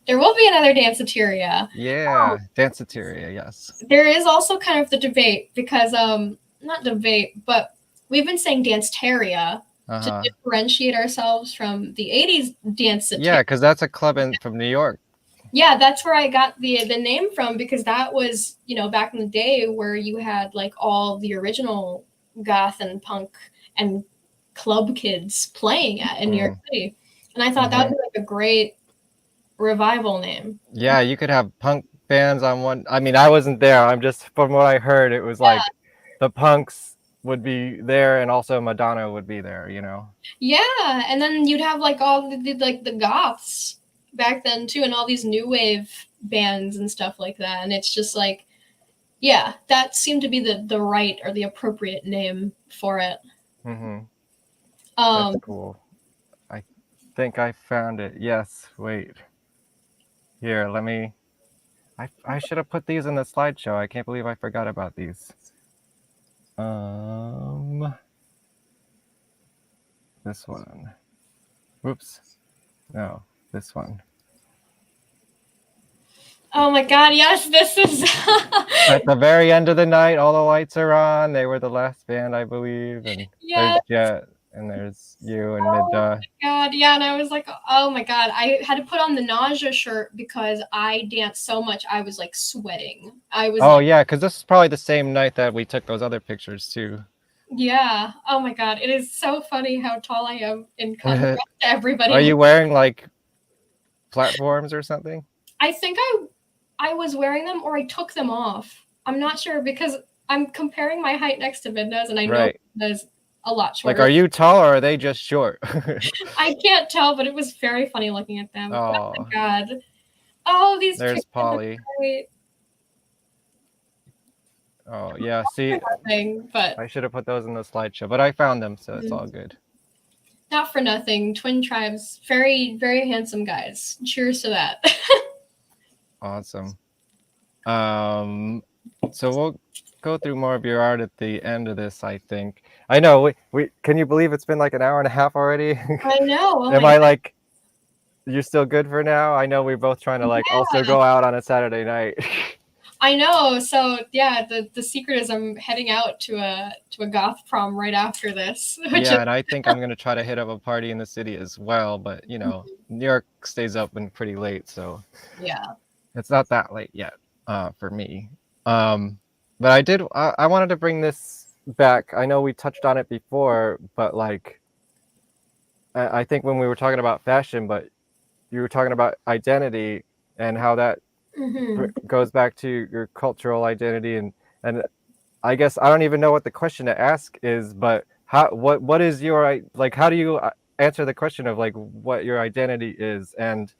There will be another Danceteria. Yeah, Danceteria, yes. There is also kind of the debate, because not debate, but we've been saying Danceteria to differentiate ourselves from the 80s Danceteria. Yeah, because that's a club from New York. Yeah, that's where I got the name from, because that was, you know, back in the day where you had like all the original goth and punk and club kids playing at in New York City. And I thought that would be like a great revival name. Yeah, you could have punk bands on one. I mean, I wasn't there. I'm just, from what I heard, it was like the punks would be there and also Madonna would be there, you know? Yeah, and then you'd have like all the goths back then too, and all these new wave bands and stuff like that. And it's just like, yeah, that seemed to be the right or the appropriate name for it. That's cool. I think I found it. Yes, wait. Here, let me... I should have put these in the slideshow. I can't believe I forgot about these. This one. Whoops. No, this one. Oh my god, yes, this is... At the very end of the night, all the lights are on. They were the last band, I believe. And there's Jet, and there's you and Midda. Oh my god, yeah, and I was like, oh my god. I had to put on the nausea shirt because I danced so much, I was like sweating. Yeah, because this is probably the same night that we took those other pictures too. Yeah. Oh my god, it is so funny how tall I am in contrast to everybody. Are you wearing like platforms or something? I think I was wearing them, or I took them off. I'm not sure, because I'm comparing my height next to Midna's, and I know Midna's a lot shorter. Like, are you tall or are they just short? I can't tell, but it was very funny looking at them. Oh my god. There's Polly. Oh yeah, see, but I should have put those in the slideshow, but I found them, so it's all good. Not for nothing. Twin Tribes, very, very handsome guys. Cheers to that. Awesome. So we'll go through more of your art at the end of this, I think. I know, we can you believe it's been like an hour and a half already? I know. Am I like, you're still good for now? I know we're both trying to like also go out on a Saturday night. I know. So yeah, the secret is I'm heading out to a goth prom right after this. Yeah, and I think I'm gonna try to hit up a party in the city as well. But you know, New York stays open pretty late, so yeah, it's not that late yet for me. But I wanted to bring this back. I know we touched on it before, but like I think when we were talking about fashion, but you were talking about identity and how that goes back to your cultural identity, and I guess I don't even know what the question to ask is, but what is your, like, how do you answer the question of like what your identity is, and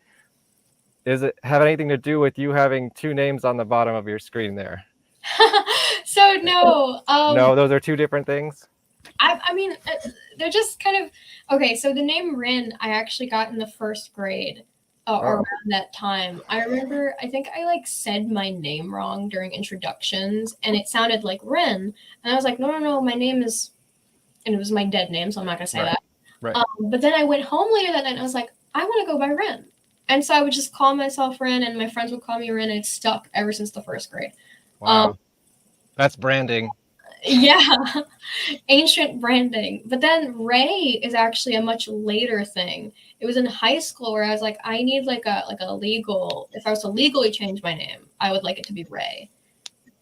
is it have anything to do with you having two names on the bottom of your screen there? So no. No, those are two different things. I mean, they're just kind of okay. So the name Rin, I actually got in the first grade. Around that time, I remember. I think I like said my name wrong during introductions, and it sounded like Rin, and I was like, no, my name is, and it was my dead name, so I'm not gonna say that. Right. But then I went home later that night, and I was like, I want to go by Rin, and so I would just call myself Rin, and my friends would call me Rin, and it's stuck ever since the first grade. Wow, that's branding. Yeah, ancient branding. But then Ray is actually a much later thing. It was in high school where I was like, I need like a legal. If I was to legally change my name, I would like it to be Ray,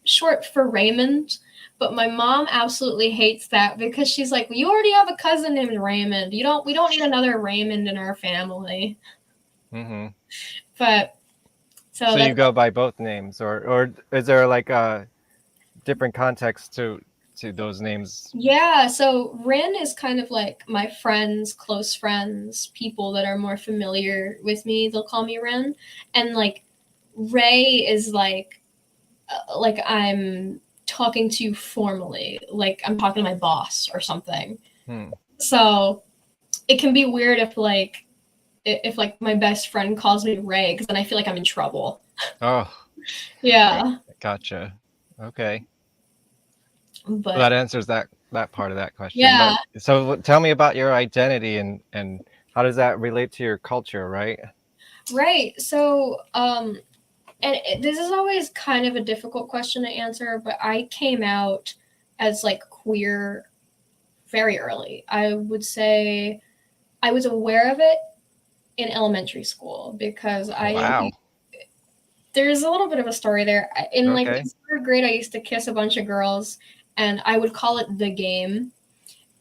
short for Raymond. But my mom absolutely hates that because she's like, you already have a cousin named Raymond. We don't need another Raymond in our family. But so you go by both names, or is there like a different context to those names? Yeah, so Rin is kind of like my friends, close friends, people that are more familiar with me, they'll call me Rin. And like Ray is like I'm talking to you formally, like I'm talking to my boss or something. So it can be weird if like my best friend calls me Ray, because then I feel like I'm in trouble. Oh, yeah. Gotcha. Okay. But that answers that part of that question. Yeah. But, so tell me about your identity and how does that relate to your culture, right? Right. So, this is always kind of a difficult question to answer, but I came out as like queer very early. I would say I was aware of it in elementary school because there's a little bit of a story there. In like the third grade, I used to kiss a bunch of girls, and I would call it the game.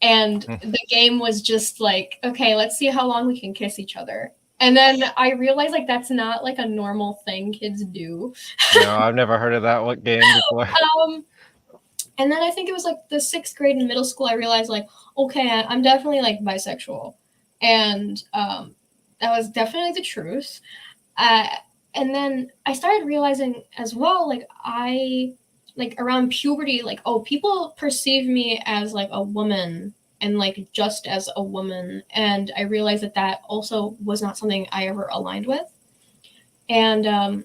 And the game was just like, okay, let's see how long we can kiss each other. And then I realized like that's not like a normal thing kids do. No, I've never heard of that game before. And then I think it was like the sixth grade in middle school, I realized like, okay, I'm definitely like bisexual. And that was definitely the truth. And then I started realizing as well, like around puberty, like, oh, people perceive me as like a woman and like just as a woman. And I realized that also was not something I ever aligned with. And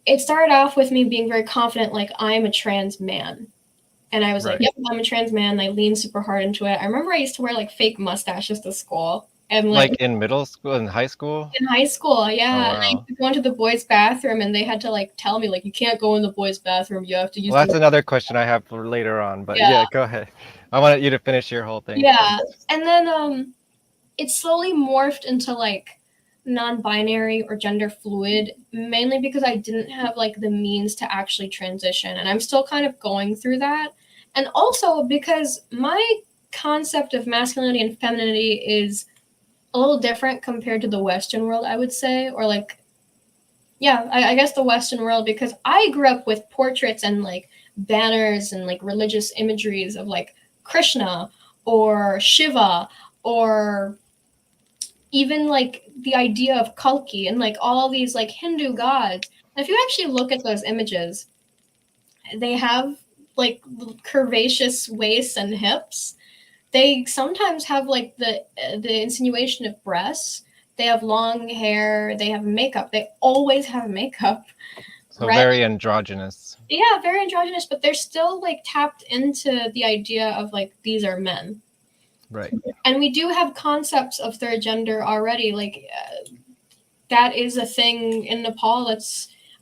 it started off with me being very confident, like I'm a trans man. And I was like, yep, I'm a trans man. And I leaned super hard into it. I remember I used to wear like fake mustaches to school. And like in middle school and high school? In high school, yeah. Oh, wow. And I used to go into the boys' bathroom, and they had to like tell me like, you can't go in the boys' bathroom. You have to use. Well, that's another question I have for later on, but yeah, go ahead. I wanted you to finish your whole thing. Yeah, and then it slowly morphed into like non-binary or gender fluid, mainly because I didn't have like the means to actually transition, and I'm still kind of going through that, and also because my concept of masculinity and femininity is a little different compared to the Western world, I would say, or like, yeah, I guess the Western world, because I grew up with portraits and like banners and like religious imageries of like Krishna or Shiva or even like the idea of Kalki and like all these like Hindu gods. And if you actually look at those images, they have like curvaceous waists and hips. They sometimes have like the insinuation of breasts. They have long hair. They have makeup. They always have makeup. So very androgynous. Yeah, very androgynous, but they're still like tapped into the idea of like these are men. Right. And we do have concepts of third gender already. Like that is a thing in Nepal.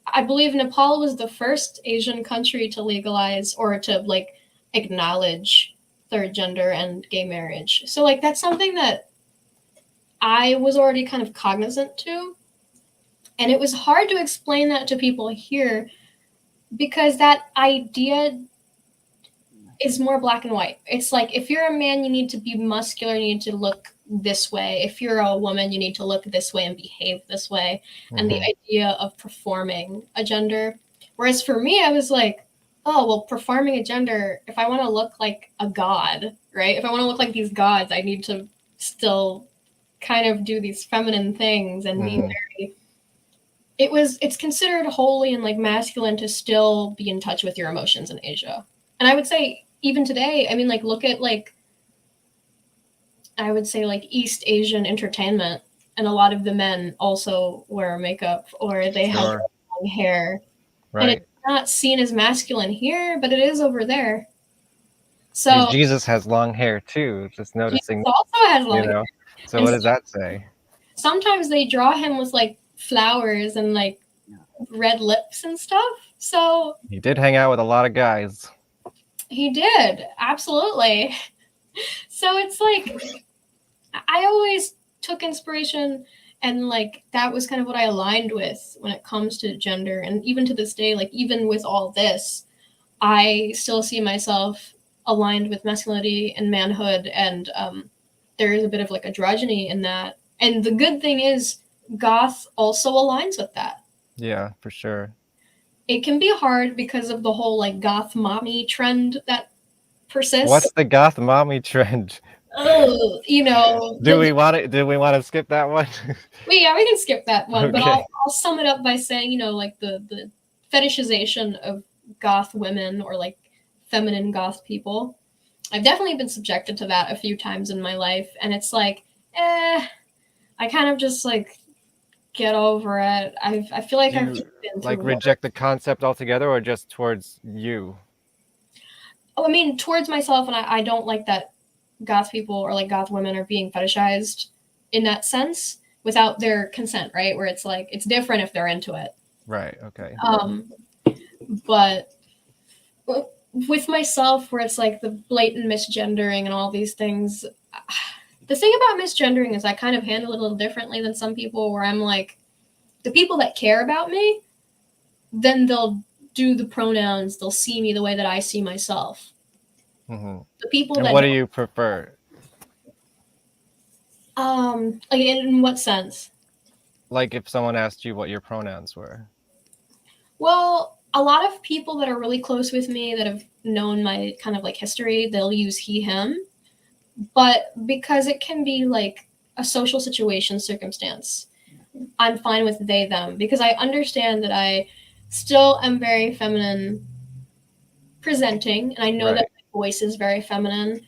I believe Nepal was the first Asian country to legalize or to like acknowledge third gender and gay marriage. So like that's something that I was already kind of cognizant to. And it was hard to explain that to people here because that idea is more black and white. It's like if you're a man, you need to be muscular, you need to look this way. If you're a woman, you need to look this way and behave this way. And the idea of performing a gender. Whereas for me, I was like, oh, well, performing a gender, if I want to look like a god, right? If I want to look like these gods, I need to still kind of do these feminine things and be very... It's considered holy and like masculine to still be in touch with your emotions in Asia. And I would say even today, I mean, like look at like, I would say like East Asian entertainment, and a lot of the men also wear makeup or they have long hair. Right. And it's not seen as masculine here, but it is over there. So Jesus has long hair too, just noticing. Jesus also has long hair. So and what does that say? Sometimes they draw him with like flowers and like red lips and stuff. So he did hang out with a lot of guys. He did, absolutely. So it's like I always took inspiration, and like that was kind of what I aligned with when it comes to gender. And even to this day, like even with all this, I still see myself aligned with masculinity and manhood, and there is a bit of like androgyny in that. And the good thing is goth also aligns with that. Yeah, for sure. It can be hard because of the whole like goth mommy trend that persists. What's the goth mommy trend? Oh, you know. Do we want to skip that one? We can skip that one, Okay. but I'll sum it up by saying, you know, like the fetishization of goth women or like feminine goth people. I've definitely been subjected to that a few times in my life, and it's like, I kind of just like get over it. I feel like I've just been through like reject the concept altogether, or just towards you? Oh, I mean, towards myself, and I don't like that goth people or like goth women are being fetishized in that sense without their consent, right? Where it's like it's different if they're into it. Right. Okay. But with myself, where it's like the blatant misgendering and all these things. The thing about misgendering is I kind of handle it a little differently than some people, where I'm like, the people that care about me, then they'll do the pronouns, they'll see me the way that I see myself. Mm-hmm. The people and that what do you prefer? Like in what sense? Like if someone asked you what your pronouns were. Well, a lot of people that are really close with me that have known my kind of like history, they'll use he, him. But because it can be like a social situation circumstance, I'm fine with they, them, because I understand that I still am very feminine presenting, and I know that my voice is very feminine.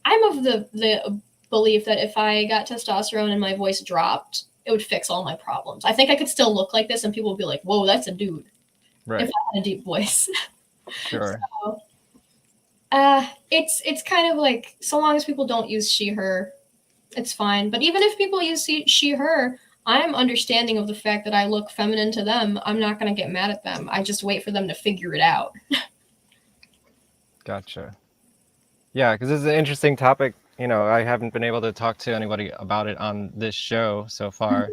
I'm of the belief that if I got testosterone and my voice dropped, it would fix all my problems. I think I could still look like this and people would be like, whoa, that's a dude. Right. If I had a deep voice. Sure. So, it's kind of like, so long as people don't use she, her, it's fine. But even if people use she, her, I'm understanding of the fact that I look feminine to them. I'm not going to get mad at them. I just wait for them to figure it out. Gotcha. Yeah, because this is an interesting topic. You know, I haven't been able to talk to anybody about it on this show so far.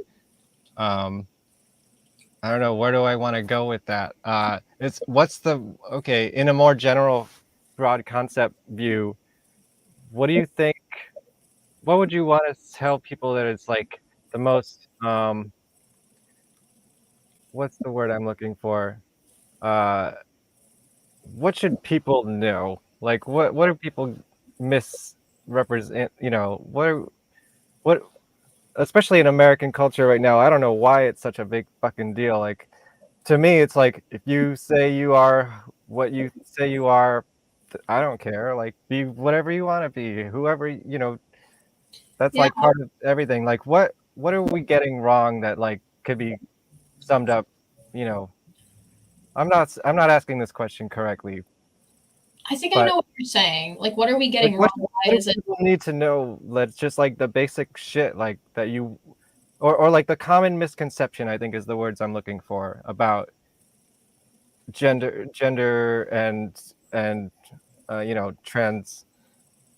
I don't know, where do I want to go with that? In a more general, broad concept view, what do you think, what would you want to tell people that it's like the most, what's the word I'm looking for? What should people know? Like, what do people misrepresent? You know, what, especially in American culture right now, I don't know why it's such a big fucking deal. Like, to me, it's like, if you say you are what you say you are, I don't care. Like, be whatever you want to be, whoever, you know, that's like part of everything. Like, what are we getting wrong that like could be summed up, you know? I'm not asking this question correctly. I think I know what you're saying. Like, what are we getting wrong? Why is it? People need to know that's just like the basic shit like that you or like the common misconception, I think is the words I'm looking for about gender and trans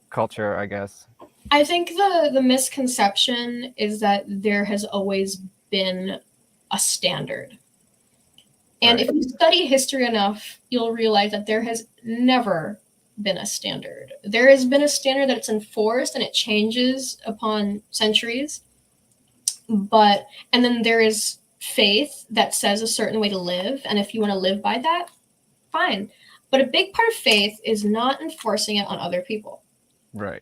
culture, I guess. I think the misconception is that there has always been a standard. And if you study history enough, you'll realize that there has never been a standard. There has been a standard that's enforced and it changes upon centuries. And then there is faith that says a certain way to live. And if you want to live by that, fine. But a big part of faith is not enforcing it on other people. Right.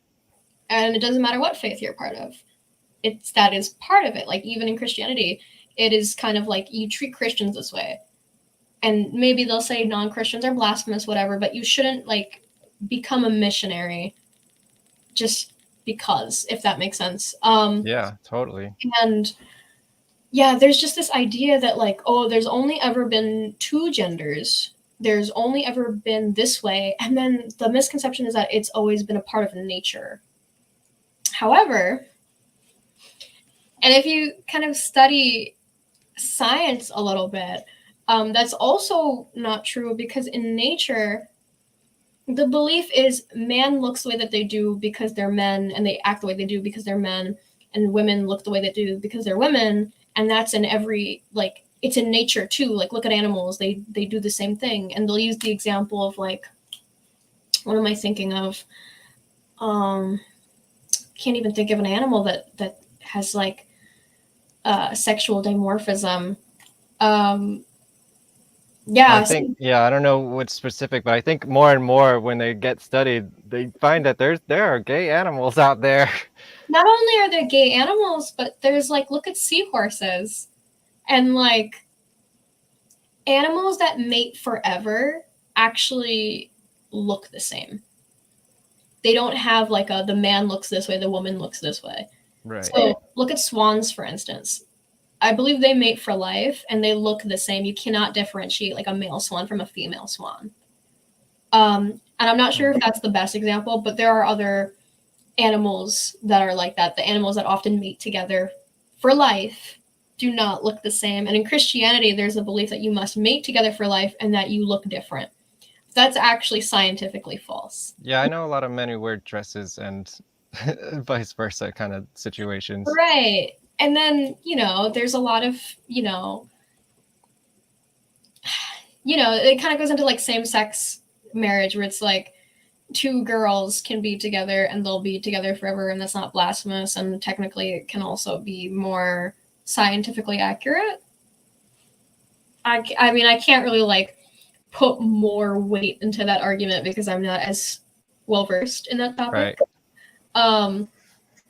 And it doesn't matter what faith you're part of. That is part of it. Like even in Christianity, it is kind of like you treat Christians this way. And maybe they'll say non-Christians are blasphemous, whatever, but you shouldn't like become a missionary just because, if that makes sense. Yeah, totally. And yeah, there's just this idea that like, oh, there's only ever been two genders. There's only ever been this way. And then the misconception is that it's always been a part of nature. However, and if you kind of study science a little bit, that's also not true because in nature, the belief is man looks the way that they do because they're men and they act the way they do because they're men, and women look the way they do because they're women. And that's in every, like, it's in nature too. Like, look at animals, they do the same thing. And they'll use the example of like, what am I thinking of? Can't even think of an animal that has like sexual dimorphism. I think, I don't know what's specific, but I think more and more when they get studied, they find that there are gay animals out there. Not only are there gay animals, but there's like, look at seahorses and like animals that mate forever actually look the same. They don't have like the man looks this way, the woman looks this way. Right. So look at swans, for instance. I believe they mate for life and they look the same. You cannot differentiate like a male swan from a female swan. And I'm not sure if that's the best example, but there are other animals that are like that. The animals that often mate together for life do not look the same. And in Christianity, there's a belief that you must mate together for life and that you look different. That's actually scientifically false. Yeah, I know a lot of men who wear dresses and vice versa kind of situations. Right. And then, there's a lot of, it kind of goes into like same-sex marriage where it's like two girls can be together and they'll be together forever and that's not blasphemous. And technically it can also be more scientifically accurate. I mean, I can't really like put more weight into that argument because I'm not as well-versed in that topic. Right.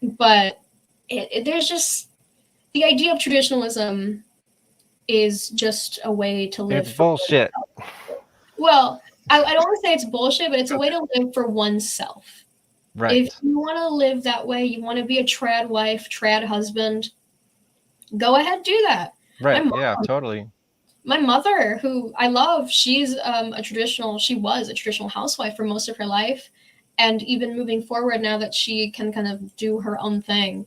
But there's just, the idea of traditionalism is just a way to live. It's bullshit. Well, I don't want to say it's bullshit, but it's a way to live for oneself. Right. If you want to live that way, you want to be a trad wife, trad husband, go ahead, do that. Right. Yeah, totally. My mother, who I love, she was a traditional housewife for most of her life. And even moving forward, now that she can kind of do her own thing,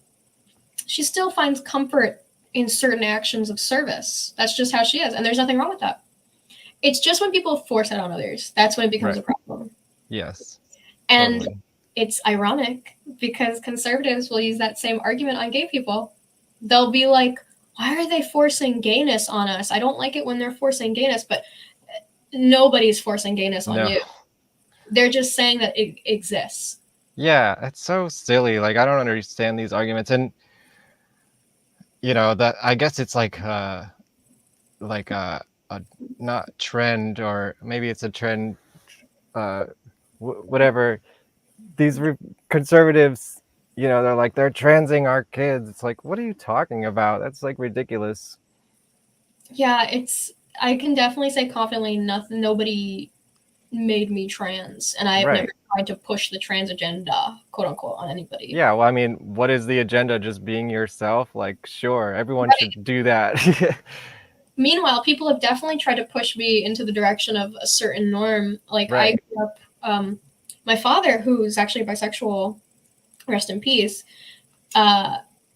she still finds comfort in certain actions of service. That's just how she is. And there's nothing wrong with that. It's just when people force it on others, that's when it becomes a problem. Yes. And totally. It's ironic because conservatives will use that same argument on gay people. They'll be like, why are they forcing gayness on us? I don't like it when they're forcing gayness, but nobody's forcing gayness on you. They're just saying that it exists. Yeah, it's so silly. Like, I don't understand these arguments. And that I guess it's like a not trend, or maybe it's a trend, whatever. These conservatives, they're like, they're transing our kids. It's like, what are you talking about? That's like ridiculous. Yeah, I can definitely say confidently nobody made me trans, and I've never tried to push the trans agenda, quote unquote, on anybody. Yeah, well, I mean, what is the agenda? Just being yourself? Like, sure, everyone should do that. Meanwhile, people have definitely tried to push me into the direction of a certain norm. Like, I grew up, my father, who's actually bisexual, rest in peace,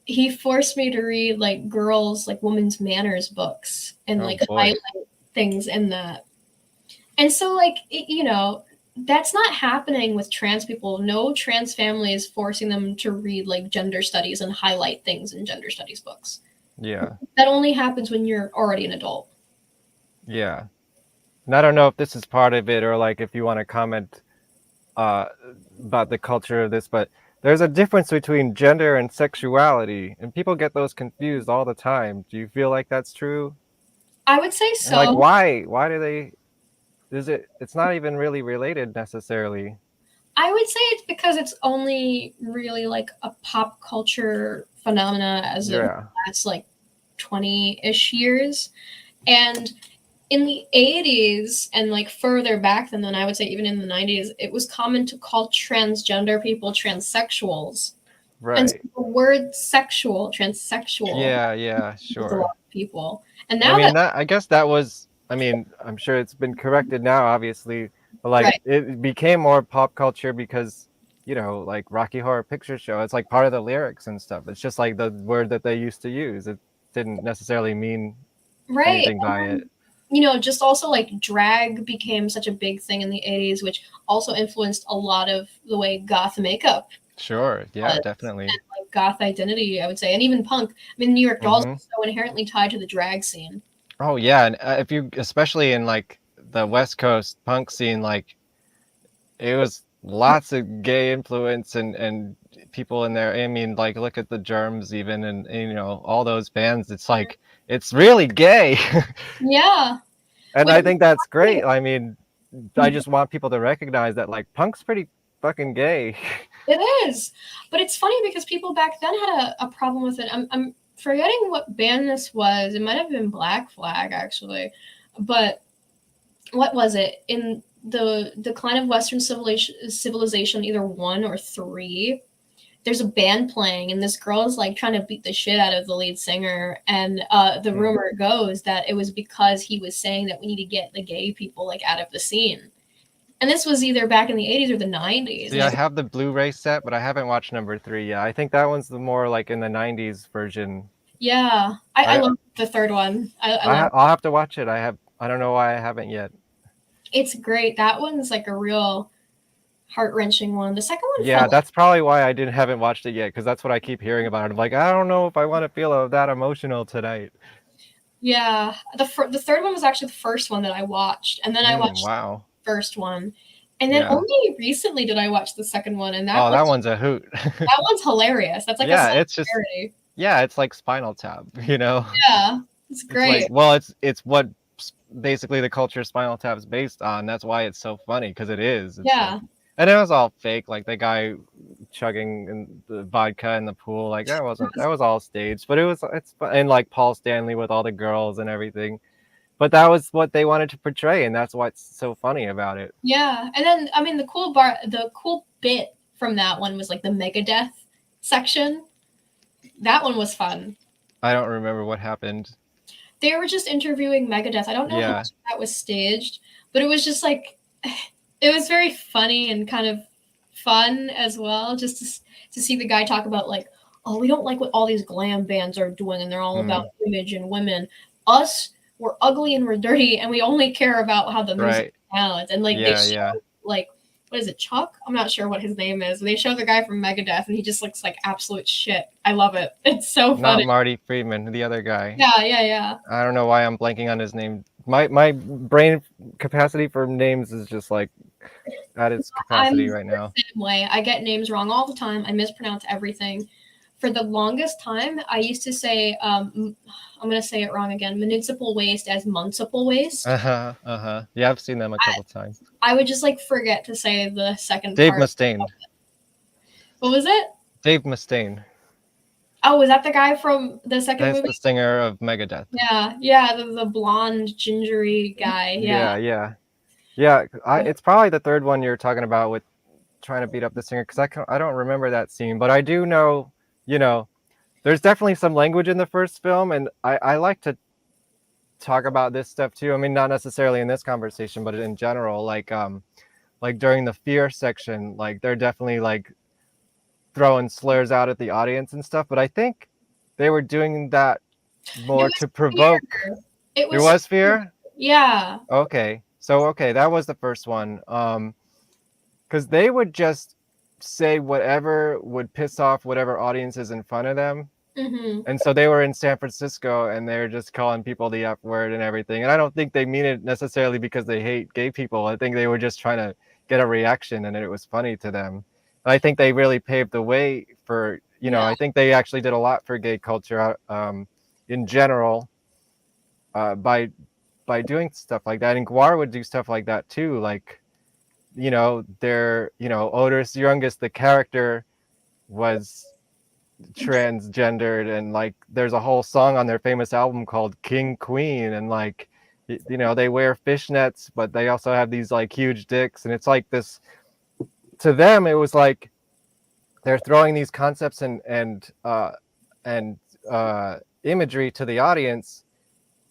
he forced me to read like girls, like women's manners books and Oh, like boy. highlight things in that. And so like, you know, that's not happening with trans people. No trans family is forcing them to read like gender studies and highlight things in gender studies books. Yeah. That only happens when you're already an adult. Yeah. And I don't know if this is part of it or like if you want to comment about the culture of this, but there's a difference between gender and sexuality, and people get those confused all the time. Do you feel like that's true? I would say And so. like, why? Why do they? It's not even really related necessarily. I would say it's because it's only really like a pop culture phenomena as of the last like 20-ish years. And in the 80s and like further back than then, I would say even in the 90s, it was common to call transgender people transsexuals. Right. And so the word transsexual. Yeah, with sure. a lot of people. And now I guess that was, I mean, I'm sure it's been corrected now, obviously, but like it became more pop culture because, you know, like Rocky Horror Picture Show, it's like part of the lyrics and stuff. It's just like the word that they used to use. It didn't necessarily mean anything by it. You know, just also like drag became such a big thing in the 80s, which also influenced a lot of the way goth makeup. Sure. Yeah, definitely. And like goth identity, I would say, and even punk. I mean, New York Dolls was so inherently tied to the drag scene. Oh yeah, and if you, especially in like the West Coast punk scene, like it was lots of gay influence and people in there. I mean, like look at the Germs even, and you know all those bands. It's like it's really gay. Yeah. And I think that's great. I mean, I just want people to recognize that like punk's pretty fucking gay. It is, but it's funny because people back then had a problem with it. I'm forgetting what band this was. It might have been Black Flag actually, but what was it? In the Decline of Western Civilization, either 1 or 3, there's a band playing, and this girl is like trying to beat the shit out of the lead singer, and the rumor goes that it was because he was saying that we need to get the gay people like out of the scene. And this was either back in the 80s or the 90s. See, I have the Blu-ray set, but I haven't watched number 3 yet. I think that one's the more like in the 90s version. Yeah, I love the third one. I'll have to watch it. I don't know why I haven't yet. It's great. That one's like a real heart-wrenching one. The second one, yeah, that's probably why I haven't watched it yet, because that's what I keep hearing about. I'm like, I don't know if I want to feel that emotional tonight. Yeah, the third one was actually the first one that I watched, and then I watched the first one, and then only recently did I watch the second one, and that one's a hoot. That one's hilarious. That's like it's just parody. Yeah, it's like Spinal Tap, you know. Yeah, it's great. It's like, well, it's what basically the culture Spinal Tap is based on. That's why it's so funny, because it is. It's like, and it was all fake, like the guy chugging the vodka in the pool, like that was all staged, but it's and like Paul Stanley with all the girls and everything, but that was what they wanted to portray, and that's what's so funny about it. Yeah, and then I mean the cool bit from that one was like the Megadeth section. That one was fun. I don't remember what happened. They were just interviewing Megadeth. I don't know how much that was staged, but it was just like it was very funny and kind of fun as well, just to see the guy talk about like, oh, we don't like what all these glam bands are doing, and they're all about image and women. Us, we're ugly and we're dirty, and we only care about how the music sounds. And like they show, like, what is it, Chuck? I'm not sure what his name is. They show the guy from Megadeth, and he just looks like absolute shit. I love it. It's so funny. Not Marty Friedman, the other guy. Yeah. I don't know why I'm blanking on his name. My brain capacity for names is just like at its capacity right now. The same way. I get names wrong all the time. I mispronounce everything. For the longest time, I used to say, I'm going to say it wrong again, municipal waste as municipal waste. Yeah, I've seen them a couple times. I would just like forget to say the second Dave part. Mustaine. What was it? Dave Mustaine. Oh, was that the guy from the second movie? That's the singer of Megadeth. Yeah, the blonde, gingery guy. Yeah. It's probably the third one you're talking about with trying to beat up the singer, because I don't remember that scene, but I do know, you know, there's definitely some language in the first film, and I like to talk about this stuff too. I mean, not necessarily in this conversation, but in general, like like during the fear section, like they're definitely like throwing slurs out at the audience and stuff. But I think they were doing that more to provoke. Fear. It There was fear? Yeah. Okay. So okay, that was the first one. Because they would just say whatever would piss off whatever audiences in front of them. Mm-hmm. And so they were in San Francisco and they're just calling people the F word and everything. And I don't think they mean it necessarily because they hate gay people. I think they were just trying to get a reaction and it was funny to them. And I think they really paved the way for, you know, I think they actually did a lot for gay culture in general by doing stuff like that. And Guar would do stuff like that too. Like, you know, Otis Youngest, the character was transgendered, and like there's a whole song on their famous album called King Queen, and like you know they wear fishnets but they also have these like huge dicks, and it's like this to them it was like they're throwing these concepts and imagery to the audience,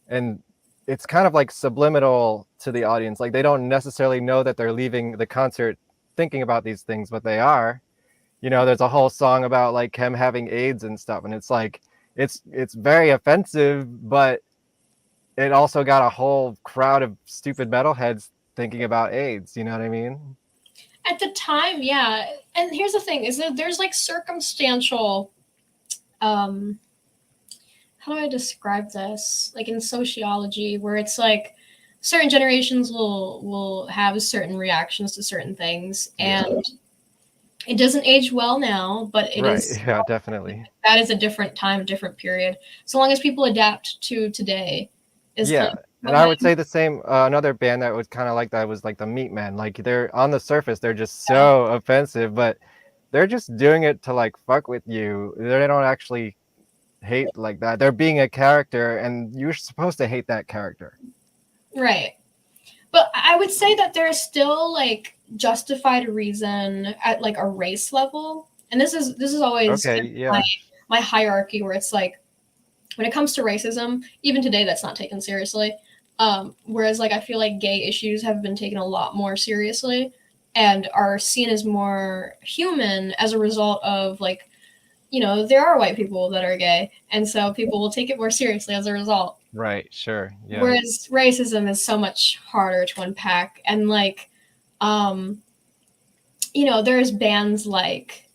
and it's kind of like subliminal to the audience. Like they don't necessarily know that they're leaving the concert thinking about these things, but they are. You know, there's a whole song about like him having AIDS and stuff, and it's like it's very offensive, but it also got a whole crowd of stupid metalheads thinking about AIDS. You know what I mean? At the time, yeah. And here's the thing: is that there's like circumstantial. How do I describe this? Like in sociology, where it's like certain generations will have certain reactions to certain things, and it doesn't age well now, but it is. Yeah, definitely. That is a different time, different period. So long as people adapt to today, is yeah. kind of And I would say the same. Another band that was kind of like that was like the Meatmen. Like they're on the surface, they're just so offensive, but they're just doing it to like fuck with you. They don't actually hate like that. They're being a character, and you're supposed to hate that character. Right. But I would say that there's still like justified reason at like a race level, and this is always my hierarchy, where it's like when it comes to racism, even today that's not taken seriously. Whereas like I feel like gay issues have been taken a lot more seriously and are seen as more human as a result of like, you know, there are white people that are gay, and so people will take it more seriously as a result. Right, sure. Yeah. Whereas racism is so much harder to unpack. And like, you know, there's bands like,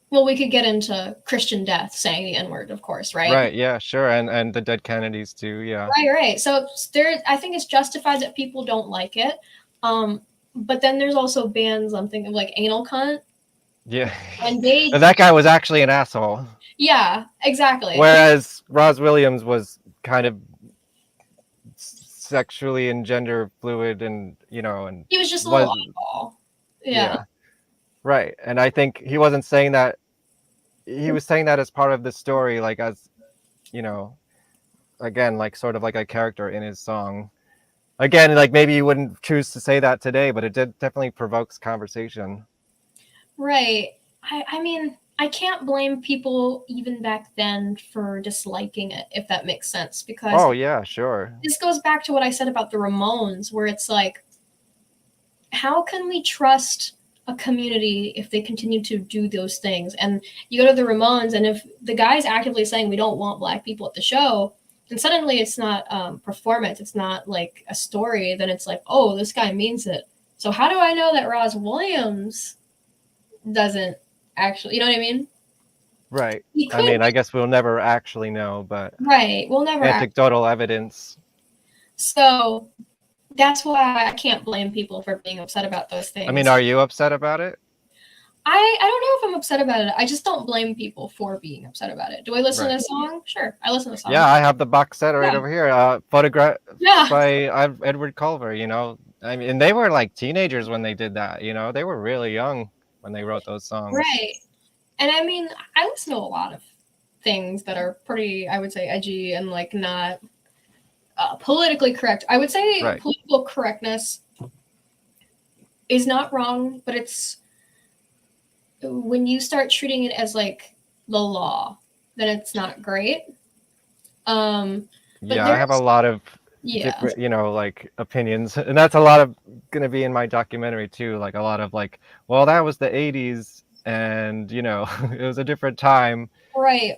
well, we could get into Christian Death saying the N-word, of course, right? Right, yeah, sure. And the Dead Kennedys too, yeah. Right. So there, I think it's justified that people don't like it. But then there's also bands I'm thinking of like Anal Cunt. Yeah. And they that guy was actually an asshole. Yeah, exactly. Whereas Roz Williams was kind of sexually and gender fluid, and you know, and he was just a little oddball. Yeah. Right. And I think he wasn't saying that, he was saying that as part of the story, like as, you know, again, like sort of like a character in his song. Again, like maybe you wouldn't choose to say that today, but it definitely provokes conversation. Right. I mean, I can't blame people even back then for disliking it, if that makes sense, because oh yeah, sure. This goes back to what I said about the Ramones, where it's like, how can we trust a community if they continue to do those things? And you go to the Ramones, and if the guy's actively saying we don't want black people at the show, then suddenly it's not performance, it's not like a story, then it's like, oh, this guy means it. So how do I know that Roz Williams doesn't actually, you know what I mean? Right. I mean, I guess we'll never actually know, but right, we'll never anecdotal evidence. So that's why I can't blame people for being upset about those things. I mean, are you upset about it? I don't know if I'm upset about it. I just don't blame people for being upset about it. Do I listen to a song? Sure, I listen to songs. Yeah, I have the box set right over here. Photograph by Edward Culver, you know. I mean, and they were like teenagers when they did that, you know. They were really young when they wrote those songs. Right. And I mean, I listen to a lot of things that are pretty, I would say, edgy and like not politically correct. I would say political correctness is not wrong, but it's when you start treating it as like the law, then it's not great. Yeah, I have a lot of different, like opinions, and that's a lot of gonna be in my documentary too. Like a lot of like, well, that was the '80s, and it was a different time. Right.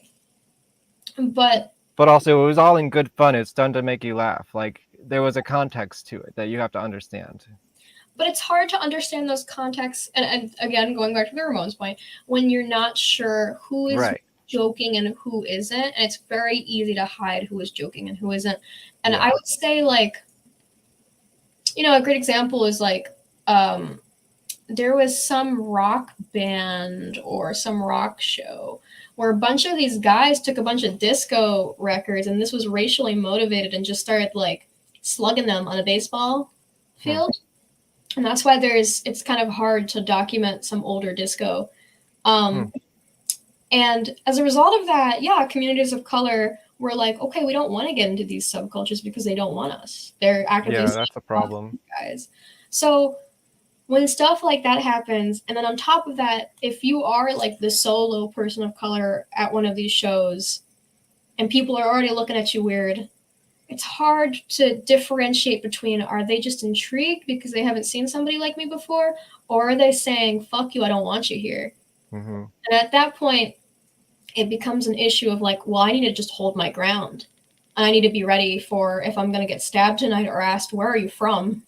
But also, it was all in good fun. It's done to make you laugh. Like there was a context to it that you have to understand. But it's hard to understand those contexts, and again, going back to the Ramones point, when you're not sure who is joking and who isn't, and it's very easy to hide who is joking and who isn't. And I would say, like, a great example is like, there was some rock band or some rock show where a bunch of these guys took a bunch of disco records, and this was racially motivated, and just started like slugging them on a baseball field. And that's why it's kind of hard to document some older disco. And as a result of that, communities of color were like, okay, we don't want to get into these subcultures because they don't want us. They're actively that's a problem, guys. So when stuff like that happens, and then on top of that, if you are like the solo person of color at one of these shows and people are already looking at you weird, it's hard to differentiate between, are they just intrigued because they haven't seen somebody like me before, or are they saying, fuck you, I don't want you here? And at that point, it becomes an issue of like, well, I need to just hold my ground. And I need to be ready for if I'm going to get stabbed tonight or asked, where are you from?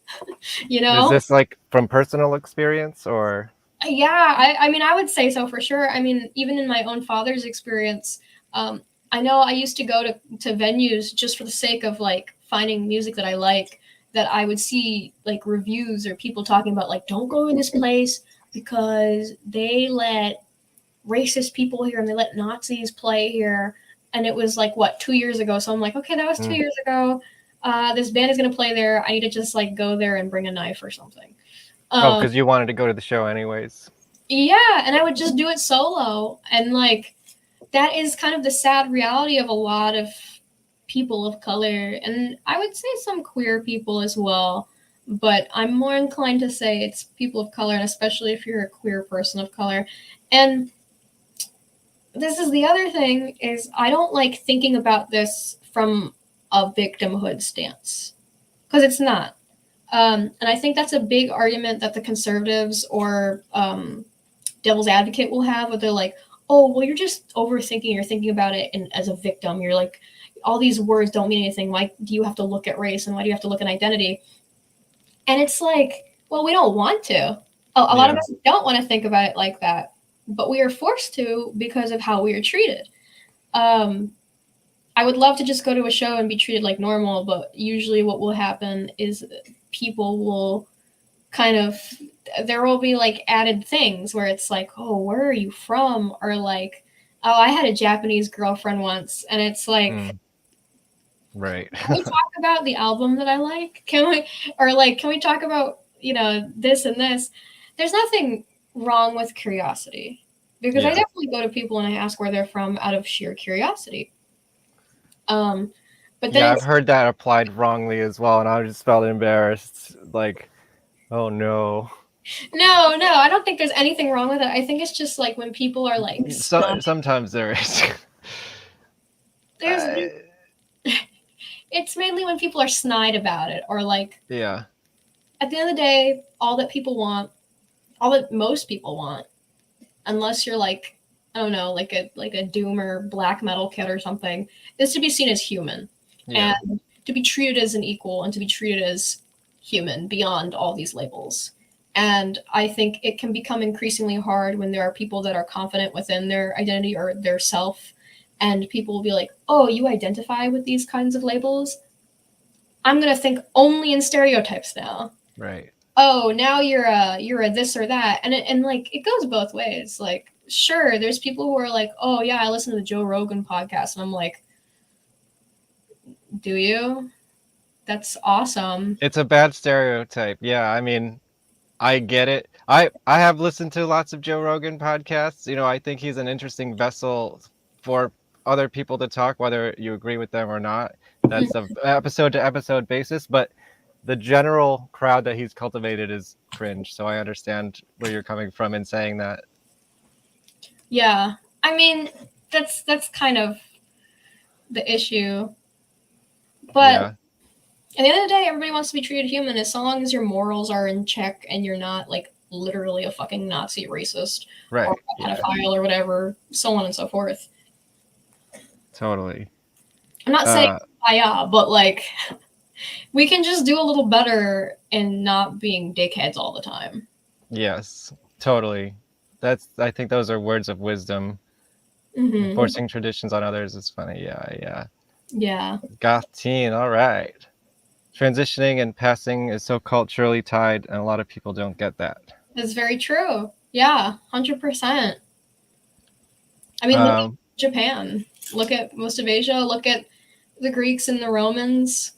Is this like from personal experience or? Yeah, I mean, I would say so for sure. I mean, even in my own father's experience, I know I used to go to venues just for the sake of like finding music that I like, that I would see like reviews or people talking about like, don't go in this place because they let racist people here and they let Nazis play here. And it was like, 2 years ago. So I'm like, okay, that was 2 years ago. This band is going to play there. I need to just like go there and bring a knife or something. Because you wanted to go to the show anyways. Yeah. And I would just do it solo. And like, that is kind of the sad reality of a lot of people of color. And I would say some queer people as well. But I'm more inclined to say it's people of color, and especially if you're a queer person of color. And this is the other thing, is I don't like thinking about this from a victimhood stance, because it's not. And I think that's a big argument that the conservatives or devil's advocate will have, where they're like, oh, well, you're just overthinking. You're thinking about it as a victim. You're like, all these words don't mean anything. Why do you have to look at race, and why do you have to look at identity? And it's like, well, we don't want to. A lot of us don't want to think about it like that, but we are forced to because of how we are treated. I would love to just go to a show and be treated like normal, but usually what will happen is people will there will be like added things where it's like, oh, where are you from? Or like, oh, I had a Japanese girlfriend once, and it's like, right. Can we talk about the album that I like? Can we talk about, this and this? There's nothing wrong with curiosity, because I definitely go to people and I ask where they're from out of sheer curiosity. But then I've heard that applied wrongly as well, and I just felt embarrassed. Like, oh no. No, I don't think there's anything wrong with it. I think it's just like when people are like, sometimes there is. It's mainly when people are snide about it, or like, yeah. At the end of the day, all that most people want, unless you're like, I don't know, like a doomer black metal kid or something, is to be seen as human, and to be treated as an equal, and to be treated as human beyond all these labels. And I think it can become increasingly hard when there are people that are confident within their identity or their self, and people will be like, oh, you identify with these kinds of labels? I'm going to think only in stereotypes now. Right. Oh, now you're a this or that. And like, it goes both ways. Like, sure, there's people who are like, oh yeah, I listen to the Joe Rogan podcast. And I'm like, do you? That's awesome. It's a bad stereotype. Yeah, I mean, I get it. I have listened to lots of Joe Rogan podcasts. I think he's an interesting vessel for other people to talk, whether you agree with them or not. That's an episode to episode basis, but the general crowd that he's cultivated is cringe. So I understand where you're coming from in saying that. Yeah. I mean, that's kind of the issue. But At the end of the day, everybody wants to be treated human as long as your morals are in check and you're not like literally a fucking Nazi racist Right. or a pedophile or whatever, so on and so forth. Totally. I'm not saying yeah, but like we can just do a little better in not being dickheads all the time. Yes, totally. I think those are words of wisdom. Enforcing traditions on others is funny. Yeah. Goth teen, all right. Transitioning and passing is so culturally tied, and a lot of people don't get that. That's very true. Yeah, 100%. I mean, look at Japan. Look at most of Asia. Look at the Greeks and the Romans.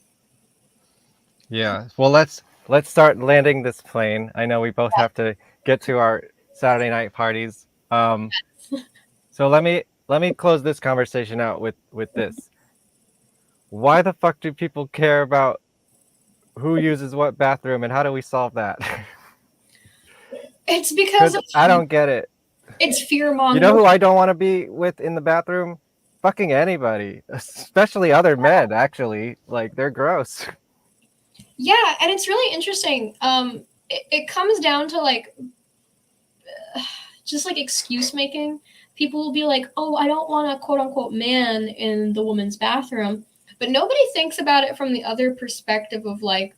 Yeah. Well, let's start landing this plane. I know we both have to get to our Saturday night parties. So let me close this conversation out with this. Why the fuck do people care about who uses what bathroom, and how do we solve that? It's because I don't get it. It's fear mongering. You know who I don't want to be with in the bathroom? Fucking anybody, especially other men. Actually, like they're gross. Yeah, and it's really interesting. It comes down to like just like excuse making. People will be like, "Oh, I don't want a quote unquote man in the woman's bathroom," but nobody thinks about it from the other perspective of like,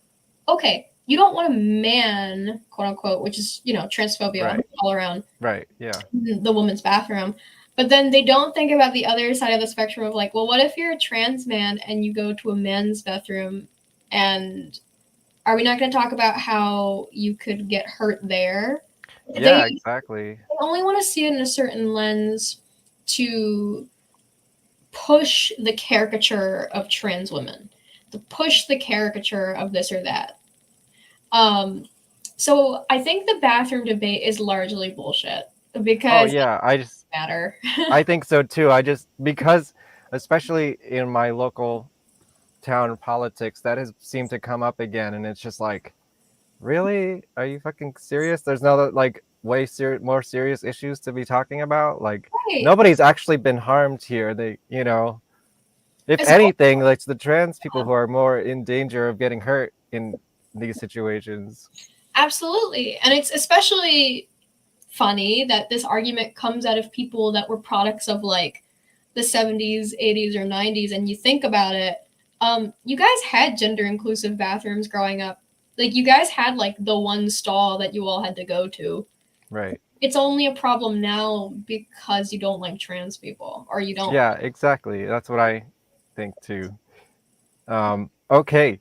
okay, you don't want a man, quote unquote, which is transphobia all around. Right. Yeah. The woman's bathroom. But then they don't think about the other side of the spectrum of like, well, what if you're a trans man and you go to a men's bathroom, and are we not going to talk about how you could get hurt there? Yeah, exactly. They only want to see it in a certain lens to push the caricature of trans women, to push the caricature of this or that. So I think the bathroom debate is largely bullshit because I just matter. I think so too. Because especially in my local town politics, that has seemed to come up again, and it's just like, really? Are you fucking serious? There's no like more serious issues to be talking about. Like nobody's actually been harmed here. They, if anything, like it's the trans people who are more in danger of getting hurt in these situations. Absolutely. And it's especially funny that this argument comes out of people that were products of like the 70s, 80s, or 90s. And you think about it, you guys had gender inclusive bathrooms growing up. Like you guys had like the one stall that you all had to go to. Right. It's only a problem now because you don't like trans people or you don't. Yeah, exactly. That's what I think too. Okay.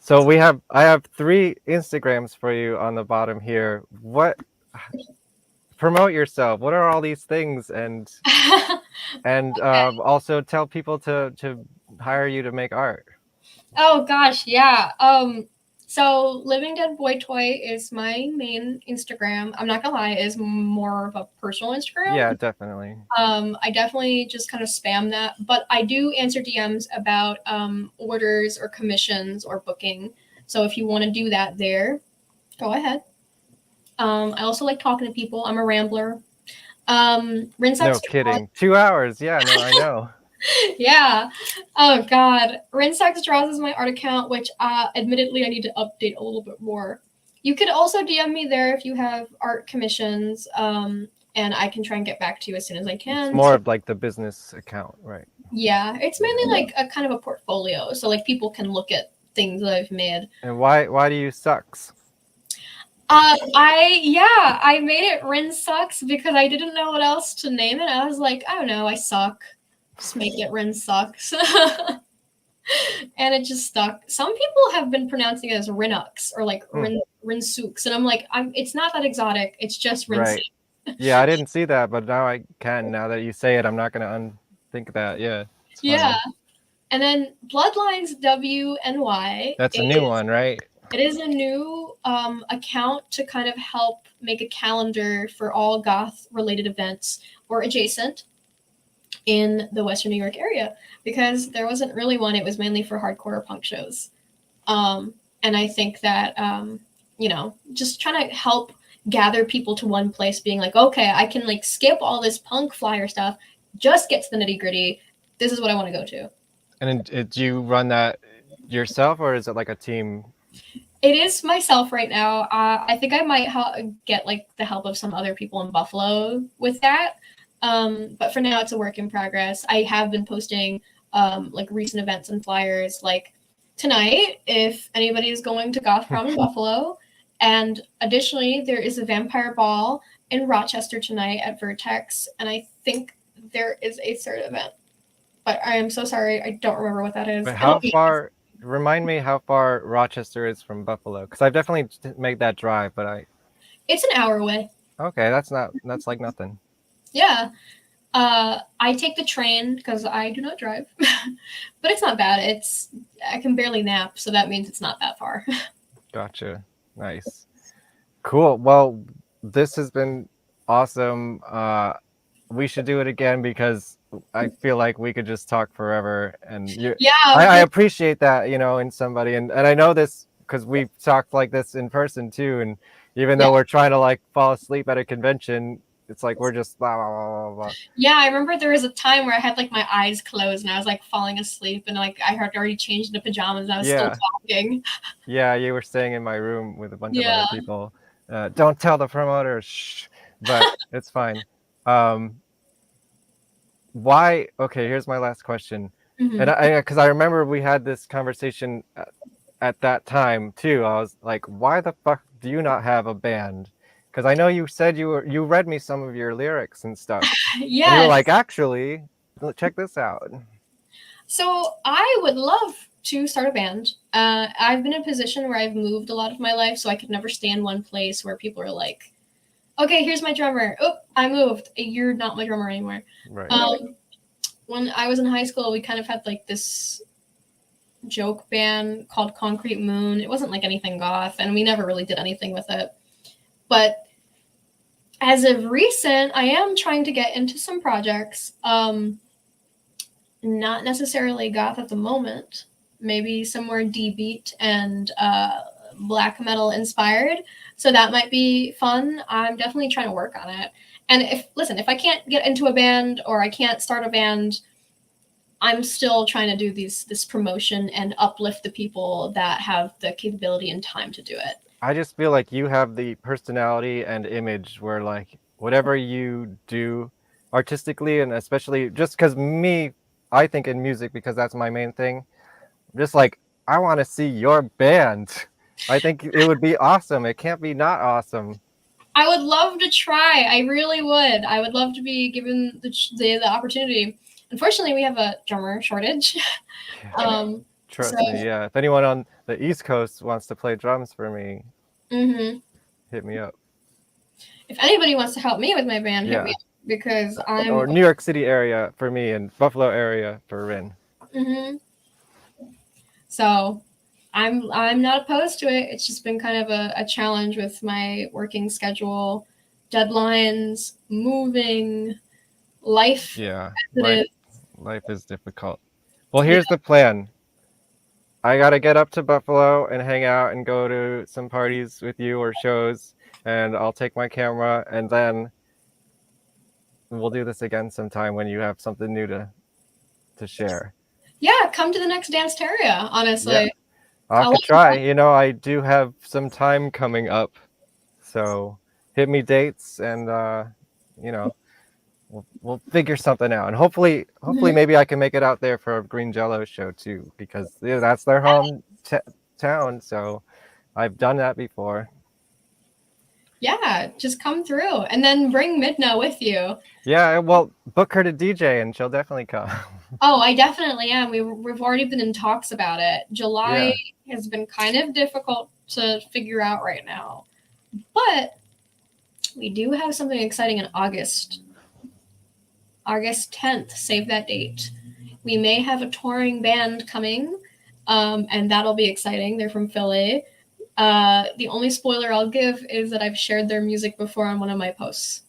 So I have 3 Instagrams for you on the bottom here. Promote yourself. What are all these things? And also tell people to hire you to make art. Oh gosh, yeah. So Living Dead Boy Toy is my main Instagram. I'm not gonna lie, it is more of a personal Instagram. Yeah, definitely. I definitely just kind of spam that, but I do answer DMs about orders or commissions or booking. So if you want to do that there, go ahead. I also like talking to people. I'm a rambler. No kidding. 2 hours. Yeah, no, I know. Yeah. Oh God. Rinsex Draws is my art account, which admittedly I need to update a little bit more. You could also DM me there if you have art commissions, and I can try and get back to you as soon as I can. It's more of like the business account, right? Yeah, it's mainly like a kind of a portfolio, so like people can look at things that I've made. And why do you sucks? I made it Rin Sucks because I didn't know what else to name it. I was like, I don't know, I suck. Just make it Rin Sucks. And it just stuck. Some people have been pronouncing it as Rinux or like Rinsooks. And I'm like, it's not that exotic. It's just Rinsook. Right. Yeah, I didn't see that, but now I can. Now that you say it, I'm not going to unthink that. Yeah. Yeah. And then Bloodlines WNY. That's a new one, right? It is a new account to kind of help make a calendar for all goth-related events or adjacent in the Western New York area, because there wasn't really one. It was mainly for hardcore or punk shows. And I think that, just trying to help gather people to one place, being like, okay, I can like skip all this punk flyer stuff, just get to the nitty gritty. This is what I want to go to. And do you run that yourself or is it like a team? It is myself right now. I think I might get like the help of some other people in Buffalo with that. But for now, it's a work in progress. I have been posting like recent events and flyers, like tonight, if anybody is going to Goth Prom in Buffalo. And additionally, there is a vampire ball in Rochester tonight at Vertex. And I think there is a third event. But I am so sorry. I don't remember what that is. But how far, remind me how far Rochester is from Buffalo? Because I've definitely made that drive, but It's an hour away. Okay, that's like nothing. Yeah. I take the train because I do not drive, but it's not bad. I can barely nap, so that means it's not that far. Gotcha. Nice. Cool. Well, this has been awesome. We should do it again because I feel like we could just talk forever. And I appreciate that, in somebody. And I know this because we've talked like this in person too. And even though we're trying to like fall asleep at a convention, it's like we're just blah, blah, blah, blah. Yeah, I remember there was a time where I had like my eyes closed and I was like falling asleep and like I had already changed into pajamas and I was still talking. Yeah, you were staying in my room with a bunch of other people. Don't tell the promoter, shh, but it's fine. Why? Okay, here's my last question. Mm-hmm. And because I remember we had this conversation at that time too. I was like, why the fuck do you not have a band? Because I know you said you read me some of your lyrics and stuff. Yeah. You were like, actually, check this out. So I would love to start a band. I've been in a position where I've moved a lot of my life, so I could never stay in one place where people are like, okay, here's my drummer. Oh, I moved. You're not my drummer anymore. Right. When I was in high school, we kind of had like this joke band called Concrete Moon. It wasn't like anything goth, and we never really did anything with it. But as of recent, I am trying to get into some projects. Not necessarily goth at the moment. Maybe somewhere D-beat and black metal inspired. So that might be fun. I'm definitely trying to work on it. And if I can't get into a band or I can't start a band, I'm still trying to do this promotion and uplift the people that have the capability and time to do it. I just feel like you have the personality and image where like whatever you do artistically, and especially just because I think in music, because that's my main thing, just like, I want to see your band. I think it would be awesome. It can't be not awesome. I would love to try. I really would. I would love to be given the opportunity. Unfortunately, we have a drummer shortage. Trust me, yeah. If anyone on the East Coast wants to play drums for me, hit me up. If anybody wants to help me with my band, hit me up, because I'm... Or New York City area for me and Buffalo area for Rin. So I'm not opposed to it. It's just been kind of a challenge with my working schedule, deadlines, moving, life. Yeah, life is difficult. Well, here's the plan. I gotta get up to Buffalo and hang out and go to some parties with you or shows, and I'll take my camera, and then we'll do this again sometime when you have something new to share. Yeah, come to the next Danceteria, honestly. Yeah. I could try. I do have some time coming up, so hit me dates, and we'll figure something out. And hopefully maybe I can make it out there for a Green Jello show too, because that's their home town. So I've done that before. Yeah, just come through, and then bring Midna with you. Yeah, well, book her to DJ, and she'll definitely come. Oh, I definitely am. We've already been in talks about it. July has been kind of difficult to figure out right now, but we do have something exciting in August. August 10th, save that date. We may have a touring band coming, and that'll be exciting. They're from Philly. The only spoiler I'll give is that I've shared their music before on one of my posts.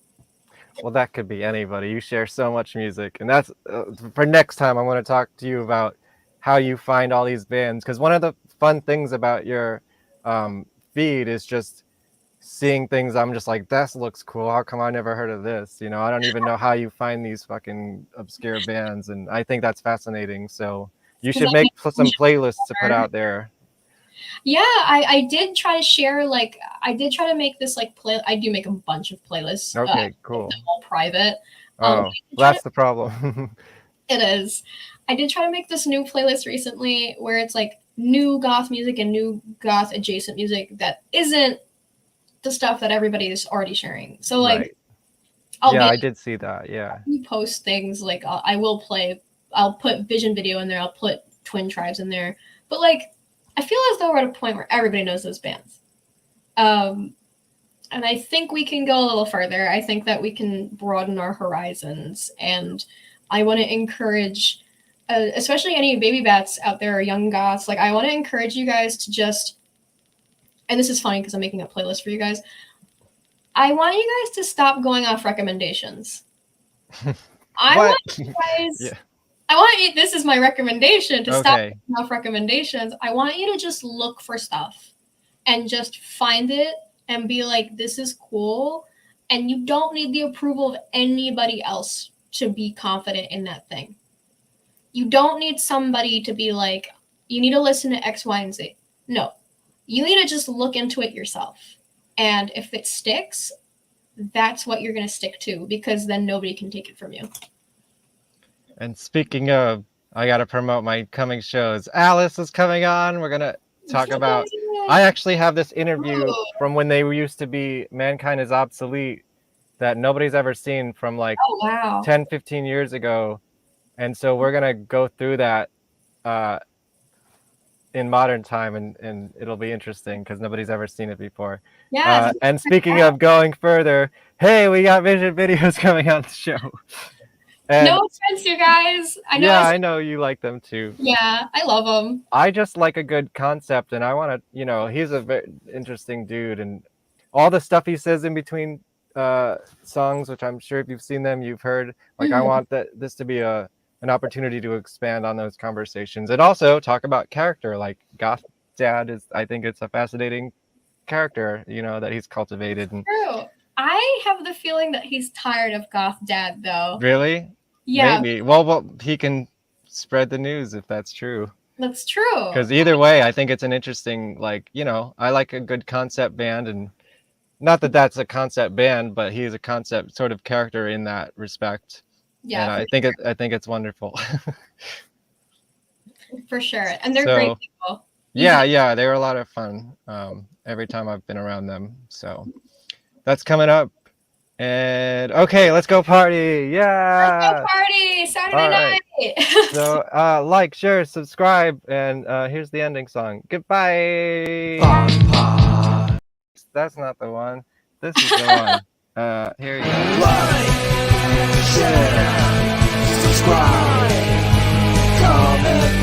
Well, that could be anybody. You share so much music, and that's for next time. I want to talk to you about how you find all these bands, because one of the fun things about your feed is just seeing things. I'm just like, that looks cool. How come I never heard of this? I don't even know how you find these fucking obscure bands, and I think that's fascinating. So You should make some playlists to put out there. Yeah, I did try to share, like, I did try to make this, like, I do make a bunch of playlists. Okay, cool. They're all private. Oh, that's the problem. It is. I did try to make this new playlist recently where it's, like, new goth music and new goth adjacent music that isn't the stuff that everybody is already sharing. So, like, right. I did see that, yeah. Post things, like, I'll put Vision Video in there, I'll put Twin Tribes in there. But, like, I feel as though we're at a point where everybody knows those bands. And I think we can go a little further. I think that we can broaden our horizons. And I want to encourage, especially any baby bats out there or young goths, like, I want to encourage you guys to just, and this is funny because I'm making a playlist for you guys. I want you guys to stop going off recommendations. I want you guys... Yeah. This is my recommendation, to stop going off recommendations. I want you to just look for stuff and just find it and be like, this is cool. And you don't need the approval of anybody else to be confident in that thing. You don't need somebody to be like, you need to listen to X, Y, and Z. No, you need to just look into it yourself. And if it sticks, that's what you're going to stick to, because then nobody can take it from you. And speaking of, I got to promote my coming shows. Alice is coming on. We're going to talk about, I actually have this interview from when they used to be Mankind is Obsolete that nobody's ever seen, from like 10, 15 years ago. And so we're going to go through that in modern time, and it'll be interesting because nobody's ever seen it before. Yeah. And speaking of going further, hey, we got Vision Videos coming on the show. And no offense, you guys. I know you like them too. Yeah, I love them. I just like a good concept, and I want to, he's a very interesting dude, and all the stuff he says in between songs, which I'm sure if you've seen them, you've heard. Like, I want this to be an opportunity to expand on those conversations, and also talk about character. Like, Goth Dad I think it's a fascinating character, that he's cultivated. And true. I have the feeling that he's tired of Goth Dad, though. Really? Yeah. Maybe. Well, he can spread the news if that's true. That's true. Because either way, I think it's an interesting, I like a good concept band, and not that that's a concept band, but he's a concept sort of character in that respect. Yeah. And I think it's wonderful. For sure. And they're great people. Yeah, they were a lot of fun every time I've been around them. So that's coming up. And okay, let's go party. Yeah. Let's go party Saturday night. So like, share, subscribe, and here's the ending song. Goodbye. That's not the one. This is the one. Here you go. Like, share, subscribe, comment.